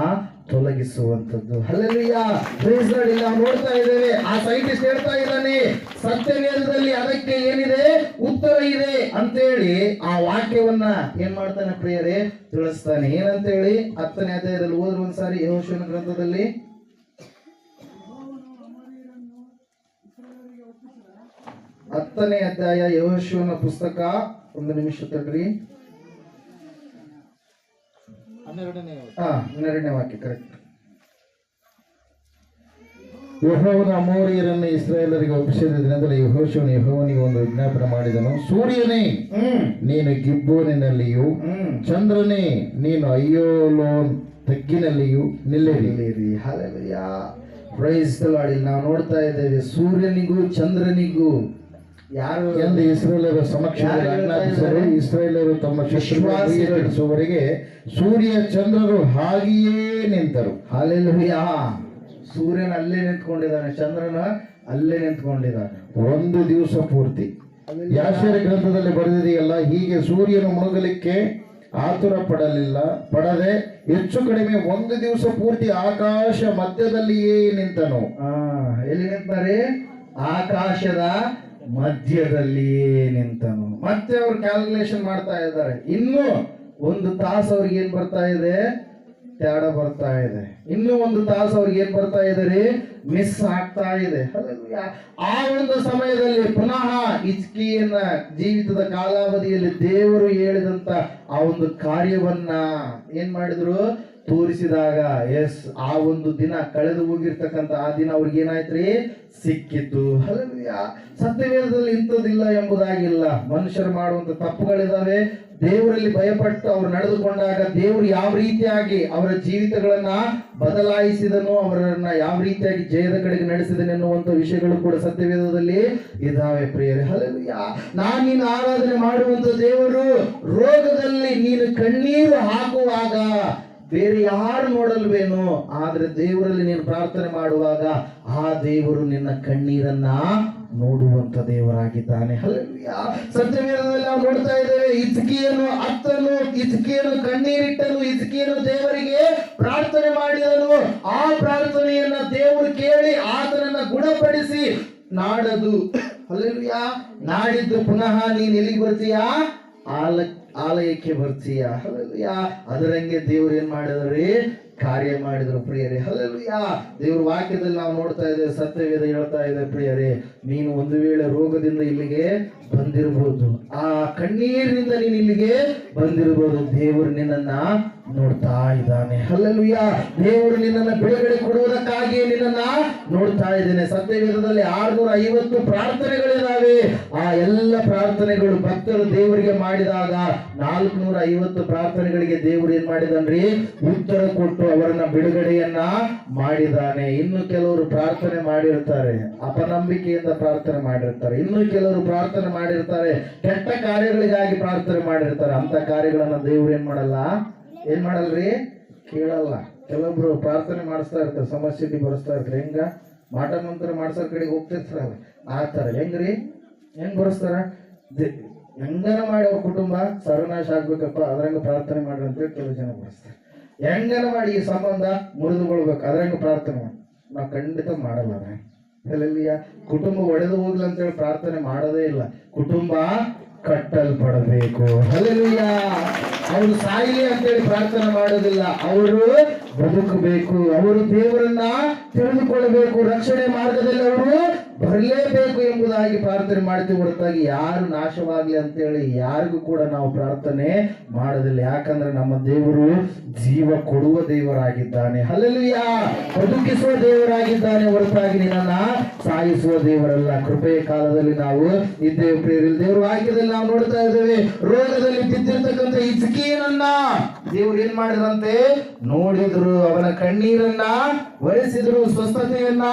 ತೊಲಗಿಸುವಂತದ್ದು. Hallelujah, praise the Lord. ಇಲ್ಲಿ ನಾವು ನೋಡ್ತಾ ಇದ್ದೇವೆ, ಆ ಸೈಂಟಿಸ್ಟ್ ಹೇಳ್ತಾ ಇದ್ದಾನೆ, ಸತ್ಯವೇದದಲ್ಲಿ ಅದಕ್ಕೆ ಏನಿದೆ, ಉತ್ತರ ಇದೆ ಅಂತೇಳಿ ಆ ವಾಕ್ಯವನ್ನ ಏನ್ ಮಾಡ್ತಾನೆ ಪ್ರಿಯರೇ, ತಿಳಿಸ್ತಾನೆ. ಏನಂತೇಳಿ 10ನೇ ಅಧ್ಯಾಯದಲ್ಲಿ ಓದ್ರ ಒಂದ್ಸಾರಿ ಯೆಹೋಶುವನ ಗ್ರಂಥದಲ್ಲಿ. 10ನೇ ಅಧ್ಯಾಯ ಯೆಹೋಶುವನ ಪುಸ್ತಕ. ಒಂದು ನಿಮಿಷ ತಡ್ರಿ. 12ನೇ ವಾಕ್ಯ ಕರೆಕ್ಟ್. ಯೆಹೋವನ ಅಮೋರಿಯರನ್ನು ಇಸ್ರಾಯೇಲರಿಗೆ ಒಪ್ಪಿಸಿದ ದಿನದಲ್ಲಿ ಯೆಹೋಶುವನು ಯೆಹೋವನಿಗೆ ಒಂದು ವಿಜ್ಞಾಪನೆ ಮಾಡಿದನು. ಸೂರ್ಯನೇ ನೀನು ಗಿಬ್ಬೋನಿನಲ್ಲಿಯೂ, ಚಂದ್ರನೇ ನೀನು ಅಯ್ಯೋಲೋನ್ ತಗ್ಗಿನಲ್ಲಿಯೂ ನಿಲ್ಲಿರಿ. Hallelujah, praise the Lord. ಇಲ್ಲಿ ನಾವು ನೋಡ್ತಾ ಇದ್ದೇವೆ, ಸೂರ್ಯನಿಗೂ ಚಂದ್ರನಿಗೂ ಯಾರು ಎಂದು ಇಸ್ರಾಯೇಲರ ಸಮಕ್ಷಮದಲ್ಲಿ ಆಜ್ಞಾಪಿಸಲು, ಇಸ್ರಾಯೇಲರು ತಮ್ಮ ಶತ್ರುವರಿಗೆ ಸೂರ್ಯ ಚಂದ್ರರು ಹಾಗೆಯೇ ನಿಂತರು. ಹಲ್ಲೆಲೂಯಾ. ಸೂರ್ಯನ ಅಲ್ಲೇ ನಿಂತ್ಕೊಂಡಿದ್ದಾನೆ, ಚಂದ್ರನ ಅಲ್ಲೇ ನಿಂತ್ಕೊಂಡಿದ್ದಾನೆ ಒಂದು ದಿವಸ ಪೂರ್ತಿ. ಯಾಷರ ಗ್ರಂಥದಲ್ಲಿ ಬರೆದಿದೆಯಲ್ಲ, ಹೀಗೆ ಸೂರ್ಯನು ಮುಳುಗಲಿಕ್ಕೆ ಆತುರ ಪಡದೆ ಹೆಚ್ಚು ಕಡಿಮೆ ಒಂದು ದಿವಸ ಪೂರ್ತಿ ಆಕಾಶ ಮಧ್ಯದಲ್ಲಿಯೇ ನಿಂತನು. ಎಲ್ಲಿ ನಿಂತಾರೆ? ಆಕಾಶದ ಮಧ್ಯದಲ್ಲಿಯೇ ನಿಂತನು. ಮತ್ತೆ ಅವ್ರು ಕ್ಯಾಲ್ಕುಲೇಷನ್ ಮಾಡ್ತಾ ಇದ್ದಾರೆ, ಇನ್ನು ಒಂದು ತಾಸು ಅವ್ರಿಗೆ ಏನ್ ಬರ್ತಾ ಇದೆ, ತ್ಯಾಡ ಬರ್ತಾ ಇದೆ, ಇನ್ನೂ ಒಂದು ತಾಸು ಅವ್ರಿಗೆ ಏನ್ ಬರ್ತಾ ಇದೆ ರೀ, ಮಿಸ್ ಆಗ್ತಾ ಇದೆ. ಹಲ್ಲೆಲೂಯಾ. ಆ ಒಂದು ಸಮಯದಲ್ಲಿ ಪುನಃ ಹಿಜ್ಕೀಯನ ಜೀವಿತದ ಕಾಲಾವಧಿಯಲ್ಲಿ ದೇವರು ಹೇಳಿದಂತ ಆ ಒಂದು ಕಾರ್ಯವನ್ನ ಏನ್ ಮಾಡಿದ್ರು, ತೋರಿಸಿದಾಗ ಎಸ್ ಆ ಒಂದು ದಿನ ಕಳೆದು ಹೋಗಿರ್ತಕ್ಕಂಥ ಆ ದಿನ ಅವ್ರಿಗೆ ಏನಾಯ್ತ್ರಿ, ಸಿಕ್ಕಿತು. ಹಲ್ಲೆಲೂಯಾ. ಸತ್ಯವೇದದಲ್ಲಿ ಇಂಥದ್ದಿಲ್ಲ ಎಂಬುದಾಗಿಲ್ಲ. ಮನುಷ್ಯರು ಮಾಡುವಂತ ತಪ್ಪುಗಳಿದಾವೆ. ದೇವರಲ್ಲಿ ಭಯಪಟ್ಟು ಅವ್ರು ನಡೆದುಕೊಂಡಾಗ ದೇವರು ಯಾವ ರೀತಿಯಾಗಿ ಅವರ ಜೀವಿತಗಳನ್ನ ಬದಲಾಯಿಸಿದನು, ಅವರನ್ನ ಯಾವ ರೀತಿಯಾಗಿ ಜಯದ ಕಡೆಗೆ ನಡೆಸಿದನು ಎನ್ನುವಂತ ವಿಷಯಗಳು ಕೂಡ ಸತ್ಯವೇದದಲ್ಲಿ ಇದಾವೆ ಪ್ರಿಯರೇ. ಹಲ್ಲೆಲೂಯಾ. ನಾನು ನೀನು ಆರಾಧನೆ ಮಾಡುವಂತ ದೇವರು, ರೋಗದಲ್ಲಿ ನೀನು ಕಣ್ಣೀರು ಹಾಕುವಾಗ ಬೇರೆ ಯಾರು ನೋಡಲ್ವೇನೋ, ಆದ್ರೆ ದೇವರಲ್ಲಿ ನೀನು ಪ್ರಾರ್ಥನೆ ಮಾಡುವಾಗ ಆ ದೇವರು ನಿನ್ನ ಕಣ್ಣೀರನ್ನ ನೋಡುವಂತ ದೇವರಾಗಿದ್ದಾನೆ. ಹಲ್ಲೆಲೂಯಾ. ಸತ್ಯವೇದದಲ್ಲಿ ನಾವು ನೋಡ್ತಾ ಇದ್ದೇವೆ, ಹಿಜ್ಕೀಯನು ಅತ್ತನು, ಹಿಜ್ಕೀಯನು ಕಣ್ಣೀರಿಟ್ಟನು, ಹಿಜ್ಕೀಯನು ದೇವರಿಗೆ ಪ್ರಾರ್ಥನೆ ಮಾಡಿದನು. ಆ ಪ್ರಾರ್ಥನೆಯನ್ನ ದೇವರು ಕೇಳಿ ಆತನನ್ನ ಗುಣಪಡಿಸಿ ನಾಡದು, ಹಲ್ಲೆಲೂಯಾ, ನಾಡಿದ್ದು ಪುನಃ ನೀನ್ ಎಲ್ಲಿಗೆ ಬರ್ತೀಯಾ, ಆಲಯಕ್ಕೆ ಬರ್ತೀಯ. ಹಲ್ಲೆಲೂಯಾ. ಅದರಂಗೆ ದೇವ್ರು ಏನ್ ಮಾಡಿದ್ರಿ, ಕಾರ್ಯ ಮಾಡಿದ್ರು ಪ್ರಿಯರೇ. ಹಲ್ಲೆಲೂಯಾ. ದೇವ್ರ ವಾಕ್ಯದಲ್ಲಿ ನಾವು ನೋಡ್ತಾ ಇದ್ದೇವೆ, ಸತ್ಯವೇದ ಹೇಳ್ತಾ ಇದೆ ಪ್ರಿಯರೇ, ನೀನು ಒಂದು ವೇಳೆ ರೋಗದಿಂದ ಇಲ್ಲಿಗೆ ಬಂದಿರಬಹುದು, ಆ ಕಣ್ಣೀರಿನಿಂದ ನೀನು ಇಲ್ಲಿಗೆ ಬಂದಿರಬಹುದು, ದೇವರು ನಿನ್ನನ್ನ ನೋಡ್ತಾ ಇದ್ದಾನೆ. ಹಲ್ಲೆಲೂಯಾ. ದೇವರು ನಿನ್ನನ್ನ ಬಿಡುಗಡೆ ಕೊಡುವುದಕ್ಕಾಗಿ ನಿನ್ನನ್ನ ನೋಡ್ತಾ ಇದ್ದೇನೆ. ಸತ್ಯವೇದದಲ್ಲಿ 650 ಪ್ರಾರ್ಥನೆಗಳಿದಾವೆ. ಆ ಎಲ್ಲ ಪ್ರಾರ್ಥನೆಗಳು ಭಕ್ತರು ದೇವರಿಗೆ ಮಾಡಿದಾಗ 450 ಪ್ರಾರ್ಥನೆಗಳಿಗೆ ದೇವರು ಏನ್ ಮಾಡಿದನ್ರಿ, ಉತ್ತರ ಕೊಟ್ಟು ಅವರನ್ನ ಬಿಡುಗಡೆಯನ್ನ ಮಾಡಿದಾನೆ. ಇನ್ನು ಕೆಲವರು ಪ್ರಾರ್ಥನೆ ಮಾಡಿರ್ತಾರೆ, ಅಪನಂಬಿಕೆಯಿಂದ ಪ್ರಾರ್ಥನೆ ಮಾಡಿರ್ತಾರೆ. ಇನ್ನು ಕೆಲವರು ಪ್ರಾರ್ಥನೆ ಮಾಡಿರ್ತಾರೆ, ಕೆಟ್ಟ ಕಾರ್ಯಗಳಿಗಾಗಿ ಪ್ರಾರ್ಥನೆ ಮಾಡಿರ್ತಾರೆ. ಅಂತ ಕಾರ್ಯಗಳನ್ನ ದೇವ್ರು ಏನ್ ಮಾಡಲ್ರಿ, ಕೇಳಲ್ಲ. ಕೆಲವೊಬ್ರು ಪ್ರಾರ್ಥನೆ ಮಾಡಿಸ್ತಾ ಇರ್ತಾರೆ, ಸಮಸ್ಯೆ ಬರೆಸ್ತಾ ಇರ್ತಾರೆ. ಹೆಂಗ ಮಾಟ ಮಂತ್ರ ಮಾಡ್ಸೋ ಕಡೆಗೆ ಹೋಗ್ತಿರ್ತಾರಲ್ಲ, ಆ ತರ ಹೆಂಗ್ ಬರೆಸ್ತಾರ, ಹೆಂಗನ ಮಾಡಿ ಅವ್ರ ಕುಟುಂಬ ಸರ್ವನಾಶ ಆಗ್ಬೇಕಪ್ಪ ಅದ್ರಂಗ ಪ್ರಾರ್ಥನೆ ಮಾಡ್ರಿ ಅಂತೇಳಿ ಕೆಲವು ಜನ ಬರೆಸ್ತಾರೆ. ಹೆಂಗನ ಮಾಡಿ ಈ ಸಂಬಂಧ ಮುರಿದುಕೊಳ್ಬೇಕು ಅದ್ರಂಗ ಪ್ರಾರ್ಥನೆ ಮಾಡಿ. ನಾವು ಖಂಡಿತ ಮಾಡಲ್ಲ. ಅದ್ರಂಗ ಕುಟುಂಬ ಒಡೆದು ಹೋಗ್ಲಿ ಅಂತೇಳಿ ಪ್ರಾರ್ಥನೆ ಮಾಡೋದೇ ಇಲ್ಲ. ಕುಟುಂಬ ಕಟ್ಟಲ್ಪಡಬೇಕು. ಹಲ್ಲೆಲೂಯಾ. ಅವರು ಸಾಯಿಲಿ ಅಂತೇಳಿ ಪ್ರಾರ್ಥನೆ ಮಾಡೋದಿಲ್ಲ, ಅವರು ಬದುಕಬೇಕು, ಅವರು ದೇವರನ್ನ ತಿಳಿದುಕೊಳ್ಳಬೇಕು, ರಕ್ಷಣೆ ಮಾರ್ಗದಲ್ಲಿ ಅವರು ಬರಲೇಬೇಕು ಎಂಬುದಾಗಿ ಪ್ರಾರ್ಥನೆ ಮಾಡ್ತೀವಿ ಹೊರತಾಗಿ ಯಾರು ನಾಶವಾಗ್ಲಿ ಅಂತೇಳಿ ಯಾರಿಗೂ ಕೂಡ ನಾವು ಪ್ರಾರ್ಥನೆ ಮಾಡೋದಿಲ್ಲ. ಯಾಕಂದ್ರೆ ನಮ್ಮ ದೇವರು ಜೀವ ಕೊಡುವ ದೇವರಾಗಿದ್ದಾನೆ. ಹಲ್ಲೆಲೂಯಾ. ಬದುಕಿಸುವ ದೇವರಾಗಿದ್ದಾನೆ ಹೊರತಾಗಿ ನಿನ್ನನ್ನ ಸಾಯಿಸುವ ದೇವರಲ್ಲ. ಕೃಪೆಯ ಕಾಲದಲ್ಲಿ ನಾವು ಇದ್ದೇವೆ ಪ್ರಿಯರಲ್ಲಿ. ದೇವರು ವಾಕ್ಯದಲ್ಲಿ ನಾವು ನೋಡ್ತಾ ಇದ್ದೇವೆ, ರೋಗದಲ್ಲಿ ಬಿದ್ದಿರ್ತಕ್ಕಂಥ ಹಿಜ್ಕೀಯನನ್ನ ದೇವರು ಏನ್ ಮಾಡಿದ್ರಂತೆ, ನೋಡಿದ್ರು, ಅವನ ಕಣ್ಣೀರನ್ನ ಒರೆಸಿದ್ರು, ಸ್ವಸ್ಥತೆಯನ್ನ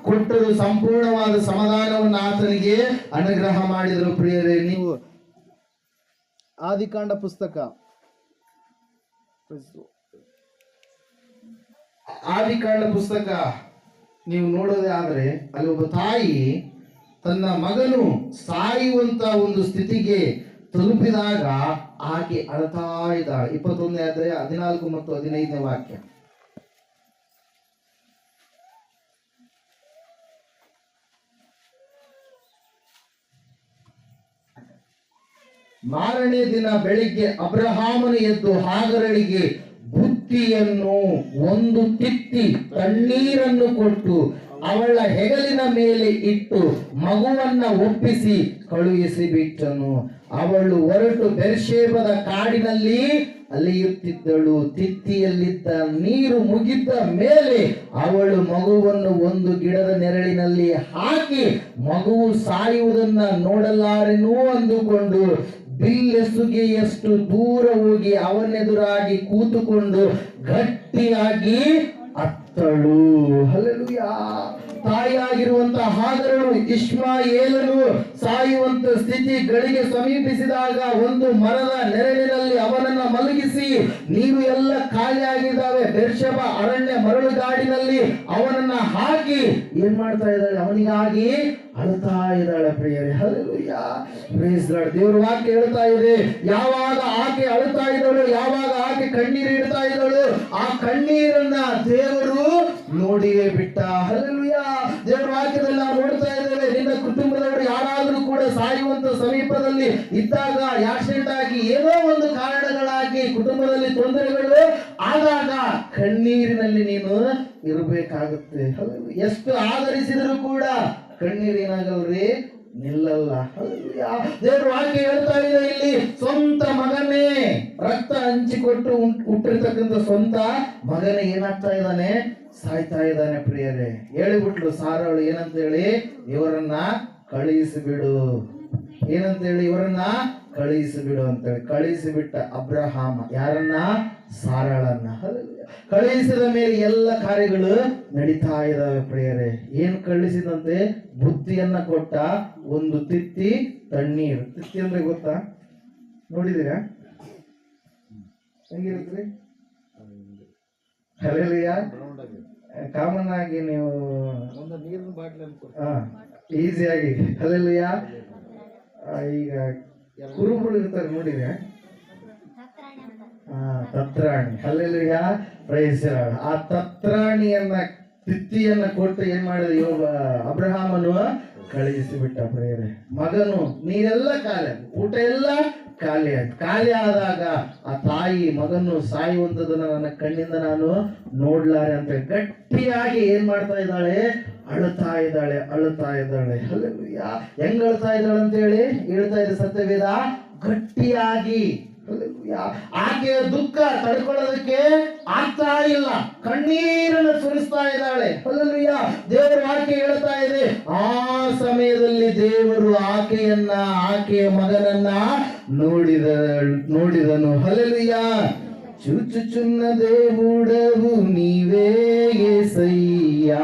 ಕೊಟ್ಟರು, ಸಂಪೂರ್ಣವಾದ ಸಮಾಧಾನವನ್ನು ಆತನಿಗೆ ಅನುಗ್ರಹ ಮಾಡಿದ್ರು. ಪ್ರಿಯರೇ, ನೀವು ಆದಿಕಾಂಡ ಪುಸ್ತಕ ನೀವು ನೋಡೋದೇ ಆದ್ರೆ ಅಲ್ಲಿ ಒಬ್ಬ ತಾಯಿ ತನ್ನ ಮಗನು ಸಾಯುವಂತ ಒಂದು ಸ್ಥಿತಿಗೆ ತಲುಪಿದಾಗ ಆಕೆ ಅಳತಾ ಇದ್ದಾಳೆ. 21ನೇ ಅಧ್ಯಾಯ 14 ಮತ್ತು 15ನೇ ವಾಕ್ಯ. ಮಾರನೇ ದಿನ ಬೆಳಿಗ್ಗೆ ಅಬ್ರಹಾಮನು ಎದ್ದು ಹಾಗರಳಿಗೆ ಬುತ್ತಿಯನ್ನು ಒಂದು ತಿತ್ತಿ ತಣ್ಣೀರನ್ನು ಕೊಟ್ಟು ಅವಳ ಹೆಗಲಿನ ಮೇಲೆ ಇಟ್ಟು ಮಗುವನ್ನ ಒಪ್ಪಿಸಿ ಕಳುಹಿಸಿ ಬಿಟ್ಟನು. ಅವಳು ಹೊರಟು ಬೆರ್ಷೇಬದ ಕಾಡಿನಲ್ಲಿ ಅಲೆಯುತ್ತಿದ್ದಳು. ತಿತ್ತಿಯಲ್ಲಿದ್ದ ನೀರು ಮುಗಿದ ಮೇಲೆ ಅವಳು ಮಗುವನ್ನು ಒಂದು ಗಿಡದ ನೆರಳಿನಲ್ಲಿ ಹಾಕಿ ಮಗುವು ಸಾಯುವುದನ್ನ ನೋಡಲಾರೆನೂ ಅಂದುಕೊಂಡು ಬಿಲ್ಲೆಸುಗೆಯಷ್ಟು ದೂರ ಹೋಗಿ ಅವನೆದುರಾಗಿ ಕೂತುಕೊಂಡು ಗಟ್ಟಿಯಾಗಿ ಅತ್ತಳು. ಹಲ್ಲೆಲೂಯಾ. ತಾಯಿಯಾಗಿರುವಂತಹ ಹಾಗರಳು ಇಷ್ಮಾಯೇಲನು ಸಾಯುವಂತ ಸ್ಥಿತಿ ಗಳಿಗೆ ಸಮೀಪಿಸಿದಾಗ ಒಂದು ಮರದ ನೆರಳಿನಲ್ಲಿ ಅವನನ್ನ ಮಲಗಿಸಿ, ನೀರು ಎಲ್ಲ ಖಾಲಿಯಾಗಿದ್ದಾವೆ, ಬೆರ್ಷೆಬ ಅರಣ್ಯ ಮರಳುಗಾಡಿನಲ್ಲಿ ಅವನನ್ನ ಹಾಕಿ ಏನ್ ಮಾಡ್ತಾ ಇದ್ದಾಳೆ, ಅವನಿಗಾಗಿ ಅಳ್ತಾ ಇದ್ದಾಳೆ. ಪ್ರಿಯರೇ, ಹಲ್ಲೆಲೂಯಾ, ಪ್ರೈಸ್ ದಿ ಲಾರ್ಡ್. ದೇವರ ವಾಕ್ಯ ಹೇಳ್ತಾ ಇದೆ, ಯಾವಾಗ ಆಕೆ ಅಳ್ತಾ ಇದ್ದಳು, ಯಾವಾಗ ಆಕೆ ಕಣ್ಣೀರು ಇಡ್ತಾ ಇದ್ದಳು, ಆ ಕಣ್ಣೀರನ್ನ ದೇವರು ನೋಡಿಯೇ ಬಿಟ್ಟ. ಹಲ್ಲೆಲೂಯಾ. ದೇವರ ವಾಕ್ಯದಲ್ಲಿ ನಾವು ನೋಡ್ತಾ ಇದ್ದೇವೆ, ನಿನ್ನ ಕುಟುಂಬದವರು ಯಾರಾದರೂ ಕೂಡ ಸಾಯುವಂತ ಸಮೀಪದಲ್ಲಿ ಇದ್ದಾಗ ಆಕ್ಸಿಡೆಂಟ್ ಆಗಿ ಏನೋ ಒಂದು ಕಾರಣಗಳಾಗಿ ಕುಟುಂಬದಲ್ಲಿ ತೊಂದರೆಗಳು ಆದಾಗ ಕಣ್ಣೀರಿನಲ್ಲಿ ನೀನು ಇರಬೇಕಾಗುತ್ತೆ. ಎಷ್ಟು ಆಧರಿಸಿದರೂ ಕೂಡ ಕಣ್ಣೀರು ಏನಾಗಲ್ರಿ, ನಿಲ್ಲಲ್ಲ. ದೇವ್ರ ವಾಕ್ಯ ಹೇಳ್ತಾ ಇದೆ ಇಲ್ಲಿ, ಸ್ವಂತ ಮಗನೇ, ರಕ್ತ ಹಂಚಿಕೊಟ್ಟು ಹುಟ್ಟಿರ್ತಕ್ಕಂಥ ಸ್ವಂತ ಮಗನೇ ಏನಾಗ್ತಾ ಇದ್ದಾನೆ, ಸಾಯ್ತಾ ಇದ್ದಾನೆ. ಪ್ರಿಯರೇ, ಹೇಳಿಬಿಟ್ಲು ಸಾರವಳು ಏನಂತ ಹೇಳಿ, ಇವರನ್ನ ಕಳುಹಿಸಿಬಿಡು, ಏನಂತ ಹೇಳಿ, ಇವರನ್ನ ಕಳುಹಿಸಿಬಿಡು ಅಂತೇಳಿ ಕಳುಹಿಸಿಬಿಟ್ಟ ಅಬ್ರಹಾಮ. ಯಾರನ್ನ? ಸಾರಳನ್ನ. ಕಳುಹಿಸಿದ ಮೇಲೆ ಎಲ್ಲ ಕಾರ್ಯಗಳು ನಡೀತಾ ಇದಾವೆ. ಪ್ರಿಯರೇ, ಏನ್ ಕಳುಹಿಸಿದಂತೆ? ಬುದ್ಧಿಯನ್ನ ಕೊಟ್ಟ, ಒಂದು ತಿತ್ತಿ ತಣ್ಣೀರು. ತಿತ್ತಿ ಅಂದ್ರೆ ಗೊತ್ತಾ? ನೋಡಿದೀರಾ ಹೆಂಗಿರುತ್ರಿ? ಹಲ್ಲೆಲೂಯಾ. ಕಾಮನ್ ಆಗಿ ನೀವು ನೀರಿನ ಬಾಟ್ಲಿ ಈಸಿಯಾಗಿ ಹಲ್ಲೆಲೂಯಾ. ಈಗ ಕುರುಬರು ಇರ್ತಾರೆ ನೋಡಿದ್ರೆ, ತತ್ರಾಣಿ. Hallelujah, praise the Lord. ಆ ತತ್ರಾಣಿಯನ್ನ, ತಿತ್ತಿಯನ್ನ ಕೊಟ್ಟು ಏನ್ ಮಾಡಿದ ಅಬ್ರಹಾಮನು? ಕಳುಹಿಸಿಬಿಟ್ಟ. ಪ್ರಿಯರೇ, ಮಗನು ನೀರೆಲ್ಲ ಖಾಲಿ, ಊಟ ಎಲ್ಲ ಖಾಲಿ ಆಯ್ತು. ಖಾಲಿ ಆದಾಗ ಆ ತಾಯಿ ಮಗನು ಸಾಯುವಂಥದ್ದನ್ನ ನನ್ನ ಕಣ್ಣಿಂದ ನಾನು ನೋಡ್ಲಾರೆ ಅಂತ ಗಟ್ಟಿಯಾಗಿ ಏನ್ ಮಾಡ್ತಾ ಇದ್ದಾಳೆ? ಅಳುತ್ತಾ ಇದ್ದಾಳೆ, ಅಳುತ್ತಾ ಇದ್ದಾಳೆ. ಹಲ್ಲೆಲೂಯಾ. ಹೆಂಗ್ ಅಳ್ತಾ ಇದ್ದಾಳೆ ಅಂತ ಹೇಳಿ ಹೇಳ್ತಾ ಇದೆ ಸತ್ಯವೇದ, ಗಟ್ಟಿಯಾಗಿ. ಆಕೆಯ ದುಃಖ ತಡ್ಕೊಳ್ಳೋದಕ್ಕೆ ಆಗ್ತಾ ಇಲ್ಲ, ಕಣ್ಣೀರನ್ನು ಸುರಿಸ್ತಾ ಇದ್ದಾಳೆ. ಹಲ್ಲೆಲೂಯಾ. ದೇವರ ವಾಕ್ಯ ಹೇಳ್ತಾ ಇದೆ, ಆ ಸಮಯದಲ್ಲಿ ದೇವರು ಆಕೆಯ ಮಗನನ್ನ ನೋಡಿದನು. ಹಲ್ಲೆಲೂಯಾ. ಚುಚ್ಚುಚುನ್ನ దేవుడవు నీవే యేసయ్యా,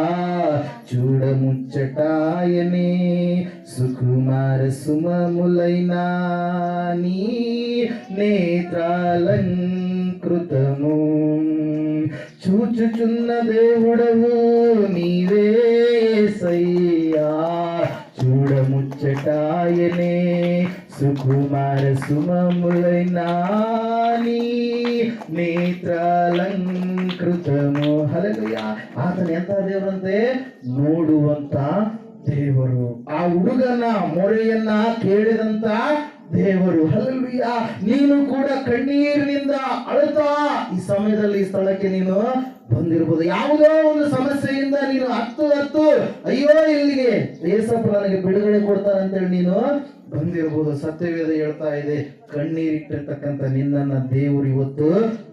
చూడముచ్చటాయనే సుకుమార సుమములైనా నీ నేత్రాలంకృతము. చూచుచున్న దేవుడవు నీవే యేసయ్యా, చూడముచ్చటాయనే సుకుమార సుమములైనా నీ ನೇತ್ರಾಲಂಕೃತಮು. ಹಲ್ಲೆಲೂಯಾ. ಆತನ ಎಂತ ದೇವರಂತೆ? ನೋಡುವಂತ ದೇವರು. ಆ ಹುಡುಗನ ಮೊರೆಯನ್ನ ಕೇಳಿದಂತ ದೇವರು. ಹಲ್ಲೆಲೂಯಾ. ನೀನು ಕೂಡ ಕಣ್ಣೀರಿನಿಂದ ಅಳುತ್ತಾ ಈ ಸಮಯದಲ್ಲಿ ಈ ಸ್ಥಳಕ್ಕೆ ನೀನು ಬಂದಿರಬಹುದು. ಯಾವುದೋ ಒಂದು ಸಮಸ್ಯೆಯಿಂದ ನೀನು ಹತ್ತು ಅಯ್ಯೋ ಇಲ್ಲಿಗೆ ಏಸಪ್ಪ ನನಗೆ ಬಿಡುಗಡೆ ಕೊಡ್ತಾರೆ ಅಂತೇಳಿ ನೀನು ಬಂದಿರಬಹುದು. ಸತ್ಯವೇದ ಹೇಳ್ತಾ ಇದೆ, ಕಣ್ಣೀರಿಟ್ಟಿರ್ತಕ್ಕಂಥ ನಿನ್ನನ್ನ ದೇವರು ಇವತ್ತು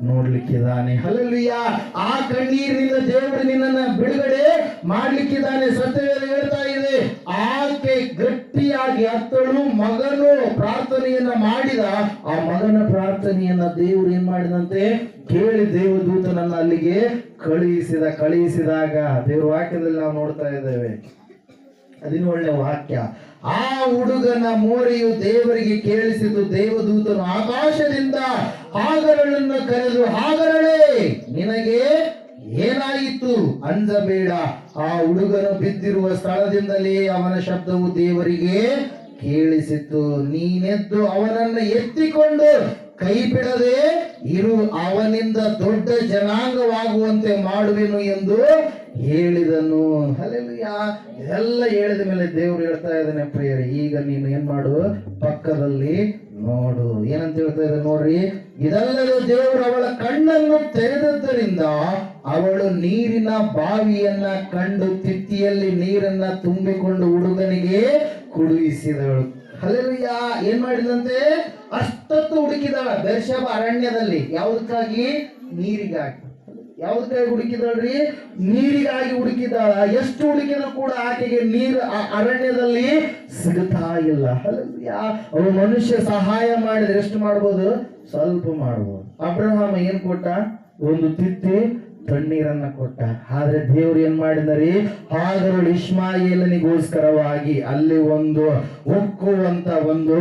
ನೋಡ್ಲಿಕ್ಕಿದ್ದಾನೆ. ಹಲ್ಲೆಲೂಯಾ. ಆ ಕಣ್ಣೀರಿನಿಂದ ದೇವರು ನಿನ್ನನ್ನ ಬಿಡುಗಡೆ ಮಾಡ್ಲಿಕ್ಕಿದ್ದಾನೆ. ಸತ್ಯವೇದ ಹೇಳ್ತಾ ಇದೆ, ಆಕೆ ಗಟ್ಟಿಯಾಗಿ ಅತ್ತಳು, ಮಗನು ಪ್ರಾರ್ಥನೆಯನ್ನ ಮಾಡಿದ. ಆ ಮಗನ ಪ್ರಾರ್ಥನೆಯನ್ನ ದೇವರು ಏನ್ ಮಾಡಿದಂತೆ ಕೇಳಿ ದೇವದೂತನನ್ನ ಅಲ್ಲಿಗೆ ಕಳುಹಿಸಿದಾಗ ದೇವರ ವಾಕ್ಯದಲ್ಲಿ ನಾವು ನೋಡ್ತಾ ಇದ್ದೇವೆ. ಅದಿನ ಒಳ್ಳೆ ವಾಕ್ಯ. ಆ ಹುಡುಗನ ಮೋರೆಯು ದೇವರಿಗೆ ಕೇಳಿಸಿತು. ದೇವದೂತನು ಆಕಾಶದಿಂದ ಹಾಗರಳನ್ನು ಕರೆದು, ಹಾಗರಳೇ, ನಿನಗೆ ಏನಾಯಿತು? ಅಂಜಬೇಡ. ಆ ಹುಡುಗನು ಬಿದ್ದಿರುವ ಸ್ಥಳದಿಂದಲೇ ಅವನ ಶಬ್ದವು ದೇವರಿಗೆ ಕೇಳಿಸಿತು. ನೀನೆದ್ದು ಅವನನ್ನು ಎತ್ತಿಕೊಂಡು ಕೈ ಬಿಡದೆ ಇರು, ಅವನಿಂದ ದೊಡ್ಡ ಜನಾಂಗವಾಗುವಂತೆ ಮಾಡುವೆನು ಎಂದು ಹೇಳಿದನು. ಹಲ್ಲೆಲೂಯಾ. ಇದೆಲ್ಲ ಹೇಳಿದ ಮೇಲೆ ದೇವರು ಹೇಳ್ತಾ ಇದ್ದಾನೆ, ಪ್ರಿಯರೇ, ಈಗ ನೀನು ಏನ್ ಮಾಡು? ಪಕ್ಕದಲ್ಲಿ ನೋಡು. ಏನಂತ ಹೇಳ್ತಾ ಇದ್ದಾರೆ ನೋಡ್ರಿ. ಇದಲ್ಲದೆ ದೇವರು ಅವಳ ಕಣ್ಣನ್ನು ತೆರೆದದ್ದರಿಂದ ಅವಳು ನೀರಿನ ಬಾವಿಯನ್ನ ಕಂಡು ತಿತ್ತಿಯಲ್ಲಿ ನೀರನ್ನ ತುಂಬಿಕೊಂಡು ಹುಡುಗನಿಗೆ ಕುಡಿಸಿದಳು. ಹಲ್ಲೆಲೂಯಾ. ಏನ್ ಮಾಡಿದಂತೆ? ಅಷ್ಟೊತ್ತು ಹುಡುಕಿದಳ ಬೇರ್ಷೆಬ ಅರಣ್ಯದಲ್ಲಿ. ಯಾವುದಕ್ಕಾಗಿ? ನೀರಿಗಾಗಿ. ಯಾವುದಕ್ಕಾಗಿ ಹುಡುಕಿದಳ್ರಿ? ನೀರಿಗಾಗಿ ಹುಡುಕಿದಾಳ. ಎಷ್ಟು ಹುಡುಕಿದ್ರು ಕೂಡ ಆಕೆಗೆ ನೀರು ಅರಣ್ಯದಲ್ಲಿ ಸಿಗುತ್ತಾ ಇಲ್ಲ. ಹಲ್ಲೆಲೂಯಾ. ಅವಳು ಮನುಷ್ಯ ಸಹಾಯ ಮಾಡಿದ್ರೆ ಎಷ್ಟು ಮಾಡ್ಬೋದು? ಸ್ವಲ್ಪ ಮಾಡ್ಬೋದು. ಅಬ್ರಹಾಮ ಏನ್ ಕೊಟ್ಟ? ಒಂದು ತಿತ್ತಿ ತಣ್ಣೀರನ್ನ ಕೊಟ್ಟ. ಆದ್ರೆ ದೇವ್ರು ಏನ್ ಮಾಡಿದಾರೆ? ಹಾಗರಳು ಇಷ್ಮಾಯೇಲನಿಗೋಸ್ಕರವಾಗಿ ಅಲ್ಲಿ ಒಂದು ಉಕ್ಕುವಂತ ಒಂದು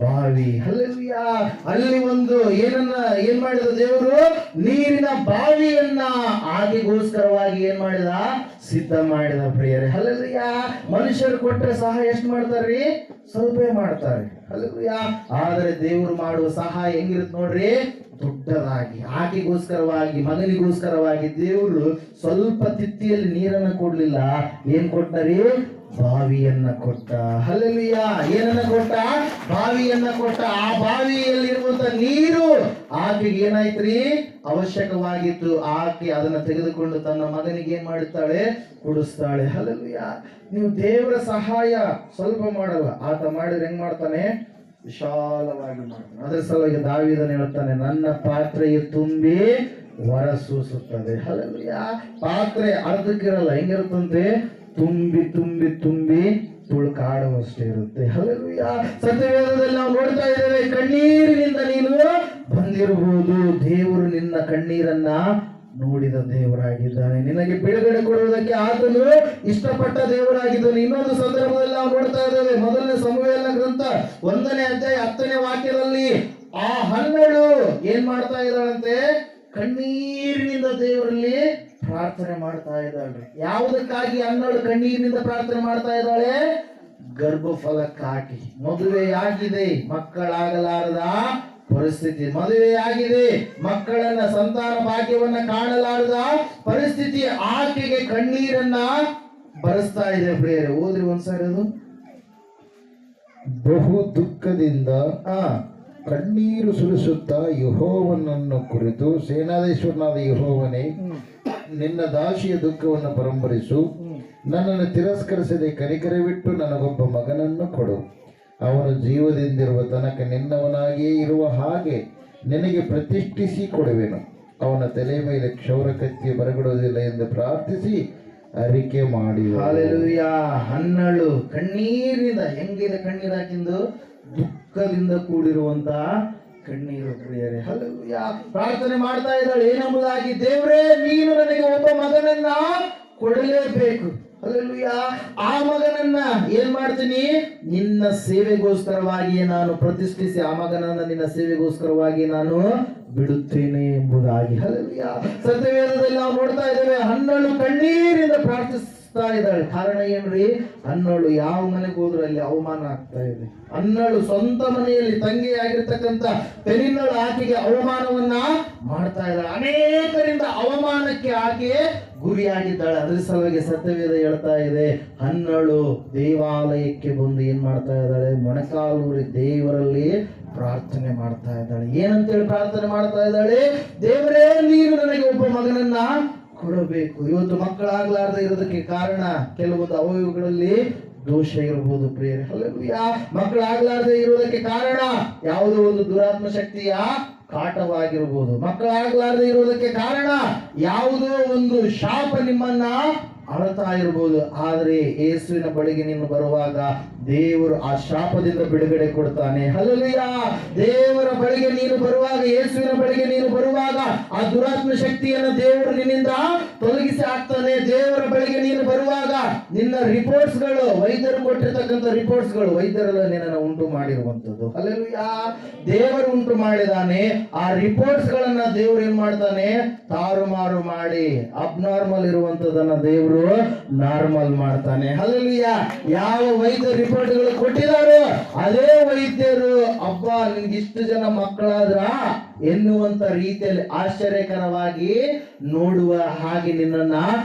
ಬಾವಿ. ಹಲ್ಲೆಲೂಯಾ. ಅಲ್ಲಿ ಒಂದು ಏನ್ ಮಾಡಿದ ದೇವರು? ನೀರಿನ ಬಾವಿಯನ್ನ ಆಕೆಗೋಸ್ಕರವಾಗಿ ಏನ್ ಮಾಡಿದ? ಸಿದ್ಧ ಮಾಡಿದ. ಪ್ರಿಯರೇ, ಹಲ್ಲೆಲೂಯಾ. ಮನುಷ್ಯರು ಕೊಟ್ಟರೆ ಸಹಾಯ ಎಷ್ಟು ಮಾಡ್ತಾರ್ರಿ? ಸ್ವಲ್ಪ ಮಾಡ್ತಾರೆ. ಹಲ್ಲೆಲೂಯಾ. ಆದ್ರೆ ದೇವರು ಮಾಡುವ ಸಹಾಯ ಹೆಂಗಿರುತ್ತೆ ನೋಡ್ರಿ, ದೊಡ್ಡದಾಗಿ ಆಕೆಗೋಸ್ಕರವಾಗಿ ಮಗನಿಗೋಸ್ಕರವಾಗಿ ದೇವರು ಸ್ವಲ್ಪ ತಿತ್ತಿಯಲ್ಲಿ ನೀರನ್ನು ಕೊಡ್ಲಿಲ್ಲ, ಏನ್ ಕೊಟ್ಟರಿ? ಬಾವಿಯನ್ನ ಕೊಟ್ಟ. ಹಲ್ಲೆಲೂಯಾ. ಏನನ್ನ ಕೊಟ್ಟ? ಬಾವಿಯನ್ನ ಕೊಟ್ಟ. ಆ ಬಾವಿಯಲ್ಲಿರುವಂತ ನೀರು ಆಕೆಗೆ ಏನಾಯ್ತ್ರಿ? ಅವಶ್ಯಕವಾಗಿತ್ತು. ಆಕೆ ಅದನ್ನ ತೆಗೆದುಕೊಂಡು ತನ್ನ ಮಗನಿಗೆ ಏನ್ ಮಾಡುತ್ತಾಳೆ? ಕುಡಿಸ್ತಾಳೆ. ಹಲ್ಲೆಲೂಯಾ. ನೀವು ದೇವರ ಸಹಾಯ ಸ್ವಲ್ಪ ಮಾಡಲ್ಲ, ಆತ ಮಾಡಿದ್ರೆ ಹೆಂಗ್ ಮಾಡ್ತಾನೆ? ವಿಶಾಲವಾಗಿ ಮಾಡ್ತಾನೆ. ಅದರ ಸಲುವಾಗಿ ದಾವೀದನು ಹೇಳ್ತಾನೆ, ನನ್ನ ಪಾತ್ರೆಯು ತುಂಬಿ ಹೊರಸೂಸುತ್ತದೆ. ಹಲ್ಲೆಲೂಯಾ. ಪಾತ್ರೆ ಅರ್ಧಕ್ಕಿರಲ್ಲ, ಹೆಂಗಿರುತ್ತಂತೆ? ತುಂಬಿ ತುಂಬಿ ತುಂಬಿ ತುಳುಕಾಡುವಷ್ಟೇ ಇರುತ್ತೆ. ಹಲ್ಲೆಲೂಯಾ. ಸತ್ಯವೇದದಲ್ಲಿ ನಾವು ನೋಡ್ತಾ ಇದ್ದೇವೆ, ಕಣ್ಣೀರಿನಿಂದ ನೀನು ಬಂದಿರಬಹುದು, ದೇವರು ನಿನ್ನ ಕಣ್ಣೀರನ್ನ ನೋಡಿದ ದೇವರಾಗಿದ್ದಾನೆ. ನಿನಗೆ ಬಿಡುಗಡೆ ಕೊಡುವುದಕ್ಕೆ ಆತನು ಇಷ್ಟಪಟ್ಟ ದೇವರಾಗಿದ್ದಾನೆ. ಇನ್ನೊಂದು ಸಂದರ್ಭದಲ್ಲಿ ನಾವು ನೋಡ್ತಾ ಇದ್ದೇವೆ, ಮೊದಲನೇ ಸಮುವೇಲನ ಗ್ರಂಥ 1ನೇ ಅಧ್ಯಾಯ 10ನೇ ವಾಕ್ಯದಲ್ಲಿ ಆ ಹನ್ನಳು ಏನ್ ಮಾಡ್ತಾ ಇದ್ದಾಳಂತೆ? ಕಣ್ಣೀರಿನಿಂದ ದೇವರಲ್ಲಿ ಪ್ರಾರ್ಥನೆ ಮಾಡ್ತಾ ಇದ್ದಾಳೆ. ಯಾವುದಕ್ಕಾಗಿ ಹನ್ನಳು ಕಣ್ಣೀರಿನಿಂದ ಪ್ರಾರ್ಥನೆ ಮಾಡ್ತಾ ಇದ್ದಾಳೆ? ಗರ್ಭಫಲಕ್ಕಾಗಿ. ಮದುವೆಯಾಗಿದೆ, ಮಕ್ಕಳಾಗಲಾರದ ಪರಿಸ್ಥಿತಿ. ಮದುವೆಯಾಗಿದೆ, ಮಕ್ಕಳನ್ನ ಸಂತಾನ ಭಾಗ್ಯವನ್ನ ಕಾಣಲಾರದ ಪರಿಸ್ಥಿತಿ ಆಕೆಗೆ ಕಣ್ಣೀರನ್ನ ಬರೆಸ್ತಾ ಇದೆ. ಪ್ರಿಯರೇ, ಓದ್ರಿ ಒಂದ್ಸಾರಿ ಅದು. ಬಹು ದುಃಖದಿಂದ ಕಣ್ಣೀರು ಸುರಿಸುತ್ತಾ ಯೆಹೋವನನ್ನು ಕುರಿತು, ಸೇನಾಧೀಶ್ವರನಾದ ಯೆಹೋವನೇ, ನಿನ್ನ ದಾಸಿಯ ದುಃಖವನ್ನು ಪರಂಪರಿಸು, ನನ್ನನ್ನು ತಿರಸ್ಕರಿಸದೆ ಕನಿಕರವಿಟ್ಟು ನನಗೊಬ್ಬ ಮಗನನ್ನು ಕೊಡು. ಅವನು ಜೀವದಿಂದಿರುವ ತನಕ ನಿನ್ನವನಾಗಿಯೇ ಇರುವ ಹಾಗೆ ನಿನಗೆ ಪ್ರತಿಷ್ಠಿಸಿ ಕೊಡುವೆನು. ಅವನ ತಲೆ ಮೇಲೆ ಕ್ಷೌರ ಕತ್ತಿ ಬರಗೊಡುವುದಿಲ್ಲ ಎಂದು ಪ್ರಾರ್ಥಿಸಿ ಅರಿಕೆ ಮಾಡಿ. ಹಲ್ಲೆಲೂಯಾ. ಹನ್ನಳು ಕಣ್ಣೀರಿನಿಂದ, ಹೆಂಗಿದೆ ಕಣ್ಣೀರು ಹಾಕಿಂದು? ದುಃಖದಿಂದ ಕೂಡಿರುವಂತ ಕಣ್ಣೀರು. ಪ್ರಿಯರೇ, ಹಲ್ಲೆಲೂಯಾ. ಪ್ರಾರ್ಥನೆ ಮಾಡ್ತಾ ಇದ್ದಾಳೆ ಏನೆಂಬುದಾಗಿ? ದೇವರೇ, ನೀನು ನನಗೆ ಒಬ್ಬ ಮಗನನ್ನ ಕೊಡಲೇಬೇಕು. ಹಲ್ಲೆಲೂಯಾ. ಆ ಮಗನನ್ನ ಏನ್ ಮಾಡ್ತೀನಿ? ನಿನ್ನ ಸೇವೆಗೋಸ್ಕರವಾಗಿ ನಾನು ಪ್ರತಿಷ್ಠಿಸಿ ಆ ಮಗನನ್ನ ನಿನ್ನ ಸೇವೆಗೋಸ್ಕರವಾಗಿ ನಾನು ಬಿಡುತ್ತೇನೆ ಎಂಬುದಾಗಿ. ಹಲ್ಲೆಲೂಯಾ. ಸತ್ಯವೇದದಲ್ಲಿ ನಾವು ನೋಡ್ತಾ ಇದ್ದೇವೆ, ಹನ್ನಳು ಕಣ್ಣೀರಿಂದ ಪ್ರಾರ್ಥಿಸ್ತಾ ಇದ್ದಾಳೆ. ಕಾರಣ ಏನ್ರಿ? ಹನ್ನಳು ಯಾವ ಮನೆಗೆ ಹೋದ್ರು ಅಲ್ಲಿ ಅವಮಾನ ಆಗ್ತಾ ಇದೆ. ಹನ್ನಳು ಸ್ವಂತ ಮನೆಯಲ್ಲಿ ತಂಗಿಯಾಗಿರ್ತಕ್ಕಂಥ ಪೆನಿನ್ನಳು ಆಕೆಗೆ ಅವಮಾನವನ್ನ ಮಾಡ್ತಾ ಇದ್ದಾಳೆ. ಅನೇಕರಿಂದ ಅವಮಾನಕ್ಕೆ ಆಕೆ ಗುರಿಯಾಗಿದ್ದಾಳೆ. ಅದ್ರ ಸಲುವಾಗಿ ಸತ್ಯವೇದ ಹೇಳ್ತಾ ಇದೆ, ಹನ್ನಳು ದೇವಾಲಯಕ್ಕೆ ಬಂದು ಏನ್ ಮಾಡ್ತಾ ಇದ್ದಾಳೆ? ಮೊಣಕಾಲೂರಿ ದೇವರಲ್ಲಿ ಪ್ರಾರ್ಥನೆ ಮಾಡ್ತಾ ಇದ್ದಾಳೆ. ಏನಂತೇಳಿ ಪ್ರಾರ್ಥನೆ ಮಾಡ್ತಾ ಇದ್ದಾಳೆ? ದೇವರೇ, ನೀನು ನನಗೆ ಒಬ್ಬ ಮಗನನ್ನ ಕೊಡಬೇಕು. ಇವತ್ತು ಮಕ್ಕಳಾಗ್ಲಾರ್ದೆ ಇರೋದಕ್ಕೆ ಕಾರಣ ಕೆಲವೊಂದು ಅವಯವಗಳಲ್ಲಿ ದೋಷ ಇರಬಹುದು. ಪ್ರಿಯರೇ, ಹಲ್ಲೆಲೂಯಾ. ಮಕ್ಕಳಾಗ್ಲಾರ್ದೆ ಇರುವುದಕ್ಕೆ ಕಾರಣ ಯಾವುದೋ ಒಂದು ದುರಾತ್ಮ ಶಕ್ತಿಯ ಕಾಟವಾಗಿರಬಹುದು. ಮಕ್ಕಳಾಗ್ಲಾರ್ದೆ ಇರುವುದಕ್ಕೆ ಕಾರಣ ಯಾವುದೋ ಒಂದು ಶಾಪ ನಿಮ್ಮನ್ನ ಅಳತಾ ಇರಬಹುದು. ಆದರೆ ಯೇಸುವಿನ ಬಳಿಗೆ ನೀನು ಬರುವಾಗ ದೇವರು ಆ ಶಾಪದಿಂದ ಬಿಡುಗಡೆ ಕೊಡ್ತಾನೆ. ಹಲ್ಲೆಲೂಯಾ. ದೇವರ ಬಳಿಗೆ ನೀನು ಬರುವಾಗ, ಯೇಸುವಿನ ಬಳಿಗೆ ನೀನು ಬರುವಾಗ ಆ ದುರಾತ್ಮ ಶಕ್ತಿಯನ್ನು ದೇವರು ನಿನ್ನಿಂದ ತೊಲಗಿಸಿ ಹಾಕ್ತಾನೆ. ದೇವರ ಬಳಿಗೆ ನೀನು ಬರುವಾಗ ನಿನ್ನ ರಿಪೋರ್ಟ್ಸ್ಗಳು, ವೈದ್ಯರು ಕೊಟ್ಟಿರ್ತಕ್ಕಂಥ ರಿಪೋರ್ಟ್ಸ್ಗಳು, ವೈದ್ಯರೆಲ್ಲ ನಿನ್ನನ್ನು ಉಂಟು ಮಾಡಿರುವಂತದ್ದು. ಹಲ್ಲೆಲೂಯಾ. ದೇವರು ಉಂಟು ಮಾಡಿದಾನೆ. ಆ ರಿಪೋರ್ಟ್ಸ್ ಗಳನ್ನ ದೇವರು ಏನ್ ಮಾಡ್ತಾನೆ? ತಾರುಮಾರು ಮಾಡಿ ಅಬ್ನಾರ್ಮಲ್ ಇರುವಂತದನ್ನ ದೇವರು ನಾರ್ಮಲ್ ಮಾಡ್ತಾನೆ. ಹಲ್ಲೆಲೂಯಾ. ಯಾವ ವೈದ್ಯ ರಿಪೋರ್ಟ್ಗಳು ಕೊಟ್ಟಿದ್ದಾರೋ ಅದೇ ವೈದ್ಯರು ಅಬ್ಬ ನಿನ್ಗೆ ಇಷ್ಟು ಜನ ಮಕ್ಕಳಾದ್ರ ಎನ್ನುವಂತ ರೀತಿಯಲ್ಲಿ ಆಶ್ಚರ್ಯಕರವಾಗಿ ನೋಡುವ ಹಾಗೆ ನಿನ್ನನ್ನ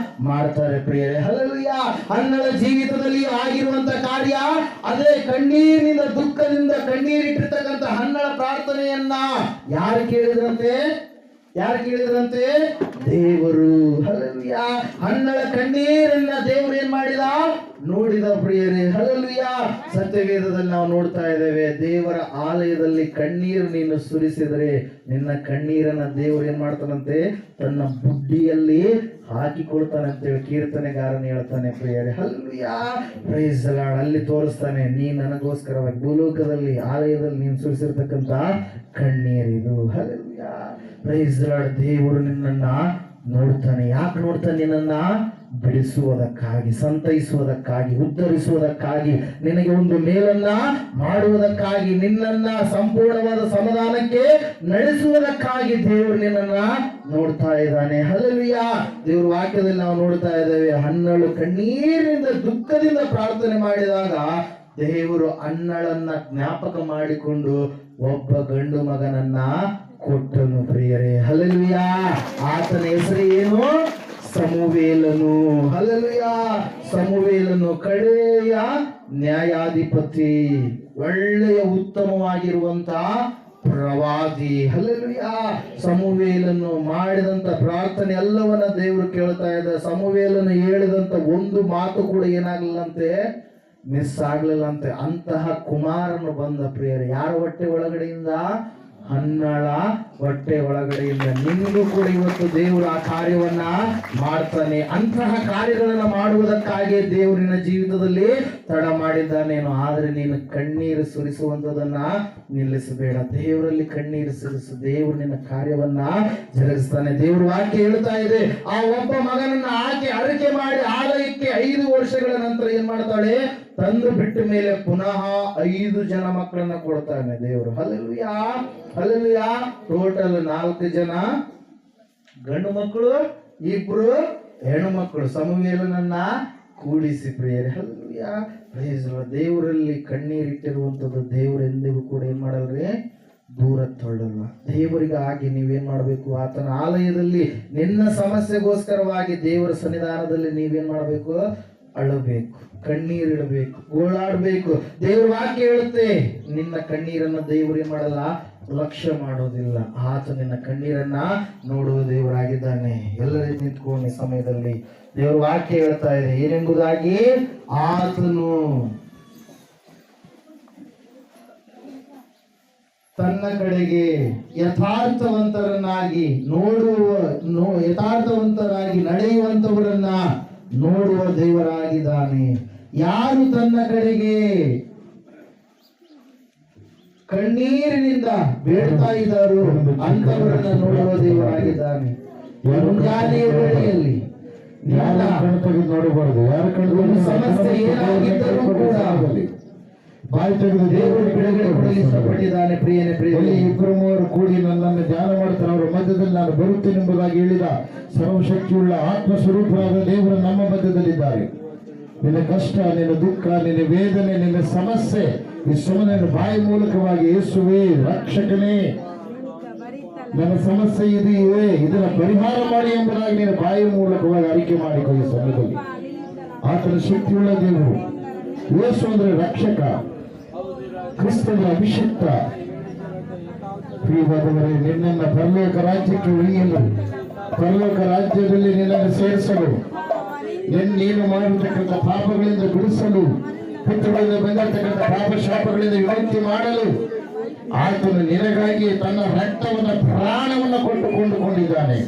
ಮಾಡ್ತಾರೆ. ಪ್ರಿಯರೇ, ಹಲ್ಲೆಲೂಯಾ. ಹನ್ನಳ ಜೀವಿತದಲ್ಲಿ ಆಗಿರುವಂತ ಕಾರ್ಯ ಅದೇ. ಕಣ್ಣೀರಿನಿಂದ, ದುಃಖದಿಂದ ಕಣ್ಣೀರಿಟ್ಟಿರ್ತಕ್ಕಂಥ ಹನ್ನಳ ಪ್ರಾರ್ಥನೆಯನ್ನ ಯಾರು ಕೇಳಿದ್ರಂತೆ? ಯಾರು ಕೇಳಿದ್ರಂತೆ? ದೇವರು. ಹಲ್ಲೆಲೂಯಾ. ಹನ್ನಳ ಕಣ್ಣೀರನ್ನ ದೇವರು ಏನ್ ಮಾಡಿದ? ನೋಡಿದ. ಪ್ರಿಯರೇ, ಹಲ್ಲೆಲೂಯಾ. ಸತ್ಯವೇದದಲ್ಲಿ ನಾವು ನೋಡ್ತಾ ಇದ್ದೇವೆ, ದೇವರ ಆಲಯದಲ್ಲಿ ಕಣ್ಣೀರು ನೀನು ಸುರಿಸಿದರೆ ನಿನ್ನ ಕಣ್ಣೀರನ್ನ ದೇವರು ಏನ್ ಮಾಡ್ತಾನಂತೆ? ತನ್ನ ಬುಡ್ಡಿಯಲ್ಲಿ ಹಾಕಿಕೊಳ್ತಾನೆ ಅಂತೇಳಿ ಕೀರ್ತನೆಗಾರನ ಹೇಳ್ತಾನೆ. ಪ್ರಿಯರೇ, ಹಲ್ಲೆಲೂಯಾ. Praise the lord. ಅಲ್ಲಿ ತೋರಿಸ್ತಾನೆ, ನೀ ನನಗೋಸ್ಕರವಾಗಿ ಭೂಲೋಕದಲ್ಲಿ ಆಲಯದಲ್ಲಿ ನೀನು ಸುರಿಸಿರ್ತಕ್ಕಂಥ ಕಣ್ಣೀರಿದು. ಹಲ್ಲೆಲೂಯಾ. Praise the Lord. ದೇವರು ನಿನ್ನನ್ನ ನೋಡ್ತಾನೆ. ಯಾಕೆ ನೋಡ್ತಾನೆ? ನಿನ್ನನ್ನ ಬಿಡಿಸುವುದಕ್ಕಾಗಿ, ಸಂತೈಸುವುದಕ್ಕಾಗಿ, ಉದ್ಧರಿಸುವುದಕ್ಕಾಗಿ, ನಿನಗೆ ಒಂದು ಮೇಲನ್ನ ಮಾಡುವುದಕ್ಕಾಗಿ, ನಿನ್ನನ್ನ ಸಂಪೂರ್ಣವಾದ ಸಮಾಧಾನಕ್ಕೆ ನಡೆಸುವುದಕ್ಕಾಗಿ ದೇವರು ನಿನ್ನನ್ನ ನೋಡ್ತಾ ಇದ್ದಾನೆ. ಹಲ್ಲೆಲೂಯಾ. ದೇವರ ವಾಕ್ಯದಲ್ಲಿ ನಾವು ನೋಡ್ತಾ ಇದ್ದೇವೆ, ಹನ್ನಳು ಕಣ್ಣೀರಿನಿಂದ ದುಃಖದಿಂದ ಪ್ರಾರ್ಥನೆ ಮಾಡಿದಾಗ ದೇವರು ಹನ್ನಳನ್ನ ಜ್ಞಾಪಕ ಮಾಡಿಕೊಂಡು ಒಬ್ಬ ಗಂಡು ಮಗನನ್ನ ಕೊಟ್ಟನು ಪ್ರಿಯರೇ. ಹಲ್ಲೆಲೂಯಾ. ಆತನ ಹೆಸರು ಏನು? ಸಮುವೇಲನು. ಹಲ್ಲೆಲೂಯಾ. ಸಮುವೇಲನು ಕಡೆಯ ನ್ಯಾಯಾಧಿಪತಿ, ಒಳ್ಳೆಯ ಉತ್ತಮವಾಗಿರುವಂತಹ ಪ್ರವಾದಿ. ಹಲ್ಲೆಲೂಯಾ. ಸಮುವೇಲನು ಮಾಡಿದಂತ ಪ್ರಾರ್ಥನೆ ಎಲ್ಲವನ್ನ ದೇವರು ಕೇಳ್ತಾ ಇದ್ದ. ಸಮುವೇಲನು ಹೇಳಿದಂತ ಒಂದು ಮಾತು ಕೂಡ ಏನಾಗ್ಲಿಲ್ಲಂತೆ, ಮಿಸ್ ಆಗ್ಲಿಲ್ಲಂತೆ. ಅಂತಹ ಕುಮಾರನು ಬಂದ ಪ್ರಿಯರೇ. ಯಾರ ಹೊಟ್ಟೆ ಒಳಗಡೆಯಿಂದ? ಹನ್ನಳ ಹೊಟ್ಟೆ ಒಳಗಡೆಯಿಂದ. ನಿಮಗೂ ಕೂಡ ಇವತ್ತು ದೇವರು ಆ ಕಾರ್ಯವನ್ನ ಮಾಡ್ತಾನೆ. ಅಂತಹ ಕಾರ್ಯಗಳನ್ನ ಮಾಡುವುದಕ್ಕಾಗಿ ದೇವರಿನ ಜೀವಿತದಲ್ಲಿ ತಡ ಮಾಡಿದ್ದಾನೇನು. ಆದರೆ ನೀನು ಕಣ್ಣೀರು ಸುರಿಸುವಂತದನ್ನ ನಿಲ್ಲಿಸಬೇಡ. ದೇವರಲ್ಲಿ ಕಣ್ಣೀರು ಸುರಿಸು. ದೇವರು ನಿನ್ನ ಕಾರ್ಯವನ್ನ ಜರುಗಿಸ್ತಾನೆ. ದೇವ್ರ ವಾಕ್ಯ ಹೇಳ್ತಾ ಇದೆ, ಆ ಒಬ್ಬ ಮಗನನ್ನ ಆಕೆ ಅರಿಕೆ ಮಾಡಿ ಆಲಯಕ್ಕೆ 5 ವರ್ಷಗಳ ನಂತರ ಏನ್ ಮಾಡ್ತಾಳೆ? ತಂದು ಬಿಟ್ಟ ಮೇಲೆ ಪುನಃ 5 ಜನ ಮಕ್ಕಳನ್ನ ಕೊಡ್ತಾನೆ ದೇವರು. ಹಲ್ಲೆಲೂಯಾ. ಹಲ್ಲೆಲೂಯಾ. ಟೋಟಲ್ 4 ಜನ ಗಂಡು ಮಕ್ಕಳು, 2 ಹೆಣ್ಣು ಮಕ್ಕಳು. ಸಮುವೇಲನನ್ನ ಕೂಡಿಸಿ ಪ್ರಿಯರೇ. ಹಲ್ಲೆಲೂಯಾ. Praise Lord. ದೇವರಲ್ಲಿ ಕಣ್ಣೀರಿಟ್ಟಿರುವಂಥದ್ದು ದೇವರು ಎಂದಿಗೂ ಕೂಡ ಏನ್ ಮಾಡಲ್ರಿ? ದೂರ ತಳ್ಳಲ್ಲ. ದೇವರಿಗಾಗಿ ನೀವೇನ್ ಮಾಡಬೇಕು? ಆತನ ಆಲಯದಲ್ಲಿ ನಿನ್ನ ಸಮಸ್ಯೆಗೋಸ್ಕರವಾಗಿ ದೇವರ ಸನ್ನಿಧಾನದಲ್ಲಿ ನೀವೇನ್ ಮಾಡಬೇಕು? ಅಳಬೇಕು, ಕಣ್ಣೀರಿಡಬೇಕು, ಗೋಳಾಡಬೇಕು. ದೇವ್ರ ವಾಕ್ಯ ಹೇಳುತ್ತೆ, ನಿನ್ನ ಕಣ್ಣೀರನ್ನು ದೇವರು ಏನ್ ಮಾಡಲ್ಲ? ಲಕ್ಷ್ಯ ಮಾಡೋದಿಲ್ಲ. ಆತ ನಿನ್ನ ಕಣ್ಣೀರನ್ನ ನೋಡುವ ದೇವರಾಗಿದ್ದಾನೆ. ಎಲ್ಲರೂ ನಿಂತ್ಕೊಂಡು ಈ ಸಮಯದಲ್ಲಿ ದೇವ್ರ ವಾಕ್ಯ ಹೇಳ್ತಾ ಇದೆ ಏನೆಂಬುದಾಗಿ, ಆತನು ತನ್ನ ಕಡೆಗೆ ಯಥಾರ್ಥವಂತರನ್ನಾಗಿ ಯಥಾರ್ಥವಂತರಾಗಿ ನಡೆಯುವಂತವರನ್ನ ನೋಡುವ ದೇವರಾಗಿದ್ದಾನೆ. ಯಾರು ತನ್ನ ಕಡೆಗೆ ಕಣ್ಣೀರಿನಿಂದ ಬೇಡ್ತಾ ಇದ್ದಾರೋ ಅಂತವರನ್ನ ನೋಡುವ ದೇವರಾಗಿದ್ದಾನೆ. ಮುಂಜಾನೆಯ ವೇಳೆಯಲ್ಲಿ ನೋಡಬಾರದು. ಯಾರ ಕಣ್ಣು ಸಮಸ್ಯೆ ಏನಾಗಿದ್ದರೂ ಕೂಡ ಬಾಯಿ ತೆಗೆದು ದೇವರು ಬಿಡುಗಡೆ ಕೊಡಲು ಇಷ್ಟಪಟ್ಟಿದ್ದಾನೆ. ಪ್ರಿಯನೇ, ಪ್ರಿಯರೇ, 2-3 ಕೂಡಿ ನನ್ನನ್ನು ಧ್ಯಾನ ಮಾಡ್ತಾರೆ, ಅವರ ಮಧ್ಯದಲ್ಲಿ ನಾನು ಬರುತ್ತೇನೆ ಎಂಬುದಾಗಿ ಹೇಳಿದ ಸರ್ವಶಕ್ತಿಯುಳ್ಳ ಆತ್ಮಸ್ವರೂಪರಾದ ದೇವರು ನಮ್ಮ ಮಧ್ಯದಲ್ಲಿದ್ದಾರೆ. ನಿನ್ನ ಕಷ್ಟ, ನಿನ್ನ ದುಃಖ, ನಿನ್ನ ವೇದನೆ, ನಿನ್ನ ಸಮಸ್ಯೆ ಈ ಸುಮ್ಮನೆ ಬಾಯಿ ಮೂಲಕವಾಗಿ ಯೇಸುವೇ ರಕ್ಷಕನೇ, ನನ್ನ ಸಮಸ್ಯೆ ಇದು ಇದೆ, ಇದನ್ನ ಪರಿಹಾರ ಮಾಡಿ ಎಂಬುದಾಗಿ ನಿನ್ನ ಬಾಯಿ ಮೂಲಕವಾಗಿ ಅರಿಕೆ ಮಾಡಿಕೊ. ಈ ಸಮಯದಲ್ಲಿ ಆತನ ಶಕ್ತಿಯುಳ್ಳ ದೇವರು. ಯೇಸು ಅಂದ್ರೆ ರಕ್ಷಕ, ಕ್ರಿಸ್ತನ ಅಭಿಷಿಕ್ತ. ಪ್ರಿಯವಾದವರೇ, ನಿನ್ನನ್ನು ಪರಲೋಕ ರಾಜ್ಯಕ್ಕೆ ಒಯ್ಯಲು, ಪರಲೋಕ ರಾಜ್ಯದಲ್ಲಿ ನಿನ್ನನ್ನು ಸೇರಿಸಲು, ನೀನು ಮಾಡಿರ್ತಕ್ಕಂಥ ಪಾಪಗಳಿಂದ ಬಿಡಿಸಲು, ಪಿತೃಗಳಿಂದ ಬಂದಿರತಕ್ಕಂಥ ಪಾಪ ಶಾಪಗಳಿಂದ ವಿಮುಕ್ತಿ ಮಾಡಲು ಆತನು ನಿನಗಾಗಿ ತನ್ನ ರಕ್ತವನ್ನ, ಪ್ರಾಣವನ್ನು ಕೊಂಡುಕೊಂಡಿದ್ದಾನೆ.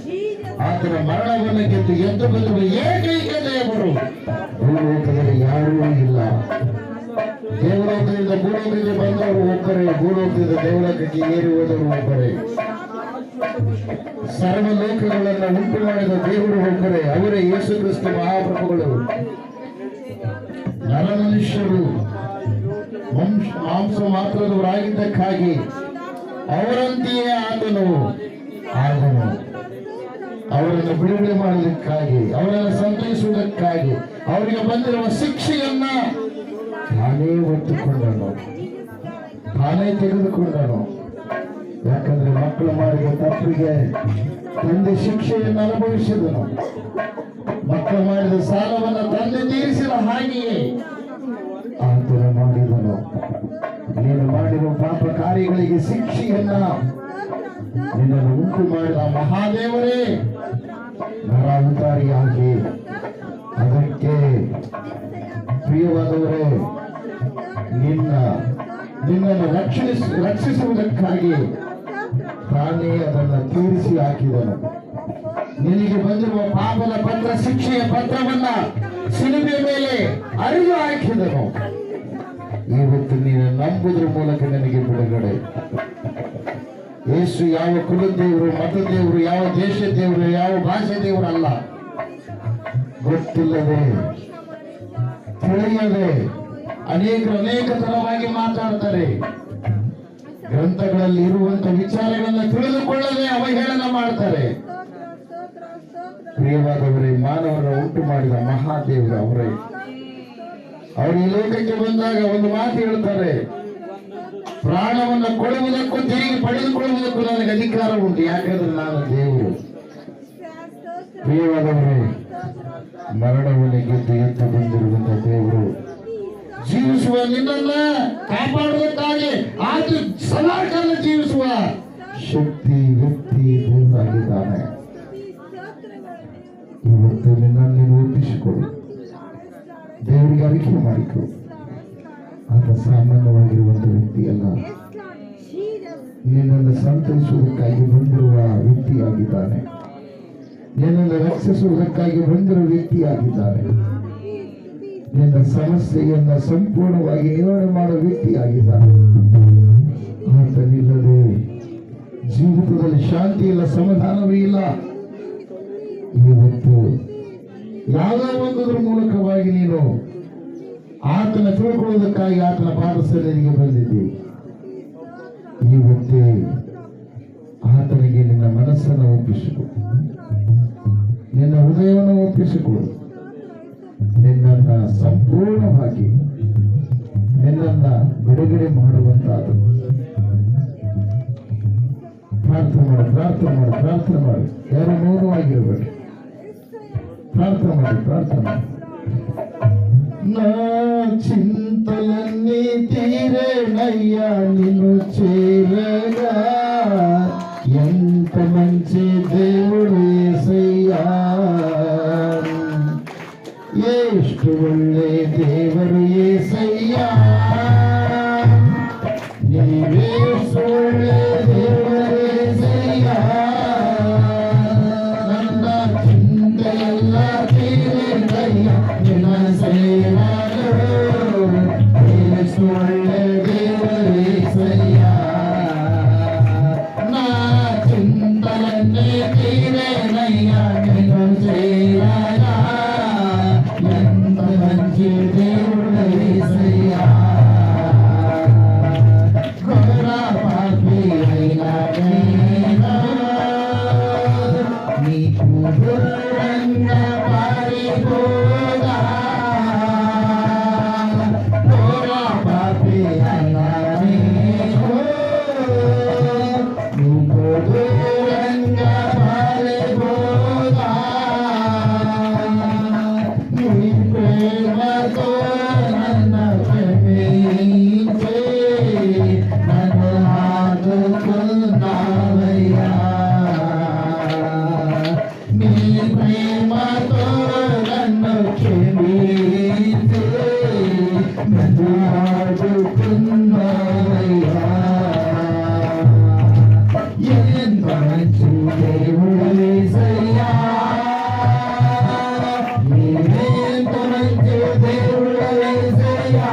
ಆತನ ಮರಣವನ್ನು ಗೆದ್ದು ಎದ್ದು ಬಂದಿರುವ ಏಕೈಕ ದೇವರು ಭೂಲೋಕದಲ್ಲಿ ಯಾರೂ ಇಲ್ಲ. ದೇವಲೋಕದಿಂದ ಭೂಲೋಕಕ್ಕೆ ಬಂದವರು ಒಬ್ಬರೇ, ಭೂಲೋಕದಿಂದ ದೇವಲೋಕಕ್ಕೆ ಏರಿ ಹೋದವರು ಒಬ್ಬರೇ. ಸರ್ವ ಲೋಕಗಳನ್ನು ಉಂಟು ಮಾಡಿದ ದೇವರು ಒಬ್ಬರೇ, ಅವರೇ ಯೇಸು ಕ್ರಿಸ್ತ ಮಹಾಪ್ರಭುಗಳು. ನರಮನುಷ್ಯರು ಮಾಂಸ ಮಾತ್ರದವರಾಗಿದ್ದಕ್ಕಾಗಿ ಅವರಂತೆಯೇ ಆದನು. ಅವರನ್ನು ಬಿಡುಗಡೆ ಮಾಡಲಿಕ್ಕಾಗಿ, ಅವರನ್ನು ಸಂತೈಸುವುದಕ್ಕಾಗಿ, ಅವರಿಗೆ ಬಂದಿರುವ ಶಿಕ್ಷೆಯನ್ನ ತಾನೇ ಹೊತ್ತುಕೊಂಡನು, ತಾನೇ ತೆಗೆದುಕೊಂಡನು. ಯಾಕಂದ್ರೆ ಮಕ್ಕಳು ಮಾಡಿದ ತಪ್ಪಿಗೆ ತಂದೆ ಶಿಕ್ಷೆಯನ್ನು ಅನುಭವಿಸಿದನು. ಮಕ್ಕಳು ಮಾಡಿದ ಸಾಲವನ್ನು ತಂದೆ ತೀರಿಸಿದ ಹಾಗೆಯೇ ಆತನ ಮಾಡಿದನು. ನೀನು ಮಾಡಿರುವ ಪಾಪ ಕಾರ್ಯಗಳಿಗೆ ಶಿಕ್ಷೆಯನ್ನ ನಿನ್ನನ್ನು ಉಂಟು ಮಾಡಿದ ಮಹಾದೇವರೇ ನರಾವತಾರಿಯಾಗಿ, ಅದಕ್ಕೆ ಪ್ರಿಯವಾದವರೇ, ನಿನ್ನನ್ನು ರಕ್ಷಿಸುವುದಕ್ಕಾಗಿ ತಾನೇ ಅದನ್ನು ತೀರಿಸಿ ಹಾಕಿದನು. ನಿನಗೆ ಬಂದಿರುವ ಪಾಪದ ಪತ್ರ, ಶಿಕ್ಷೆಯ ಪತ್ರವನ್ನ ಶಿಲುಬೆಯ ಮೇಲೆ ಅರಿದು ಹಾಕಿದನು. ಇವತ್ತು ನೀನು ನಂಬುವುದರ ಮೂಲಕ ನಿನಗೆ ಬಿಡುಗಡೆ. ಯೇಸು ಯಾವ ಕುಲ ದೇವರು, ಮತ ದೇವರು, ಯಾವ ದೇಶ ದೇವರು, ಯಾವ ಭಾಷೆ ದೇವರು ಅಲ್ಲ. ಗೊತ್ತಿಲ್ಲದೆ, ತಿಳಿಯದೆ ಅನೇಕ ತರವಾಗಿ ಮಾತಾಡ್ತಾರೆ. ಗ್ರಂಥಗಳಲ್ಲಿ ಇರುವಂತ ವಿಚಾರಗಳನ್ನ ತಿಳಿದುಕೊಳ್ಳದೆ ಅವಹೇಳನ ಮಾಡ್ತಾರೆ. ಪ್ರಿಯವಾದವರೇ, ಮಾನವರ ಉಂಟು ಮಾಡಿದ ಮಹಾದೇವರು ಅವರೇ. ಅವರು ಈ ಲೋಕಕ್ಕೆ ಬಂದಾಗ ಒಂದು ಮಾತು ಹೇಳ್ತಾರೆ, ಪ್ರಾಣವನ್ನು ಕೊಡುವುದಕ್ಕೂ ತಿರುಗಿ ಪಡೆದುಕೊಳ್ಳುವುದಕ್ಕೂ ನನಗೆ ಅಧಿಕಾರ ಉಂಟು. ಯಾಕಂದ್ರೆ ನಾನು ದೇವರು. ಪ್ರಿಯವಾದವರೇ, ಮರಣವನ್ನು ಗೆದ್ದು ಎದ್ದು ಬಂದಿರುವಂತ ದೇವರು ಜೀವಿಸುವ ನಿನ್ನನ್ನ ಕಾಪಾಡುವುದಕ್ಕಾಗಿ ಆದ್ರೂ ಸದಾಕಾಲ ಜೀವಿಸುವ ಶಕ್ತಿ ವ್ಯಕ್ತಿ ದೇವರಾಗಿದ್ದಾನೆ. ಇವತ್ತು ನಿನ್ನನ್ನು ಒಪ್ಪಿಸಿಕೊಡು, ದೇವರಿಗೆ ಅರಿಕೆ ಮಾಡಿಕೊ. ಆತ ಸಾಮಾನ್ಯವಾಗಿರುವಂತ ವ್ಯಕ್ತಿ ಅಲ್ಲ, ನಿನ್ನನ್ನು ಸಂತೈಸುವುದಕ್ಕಾಗಿ ಬಂದಿರುವ ವ್ಯಕ್ತಿಯಾಗಿದ್ದಾನೆ. ನಿನ್ನನ್ನು ರಕ್ಷಿಸುವುದಕ್ಕಾಗಿ ಬಂದಿರುವ ವ್ಯಕ್ತಿಯಾಗಿದ್ದಾನೆ. ನಿನ್ನ ಸಮಸ್ಯೆಯನ್ನ ಸಂಪೂರ್ಣವಾಗಿ ನಿವಾರಣೆ ಮಾಡುವ ವ್ಯಕ್ತಿಯಾಗಿದ್ದಾನೆ. ಆತನಿಲ್ಲದೆ ಜೀವಿತದಲ್ಲಿ ಶಾಂತಿ ಇಲ್ಲ, ಸಮಾಧಾನವೇ ಇಲ್ಲ. ಇವತ್ತು ಯಾವುದೋ ಒಂದರ ಮೂಲಕವಾಗಿ ನೀನು ಆತನ ತಿಳ್ಕೊಳ್ಳುವುದಕ್ಕಾಗಿ ಆತನ ಪಾದಸನಿಗೆ ಬಂದಿದ್ದಿ. ಇವತ್ತೇ ಆತನಿಗೆ ನಿನ್ನ ಮನಸ್ಸನ್ನು ಒಪ್ಪಿಸಿಕೊಡು, ನಿನ್ನ ಹೃದಯವನ್ನು ಒಪ್ಪಿಸಿಕೊಡು. ನಿನ್ನನ್ನ ಸಂಪೂರ್ಣವಾಗಿ ನಿನ್ನನ್ನ ಬಿಡುಗಡೆ ಮಾಡುವಂತಾದ ಪ್ರಾರ್ಥನೆ ಮಾಡು, ಪ್ರಾರ್ಥನೆ ಮಾಡು, ಪ್ರಾರ್ಥನೆ ಮಾಡು. ಯಾರು ಮೌನವಾಗಿರಬೇಡಿ, ಪ್ರಾರ್ಥನೆ ಮಾಡಿ, ಪ್ರಾರ್ಥನೆ ಮಾಡಿ. నా చింతలన్నీ తీరేనయ్యా నిన్ను చేరగా, ఎంత మంచి దేవుడు యేసయ్యా, ಎಷ್ಟು ಒಳ್ಳೆ ದೇವರು యేసయ్యಾ, ನೀವೆಷ್ಟು ಒಳ್ಳೆ ದೇವರು యేసయ్యಾ, ನನ್ನ ಚಿಂತೆಯೆಲ್ಲ ತೀರಿದಯ್ಯ ನಿನ್ನ ಸೇವಕರು, ಎಷ್ಟು ಒಳ್ಳೆ ದೇವರು యేసయ్యಾ, నా చింతలన్నీ తీరేనయ్య నిన్ను చేరగా, ఎంత మంచి దేవుడు యేసయ్యా, ఘోర పాపి అయినా నేను నీకు దూరంగా పారిపోగా, ఘోర పాపి అయినా నేను నీకు దూరంగా పారిపోగా, నీ ప్రేమతో నన్ను క్షమించి నన్ను ఆదుకున్నావయ్యా, నీ ప్రేమతో నన్ను క్షమించి నన్ను ఆదుకున్నావయ్యా, ఎంత మంచి దేవుడు యేసయ్యా, నీవెంత మంచి దేవుడు యేసయ్యా,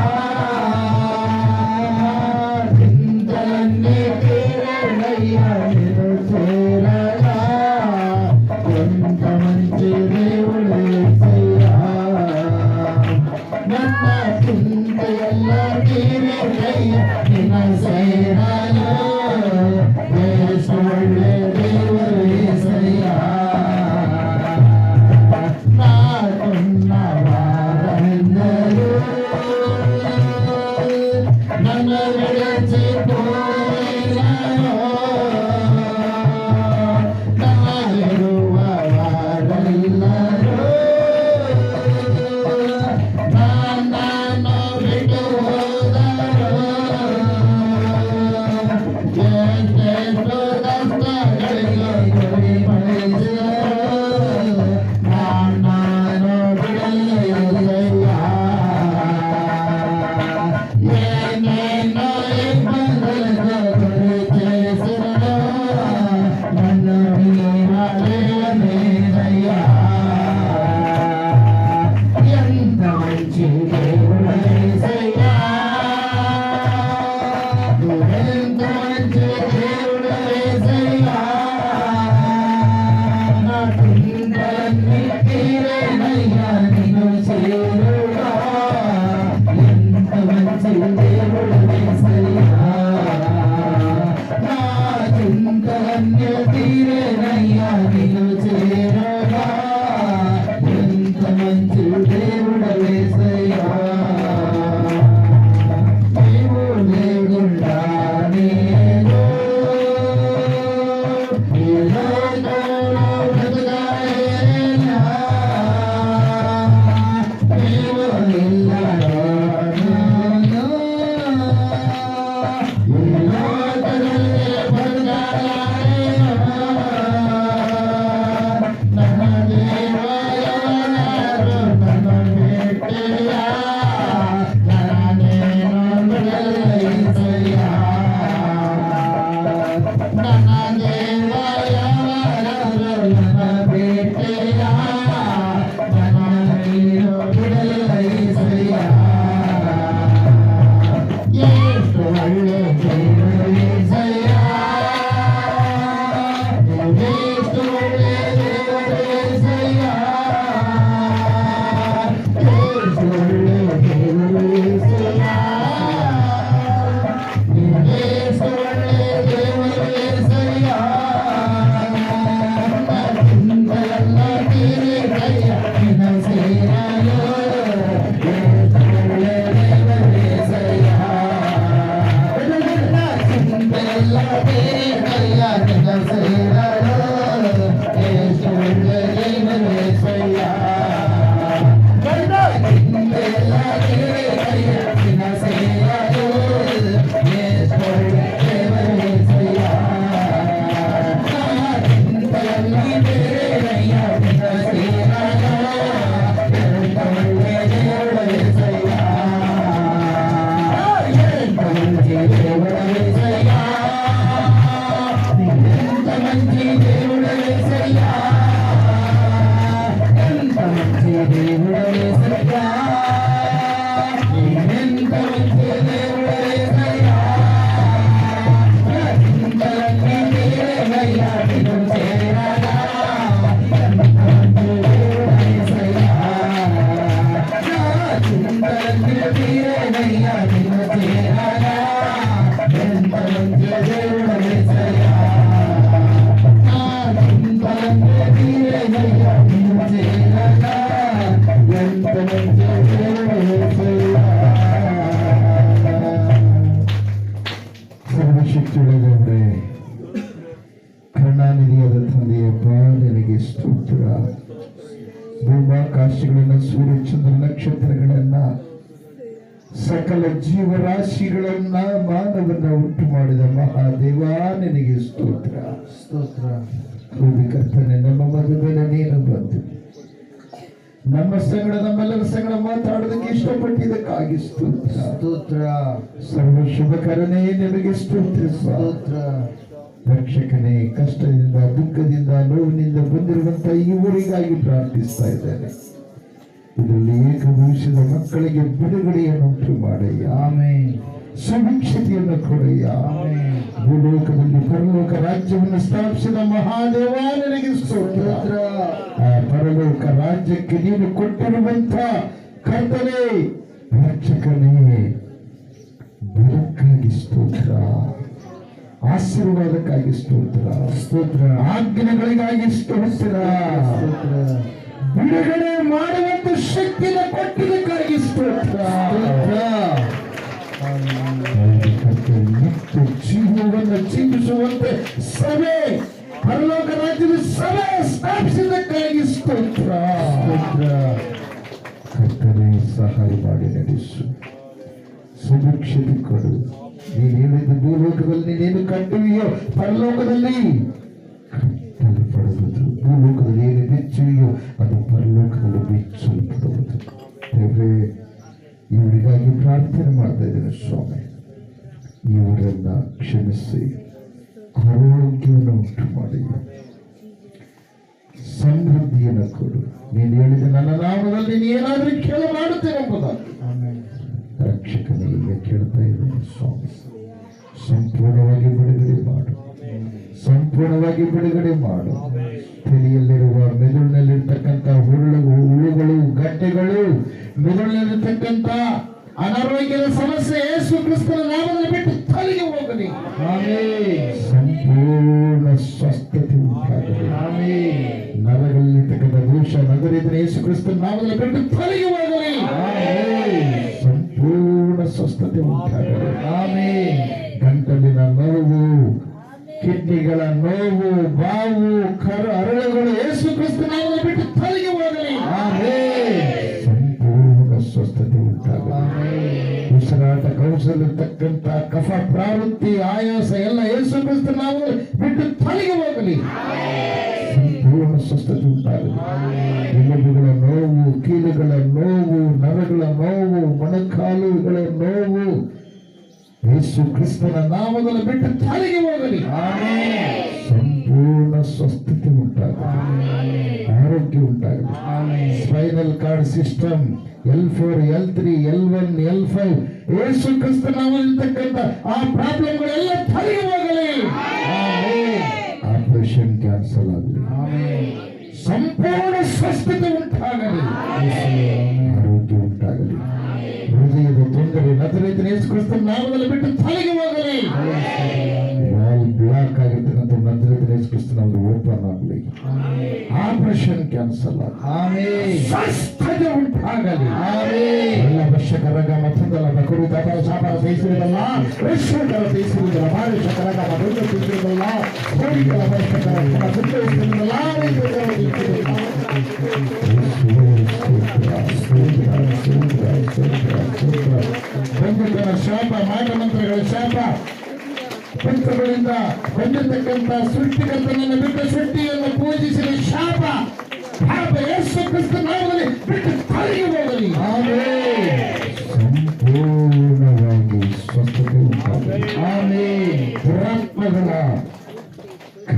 చింతలన్నీ తీరేనయ్యా నిన్ను చేరగా, ఎంత మంచి దేవుడు యేసయ్యా, ನನ್ನ చింತೆಯೆಲ್ಲ ತೀರಿದಯ್ಯ ನಿನ್ನ ಸೇರಲು, ಎಷ್ಟು ಒಳ್ಳೆ ದೇವರು యేసయ్యಾ, ನಾನುನ್ನವಾರೆಂದರು ನನ್ನ ವಿಡಿಸಿಕೊಳ್ಳೋ, ನಾನಿರುವವರೆಲ್ಲರೂ ನನ್ನನ್ನು ಬಿಟ್ಟು ಹೋದರು, ಎಷ್ಟೆಷ್ಟು ಕಷ್ಟ ಸರ್ವಶಕ್ತಿಯುಳ್ಳವರೇ, ಕರುಣಾನಿಧಿಯಾದ ತಂದೆಯಪ್ಪ, ನಿನಗೆ ಸ್ತೋತ್ರ. ಭೂಮಾಕಾಶಗಳನ್ನ, ಸೂರ್ಯ ಚಂದ್ರ ನಕ್ಷತ್ರಗಳನ್ನ, ಸಕಲ ಜೀವರಾಶಿಗಳನ್ನ, ಮಾನವನ್ನ ಉಂಟು ಮಾಡಿದ ಮಹಾದೇವ, ನಿನಗೆ ಸ್ತೋತ್ರ. ಸ್ತೋತ್ರ. ಕರ್ತನೆ, ನಮ್ಮ ಮದುವೆಯಲ್ಲಿ ನೀನು ಬಂದು ನಮ್ಮ ಸಂಗಡ, ನಮ್ಮೆಲ್ಲರ ಸಂಗಡ ಮಾತಾಡೋದಕ್ಕೆ ಇಷ್ಟಪಟ್ಟಿದ್ದಕ್ಕಾಗಿ ಸ್ತೋತ್ರ. ಸ್ತೋತ್ರ. ಸರ್ವ ಶುಭಕರನೇ ನಿಮಗೆ ಸ್ತೋತ್ರ. ಸ್ತೋತ್ರ. ರಕ್ಷಕನೇ, ಕಷ್ಟದಿಂದ, ದುಃಖದಿಂದ, ನೋವಿನಿಂದ ಬಂದಿರುವಂತಹ ಈ ಊರಿಗಾಗಿ ಪ್ರಾರ್ಥಿಸ್ತಾ ಇದ್ದೇನೆ. ಇದರಲ್ಲಿ ಏಕಭವಿಷ್ಯದ ಮಕ್ಕಳಿಗೆ ಬಿಡುಗಡೆಯನ್ನು ಉಂಟು ಮಾಡಯ್ಯ. ಆಮೆನ್. ಸುಭಿಕ್ಷತೆಯನ್ನು ಕೊಡಯ್ಯ. ಆಮೆನ್. ಭೂಲೋಕದಲ್ಲಿ ಪರಲೋಕ ರಾಜ್ಯವನ್ನು ಸ್ಥಾಪಿಸಿದ ಮಹಾದೇವ, ನಿನಗೆ ಸ್ತೋತ್ರ. ಆ ಪರಲೋಕ ರಾಜ್ಯಕ್ಕೆ ನೀನು ಕೊಟ್ಟಿರುವಂತ ಕರ್ತನೇ, ರಕ್ಷಕನೇ, ಬೆಳಕಾಗಿ ಸ್ತೋತ್ರ. ಆಶೀರ್ವಾದಕ್ಕಾಗಿ ಸ್ತೋತ್ರ. ಸ್ತೋತ್ರ. ಆಜ್ಞೆಗಳಿಗಾಗಿ ಸ್ತೋತ್ರ. ಸ್ತೋತ್ರ. ಬಿಡುಗಡೆ ಮಾಡುವಂತ ಶಕ್ತಿನ ಕೊಟ್ಟಿದ್ದಕ್ಕಾಗಿ ಸ್ತೋತ್ರ. ಮತ್ತು ಜೀವವನ್ನು ಜೀವಿಸುವಂತೆ ಸಭೆ, ಪರಲೋಕ ರಾಜ್ಯದ ಸಭೆ ಸ್ಥಾಪಿಸಿದ್ದಕ್ಕಾಗಿ ಸ್ತೋತ್ರ. ಕರ್ತನೇ, ಸಹಾಯ ಮಾಡಿ ನಡೆಸು, ಸುಭಿಕ್ಷತೆ ಕೊಡು. ನೀನು ಹೇಳಿದ ಭೂಲೋಕದಲ್ಲಿ ನೀನೇನು ಕಟ್ಟುವಿಯೋ ಪರಲೋಕದಲ್ಲಿ ಕಟ್ಟಲ್ಪಡುವುದು, ಭೂಲೋಕದಲ್ಲಿ ಏನು ಬಿಚ್ಚುವಿಯೋ ಅದು ಪರಲೋಕದಲ್ಲಿ ಬಿಚ್ಚಲ್ಪಡುವುದು. ದೇವರೇ, ಇವರಿಗಾಗಿ ಪ್ರಾರ್ಥನೆ ಮಾಡ್ತಾ ಇದ್ದೇನೆ ಸ್ವಾಮಿ. ಇವರನ್ನ ಕ್ಷಮಿಸಿ, ಆರೋಗ್ಯವನ್ನು ಉಂಟು ಮಾಡಿ, ಸಮೃದ್ಧಿಯನ್ನು ಕೊಡು. ನೀನು ಹೇಳಿದ ನನ್ನ ನಾಮದಲ್ಲಿ ನೀನಾದರೂ ಕೇಳ ಮಾಡುತ್ತೇನೆ ಎಂಬುದಾಗಿ ರಕ್ಷಕನೇ, ಈಗ ಕೇಳ್ತಾ ಇದ್ದೇನೆ ಸ್ವಾಮಿ. ಸಂಪೂರ್ಣವಾಗಿ ಬಿಡುಗಡೆ ಮಾಡು, ಸಂಪೂರ್ಣವಾಗಿ ಬಿಡುಗಡೆ ಮಾಡು. ತಲೆಯಲ್ಲಿರುವ, ಮೆದುಳಿನಲ್ಲಿರ್ತಕ್ಕಂಥ ಹುಳುಗಳು, ಗಡ್ಡೆಗಳು, ಮೆದುಳಿನಲ್ಲಿರ್ತಕ್ಕಂಥ ಅನಾರೋಗ್ಯದ ಸಮಸ್ಯೆ ಯೇಸು ಕ್ರಿಸ್ತನ ನಾಮದಲ್ಲಿ ಬಿಟ್ಟು ತಲೆಗೆ ಹೋಗಲಿ. ಸಂಪೂರ್ಣ ಸ್ವಸ್ಥತೆ ಉಂಟಾಗಲಿ. ನರಗಳಲ್ಲಿರ್ತಕ್ಕಂಥ ದೋಷ, ನಗರಿದ್ರೆ ಯೇಸು ಕ್ರಿಸ್ತನ ನಾಮದಲ್ಲಿ ಬಿಟ್ಟು ತಲೆಗೆ ಹೋಗಲಿ. ಸಂಪೂರ್ಣ ಸ್ವಸ್ಥತೆ ಉಂಟಾಗಲಿ. ಗಂಟಲಿನ ನೋವು, ಕಿಡ್ನಿಗಳ ನೋವು, ಬಾವು, ಅರಳುಗಳು ಯೇಸು ಕ್ರಿಸ್ತನ ನಾಮದಲ್ಲಿ ಬಿಟ್ಟು ತಲೆಗೆ ಹೋಗಲಿ. ಸಂಪೂರ್ಣ ಸ್ವಸ್ಥತೆ ಉಂಟಾಗಲಿ. ಉಸಿರಾಟ ಕೌಶಲಿರ್ತಕ್ಕಂಥ ಕಫ, ಪ್ರಾವೃತ್ತಿ, ಆಯಾಸ ಎಲ್ಲ ಯೇಸು ಕ್ರಿಸ್ತನ ನಾಮದಲ್ಲಿ ಬಿಟ್ಟು ತಲೆಗೆ ಹೋಗಲಿ. ಸಂಪೂರ್ಣ ಸ್ವಸ್ಥತೆ ಉಂಟಾಗಲಿ. ಎಲುಬುಗಳ ನೋವು, ಕೀಲುಗಳ ನೋವು, ನರಗಳ ನೋವು, ಮೊಣಕಾಲುಗಳ ನೋವು ಯೇಸು ಕ್ರಿಸ್ತನ ನಾಮದಲ್ಲಿ ಬಿಟ್ಟು ತಲೆಗೆ ಹೋಗಲಿ. ಸಂಪೂರ್ಣ ಸ್ವಸ್ಥತೆ ಉಂಟಾಗಲಿ, ಆರೋಗ್ಯ ಉಂಟಾಗಲಿ. Spinal cord system, L4, L3, L1, L5 Yesu ಕ್ರಿಸ್ತನ ನಾಮದಲ್ಲಿರ್ತಕ್ಕಂಥ ಆ ಪ್ರಾಬ್ಲಮ್ಗಳೆಲ್ಲ ತಲೆಗೆ ಹೋಗಲಿ. ಆಪರೇಷನ್ ಕ್ಯಾನ್ಸಲ್ ಆಗಲಿ. ಸಂಪೂರ್ಣ ಸ್ವಸ್ಥತೆ ಉಂಟಾಗಲಿ, ಆರೋಗ್ಯ ಉಂಟಾಗಲಿ. ಹೃದಯದ ತೊಂದರೆ ನಜರೇತಿನ ಯೇಸು ಕ್ರಿಸ್ತನ ನಾಮದಲ್ಲಿ ಬಿಟ್ಟು ತಲೆಗೆ ಹೋಗಲಿ. ವಾಲ್ ಬ್ಲಾಕ್ ಆಗಿರ್ತಕ್ಕಂಥ ನಜರೇತಿನ ಯೇಸು ಕ್ರಿಸ್ತನ ನಾಮದಲ್ಲಿ ಓಪನ್ ಆಗಲಿ. ಆಪರೇಷನ್ ಕ್ಯಾನ್ಸಲ್ ಆಗಲಿ. ಸ್ವಸ್ಥತೆ ಉಂಟಾಗಲಿ. ಎಲ್ಲ ವರ್ಷಕರಗ ಮತ್ತೊಂದಲ್ಲ ಬಕರು ದಾಪರ ಶಾಪರ ತೈಸಿರುವುದಲ್ಲ, ವರ್ಷಕರ ತೈಸಿರುವುದಲ್ಲ, ಭಾರಷಕರಗ ಮತ್ತೊಂದು ತೈಸಿರುವುದಲ್ಲ, ಕೋಟಿಗಳ ವರ್ಷಕರ ಸುತ್ತರಿಸಿರುವುದಲ್ಲ. ಬಂಧುಗಳ ಶಾಪ, ಮಾಟಮಂತ್ರಗಳ ಶಾಪ, ಪಂತ್ರಗಳಿಂದ ಬಂದಿರತಕ್ಕಂಥ ಸೃಷ್ಟಿಕರ್ತನನ್ನು ಬಿಟ್ಟು ಸೃಷ್ಟಿಯನ್ನು ಪೂಜಿಸಿದ ಶಾಪ, ಪಾಪ ಯೇಸು ಕ್ರಿಸ್ತನ ನಾಮದಲ್ಲಿ ಬಿಟ್ಟು ತಲೆಗೆ ಹೋಗಲಿ. ಸಂಪೂರ್ಣವಾಗಿ ಸ್ವಸ್ಥತೆ ಉಂಟಾಗಲಿ. ದುರಾತ್ಮಗಳ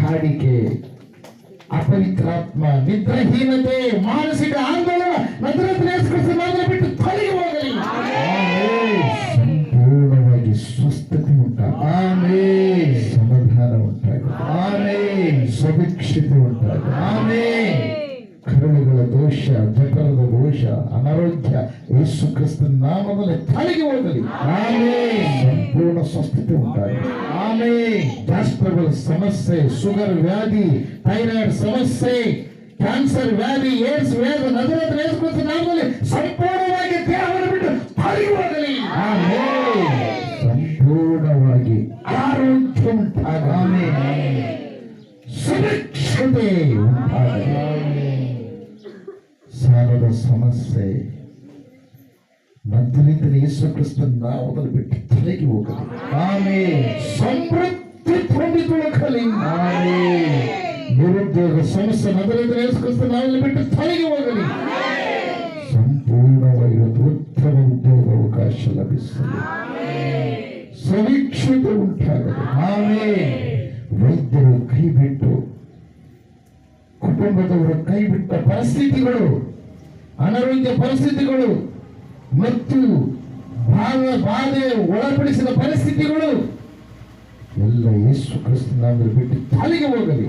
ಕಾಡಿಕೆ, ಅಪವಿತ್ರಾತ್ಮ, ನಿದ್ರಾಹೀನತೆ, ಮಾನಸಿಕ ಆಂದೋಲನ ನಜರೇತಿನ ಯೇಸು ಕ್ರಿಸ್ತನ ನಾಮದಲ್ಲಿ ಬಿಟ್ಟು ತಲೆಗೆ ಹೋಗಲಿ. ಸಂಪೂರ್ಣವಾಗಿ ಸ್ವಸ್ಥತೆ ಉಂಟಾಗಲಿ. ಸಮಾಧಾನ ಉಂಟಾಗಲಿ. ಸುಭಿಕ್ಷತೆ ಉಂಟಾಗಲಿ. ಕರುಳುಗಳ ದೋಷ, ಜಠರದ ದೋಷ, ಅನಾರೋಗ್ಯ ಯೇಸು ಕ್ರಿಸ್ತನ ನಾಮದಲ್ಲಿ ತಲೆಗೆ ಹೋಗಲಿ. ಸಂಪೂರ್ಣ ಸ್ವಸ್ಥತೆ ಉಂಟಾಗಲಿ. ಗ್ಯಾಸ್ಟ್ರಬಲ್ ಸಮಸ್ಯೆ, ಶುಗರ್ ವ್ಯಾಧಿ, ಥೈರಾಯ್ಡ್ ಸಮಸ್ಯೆ, ಕ್ಯಾನ್ಸರ್ ವ್ಯಾಧಿ, ಏಡ್ಸ್ ವ್ಯಾಧಿ ನಜರೇತಿನ ಯೇಸು ಕ್ರಿಸ್ತನ ನಾಮದಲ್ಲಿ ಸಂಪೂರ್ಣವಾಗಿ ದೇಹವನ್ನು ಬಿಟ್ಟು ತಲೆಗೆ ಹೋಗಲಿ. ಸಂಪೂರ್ಣವಾಗಿ ಆರೋಗ್ಯ ಉಂಟಾಗಲಿ. ಸುರಕ್ಷತೆ ಉಂಟಾಗಲಿ. ಸಾಲದ ಸಮಸ್ಯೆ ನಜರೇತಿನ ಯೇಸು ಕ್ರಿಸ್ತನ ನಾಮದಲ್ಲಿ ಬಿಟ್ಟು ತಲೆಗೆ ಹೋಗಲಿ. ಸಮೃದ್ಧಿ ಹೊಂದಿಕೊಳ್ಳಲಿ. ನಿರುದ್ಯೋಗ ಸಮಸ್ಯೆ ನಜರೇತಿನ ಯೇಸು ಕ್ರಿಸ್ತನ ನಾಮದಲ್ಲಿ ಬಿಟ್ಟು ತಲೆಗೆ ಹೋಗಲಿ. ಸಂಪೂರ್ಣವಾಗಿರುವುದು ಉತ್ತಮ ಉದ್ಯೋಗ ಅವಕಾಶ ಲಭಿಸಲಿ. ಸುರಕ್ಷತೆ ಉಂಟಾಗಲಿ. ವೈದ್ಯರು ಕೈಬಿಟ್ಟು, ಕುಟುಂಬದವರು ಕೈಬಿಟ್ಟ ಪರಿಸ್ಥಿತಿಗಳು, ಅನಾರೋಗ್ಯ ಪರಿಸ್ಥಿತಿಗಳು ಮತ್ತು ಬಾಧೆ ಒಳಪಡಿಸಿದ ಪರಿಸ್ಥಿತಿಗಳು ಎಲ್ಲ ಯೇಸು ಕ್ರಿಸ್ತನ ನಾಮದಲ್ಲಿ ಬಿಟ್ಟು ತಲೆಗೆ ಹೋಗಲಿ.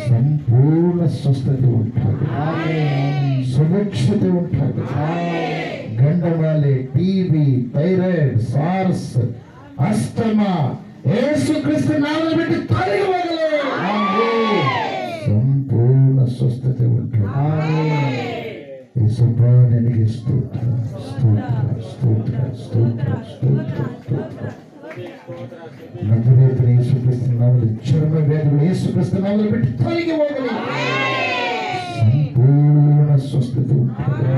ಸಂಪೂರ್ಣ ಸ್ವಸ್ಥತೆ ಉಂಟಾಗಲಿ. ಸುರಕ್ಷತೆ ಉಂಟಾಗಲಿ. ಗಂಡಮಾಲೆ, ಟಿಬಿ, ಥೈರಾಯ್ಡ್, ಸಾರ್ಸ್, ಅಸ್ತಮಾ ಯೇಸು ಕ್ರಿಸ್ತನ ನಾಮದಲ್ಲಿ ಬಿಟ್ಟು ತಲೆಗೆ ಹೋಗಲಿ. ಸಂಪೂರ್ಣ ಸ್ವಸ್ಥತೆ ಉಂಟಾಗಲಿ. ಯೇಸಪ್ಪ ನಿನಗೆ ಸ್ತೋತ್ರ, ಸ್ತೋತ್ರ, ಸ್ತೋತ್ರ, ಸ್ತೋತ್ರ, ಸ್ತೋತ್ರ, ಸ್ತೋತ್ರ. ನಜರೇತಿನ ಯೇಸು ಕ್ರಿಸ್ತನ ನಾಮದಲ್ಲಿ ಚರ್ಮ ವ್ಯಾಧಿಗಳು ಯೇಸು ಕ್ರಿಸ್ತನ ನಾಮದಲ್ಲಿ ಬಿಟ್ಟು ತಲೆಗೆ ಹೋಗಲಿ. ಸಂಪೂರ್ಣ ಸ್ವಸ್ಥತೆ ಉಂಟಾಗಲಿ.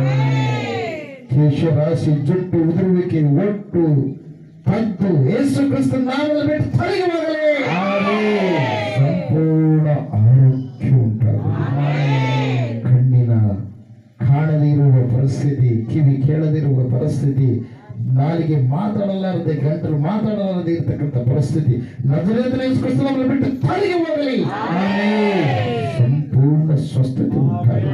ಕೇಶರಾಶಿ, ಜುಟ್ಟು ಉದುರುವಿಕೆ, ಒಟ್ಟು ತದ್ದು ಯೇಸು ಕ್ರಿಸ್ತನ ನಾಮದಲ್ಲಿ ಬಿಟ್ಟು ತಲೆಗೆ ಹೋಗಲಿ. ಸಂಪೂರ್ಣ ಆರೋಗ್ಯ ಉಂಟಾಗಲಿ. ಕಣ್ಣಿನ ಕಾಣದೇ ಇರುವ ಪರಿಸ್ಥಿತಿ, ಕಿವಿ ಕೇಳದಿರುವ ಪರಿಸ್ಥಿತಿ, ನಾಲಿಗೆ ಮಾತಾಡಲಾರದೆ, ಗಂಟಲು ಮಾತಾಡಲಾರದೆ ಇರತಕ್ಕಂಥ ಪರಿಸ್ಥಿತಿ ನಜರೇತಿನ ಯೇಸು ಕ್ರಿಸ್ತನ ನಾಮದಲ್ಲಿ ಬಿಟ್ಟು ತಲೆಗೆ ಹೋಗಲಿ. ಸಂಪೂರ್ಣ ಸ್ವಸ್ಥತೆ ಉಂಟಾಗಲಿ.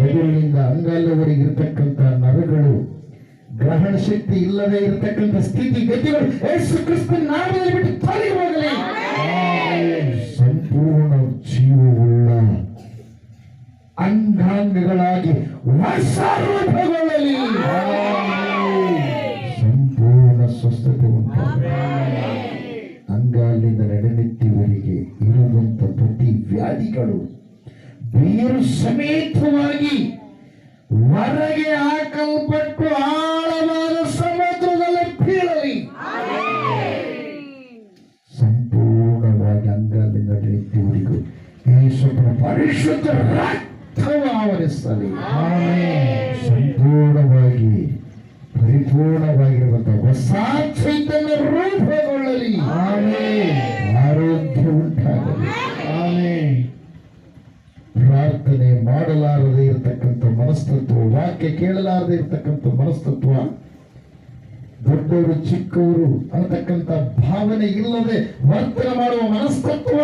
ಮೆದುಳಿನಿಂದ ಅಂಗಾಲವರೆಗೆ ಇರತಕ್ಕಂಥ ನರಗಳು, ಗ್ರಹಣ ಶಕ್ತಿ ಇಲ್ಲದೆ ಇರತಕ್ಕಂಥ ಸ್ಥಿತಿ ಗತಿಗಳು ಯೇಸು ಕ್ರಿಸ್ತನ ನಾಮದಲ್ಲಿ ಬಿಟ್ಟು ತಲೆಗೆ ಹೋಗಲಿ. ಸಂಪೂರ್ಣ ಜೀವವುಳ್ಳ ಅಂಗಾಂಗಗಳಾಗಿ ವಶಗೊಳ್ಳಲಿ. ಸಂಪೂರ್ಣ ಸ್ವಸ್ಥತೆ ಉಂಟಾಗಲಿ. ಅಂಗಾಲಿಂದ ನಡನೆತ್ತಿವರೆಗೆ ಇರುವಂತ ಪ್ರತಿ ವ್ಯಾಧಿಗಳು ಬೇರು ಸಮೇತವಾಗಿ ಹೊರಗೆ ಹಾಕಲ್ಪಟ್ಟು ಆಳವಾದ ಸಮುದ್ರದಲ್ಲಿ ಬೀಳಲಿ. ಸಂಪೂರ್ಣವಾಗಿ ಅಂಗಾಲಿಂದ ನಡನೆತ್ತಿವರೆಗೂ ಯೇಸುವಿನ ಪರಿಶುದ್ಧ ರಕ್ತವು ಆವರಿಸಲಿ. ಸಂಪೂರ್ಣವಾಗಿ ಪರಿಪೂರ್ಣವಾಗಿರುವಂತಹ ಹೊಸ ಚೈತನ್ಯ ರೂಪುಗೊಳ್ಳಲಿ. ಆರೋಗ್ಯ ಉಂಟಾಗಲಿ. ಪ್ರಾರ್ಥನೆ ಮಾಡಲಾರದೆ ಇರತಕ್ಕಂಥ ಮನಸ್ತತ್ವ, ವಾಕ್ಯ ಕೇಳಲಾರದೆ ಇರತಕ್ಕಂಥ ಮನಸ್ತತ್ವ, ದೊಡ್ಡವರು ಚಿಕ್ಕವರು ಅನ್ನತಕ್ಕಂಥ ಭಾವನೆ ಇಲ್ಲದೆ ವರ್ತನೆ ಮಾಡುವ ಮನಸ್ತತ್ವ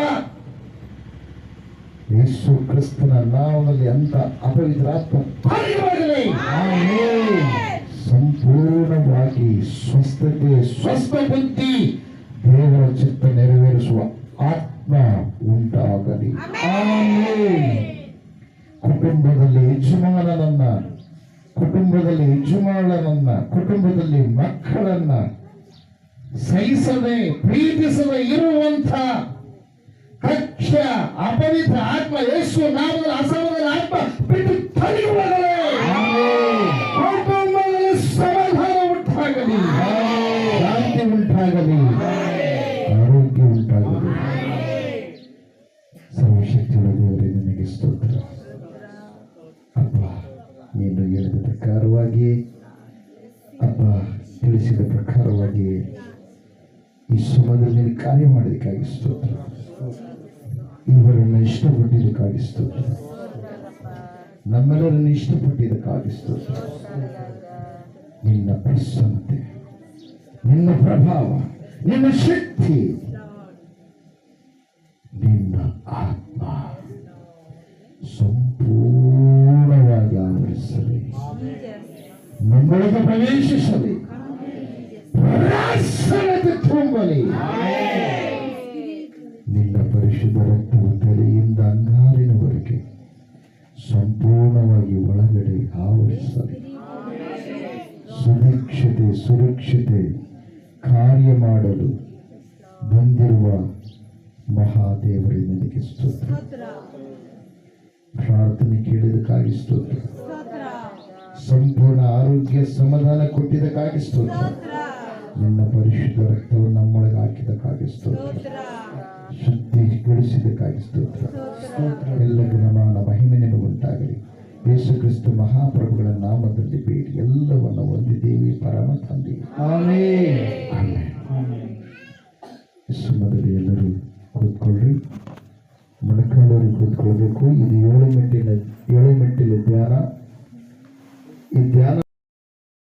ಯೇಸು ಕ್ರಿಸ್ತನ ನಾಮದಲ್ಲಿ ಅಂತ ಅಪವಿತ್ರಾತ್ಮ ಸಂಪೂರ್ಣವಾಗಿ ಸ್ವಸ್ಥತೆ, ಸ್ವಸ್ಥ ಬುದ್ಧಿ, ದೇವರ ಚಿತ್ತ ನೆರವೇರಿಸುವ ಆತ್ಮ ಉಂಟಾಗಲಿ. ಕುಟುಂಬದಲ್ಲಿ ಯಜಮಾನನನ್ನ, ಕುಟುಂಬದಲ್ಲಿ ಮಕ್ಕಳನ್ನ ಸಹಿಸದೆ ಪ್ರೀತಿಸದೆ ಇರುವಂತ ಕಕ್ಷ ಅಪವಿತ್ರ ಆತ್ಮ ಯೇಸು ನಾಮದ ಅಸಮಾಧಾನ ಆತ್ಮ ಬಿಟ್ಟು ತಲೆಗೆ ಹೋಗಲಿ. ಕುಟುಂಬದಲ್ಲಿ ಸಮಾಧಾನ ಉಂಟಾಗಲಿ, ಶಾಂತಿ ಉಂಟಾಗಲಿ, ಆರೋಗ್ಯ ಉಂಟಾಗಲಿ. ಸರ್ವಶಕ್ತಿಯುಳ್ಳ ದೇವರೇ ನಿನಗೆ ಸ್ತೋತ್ರ. ಅಪ್ಪ, ನೀನು ಹೇಳಿದ ಪ್ರಕಾರವಾಗಿ, ಅಪ್ಪ ತಿಳಿಸಿದ ಪ್ರಕಾರವಾಗಿ ಈ ಸಮಯದಲ್ಲಿ ನೀನು ಕಾರ್ಯ ಮಾಡೋದಕ್ಕಾಗಿ ಸ್ತೋತ್ರ. ಇವರನ್ನು ಇಷ್ಟಪಟ್ಟಿದ್ದಕ್ಕಾಗಿ ಸ್ತೋತ್ರ. ನಮ್ಮೆಲ್ಲರನ್ನು ಇಷ್ಟಪಟ್ಟಿದ್ದಕ್ಕಾಗಿ ಸ್ತೋತ್ರ. ನಿನ್ನ ಪ್ರಸನ್ನತೆ, ನಿನ್ನ ಪ್ರಭಾವ, ನಿನ್ನ ಶಕ್ತಿ, ನಿನ್ನ ಆತ್ಮ ಸಂಪೂರ್ಣವಾಗಿ ಆವರಿಸಲಿ, ನಮ್ಮೊಳಗೆ ಪ್ರವೇಶಿಸಲಿ, ಪ್ರಸನ್ನತೆ ತುಂಬಲಿ. ನಿನ್ನ ಪರಿಶುದ್ಧ ರಕ್ತವು ತಲೆಯಿಂದ ಅಂಗಾಲಿನವರೆಗೆ ಸಂಪೂರ್ಣವಾಗಿ ಒಳಗಡೆ ಆವರಿಸಲಿ. ಸುರಕ್ಷತೆ ಸುರಕ್ಷತೆ ಕಾರ್ಯ ಮಾಡಲು ಬಂದಿರುವ ಮಹಾದೇವರೇ ನಿನಗೆ ಸ್ತೋತ್ರ. ಪ್ರಾರ್ಥನೆ ಕೇಳಿದಕ್ಕಾಗಿ ಸ್ತೋತ್ರ. ಸಂಪೂರ್ಣ ಆರೋಗ್ಯ ಸಮಾಧಾನ ಕೊಟ್ಟಿದ್ದಕ್ಕಾಗಿ ಸ್ತೋತ್ರ. ನಿನ್ನ ಪರಿಶುದ್ಧ ರಕ್ತವನ್ನು ನಮ್ಮೊಳಗೆ ಹಾಕಿದಕ್ಕಾಗಿ ಸ್ತೋತ್ರ. ಶುದ್ಧಿಗೊಳಿಸಿದಕ್ಕಾಗಿ ಸ್ತೋತ್ರ. ಎಲ್ಲ ಗುಣಮಾನ ಮಹಿಮೆ ನಿಮಗುಂಟಾಗಲಿ. ಯೇಸು ಕ್ರಿಸ್ತ ಮಹಾಪ್ರಭುಗಳ ನಾಮದಲ್ಲಿ ಬೇಡಿ ಎಲ್ಲವನ್ನು ಹೊಂದಿದ್ದೇವೆ ಪರಮ ತಂದೆ. ಆಮೆನ್. ಸುಮ್ಮದಲ್ಲಿ ಎಲ್ಲರೂ ಕೂತ್ಕೊಳ್ಳ್ರಿ. ಮೊಳಕಾಲವರು ಕೂತ್ಕೊಳ್ಬೇಕು. ಇದು 7 ಮೆಟ್ಟಿಲ ಧ್ಯಾನ. ಈ ಧ್ಯಾನ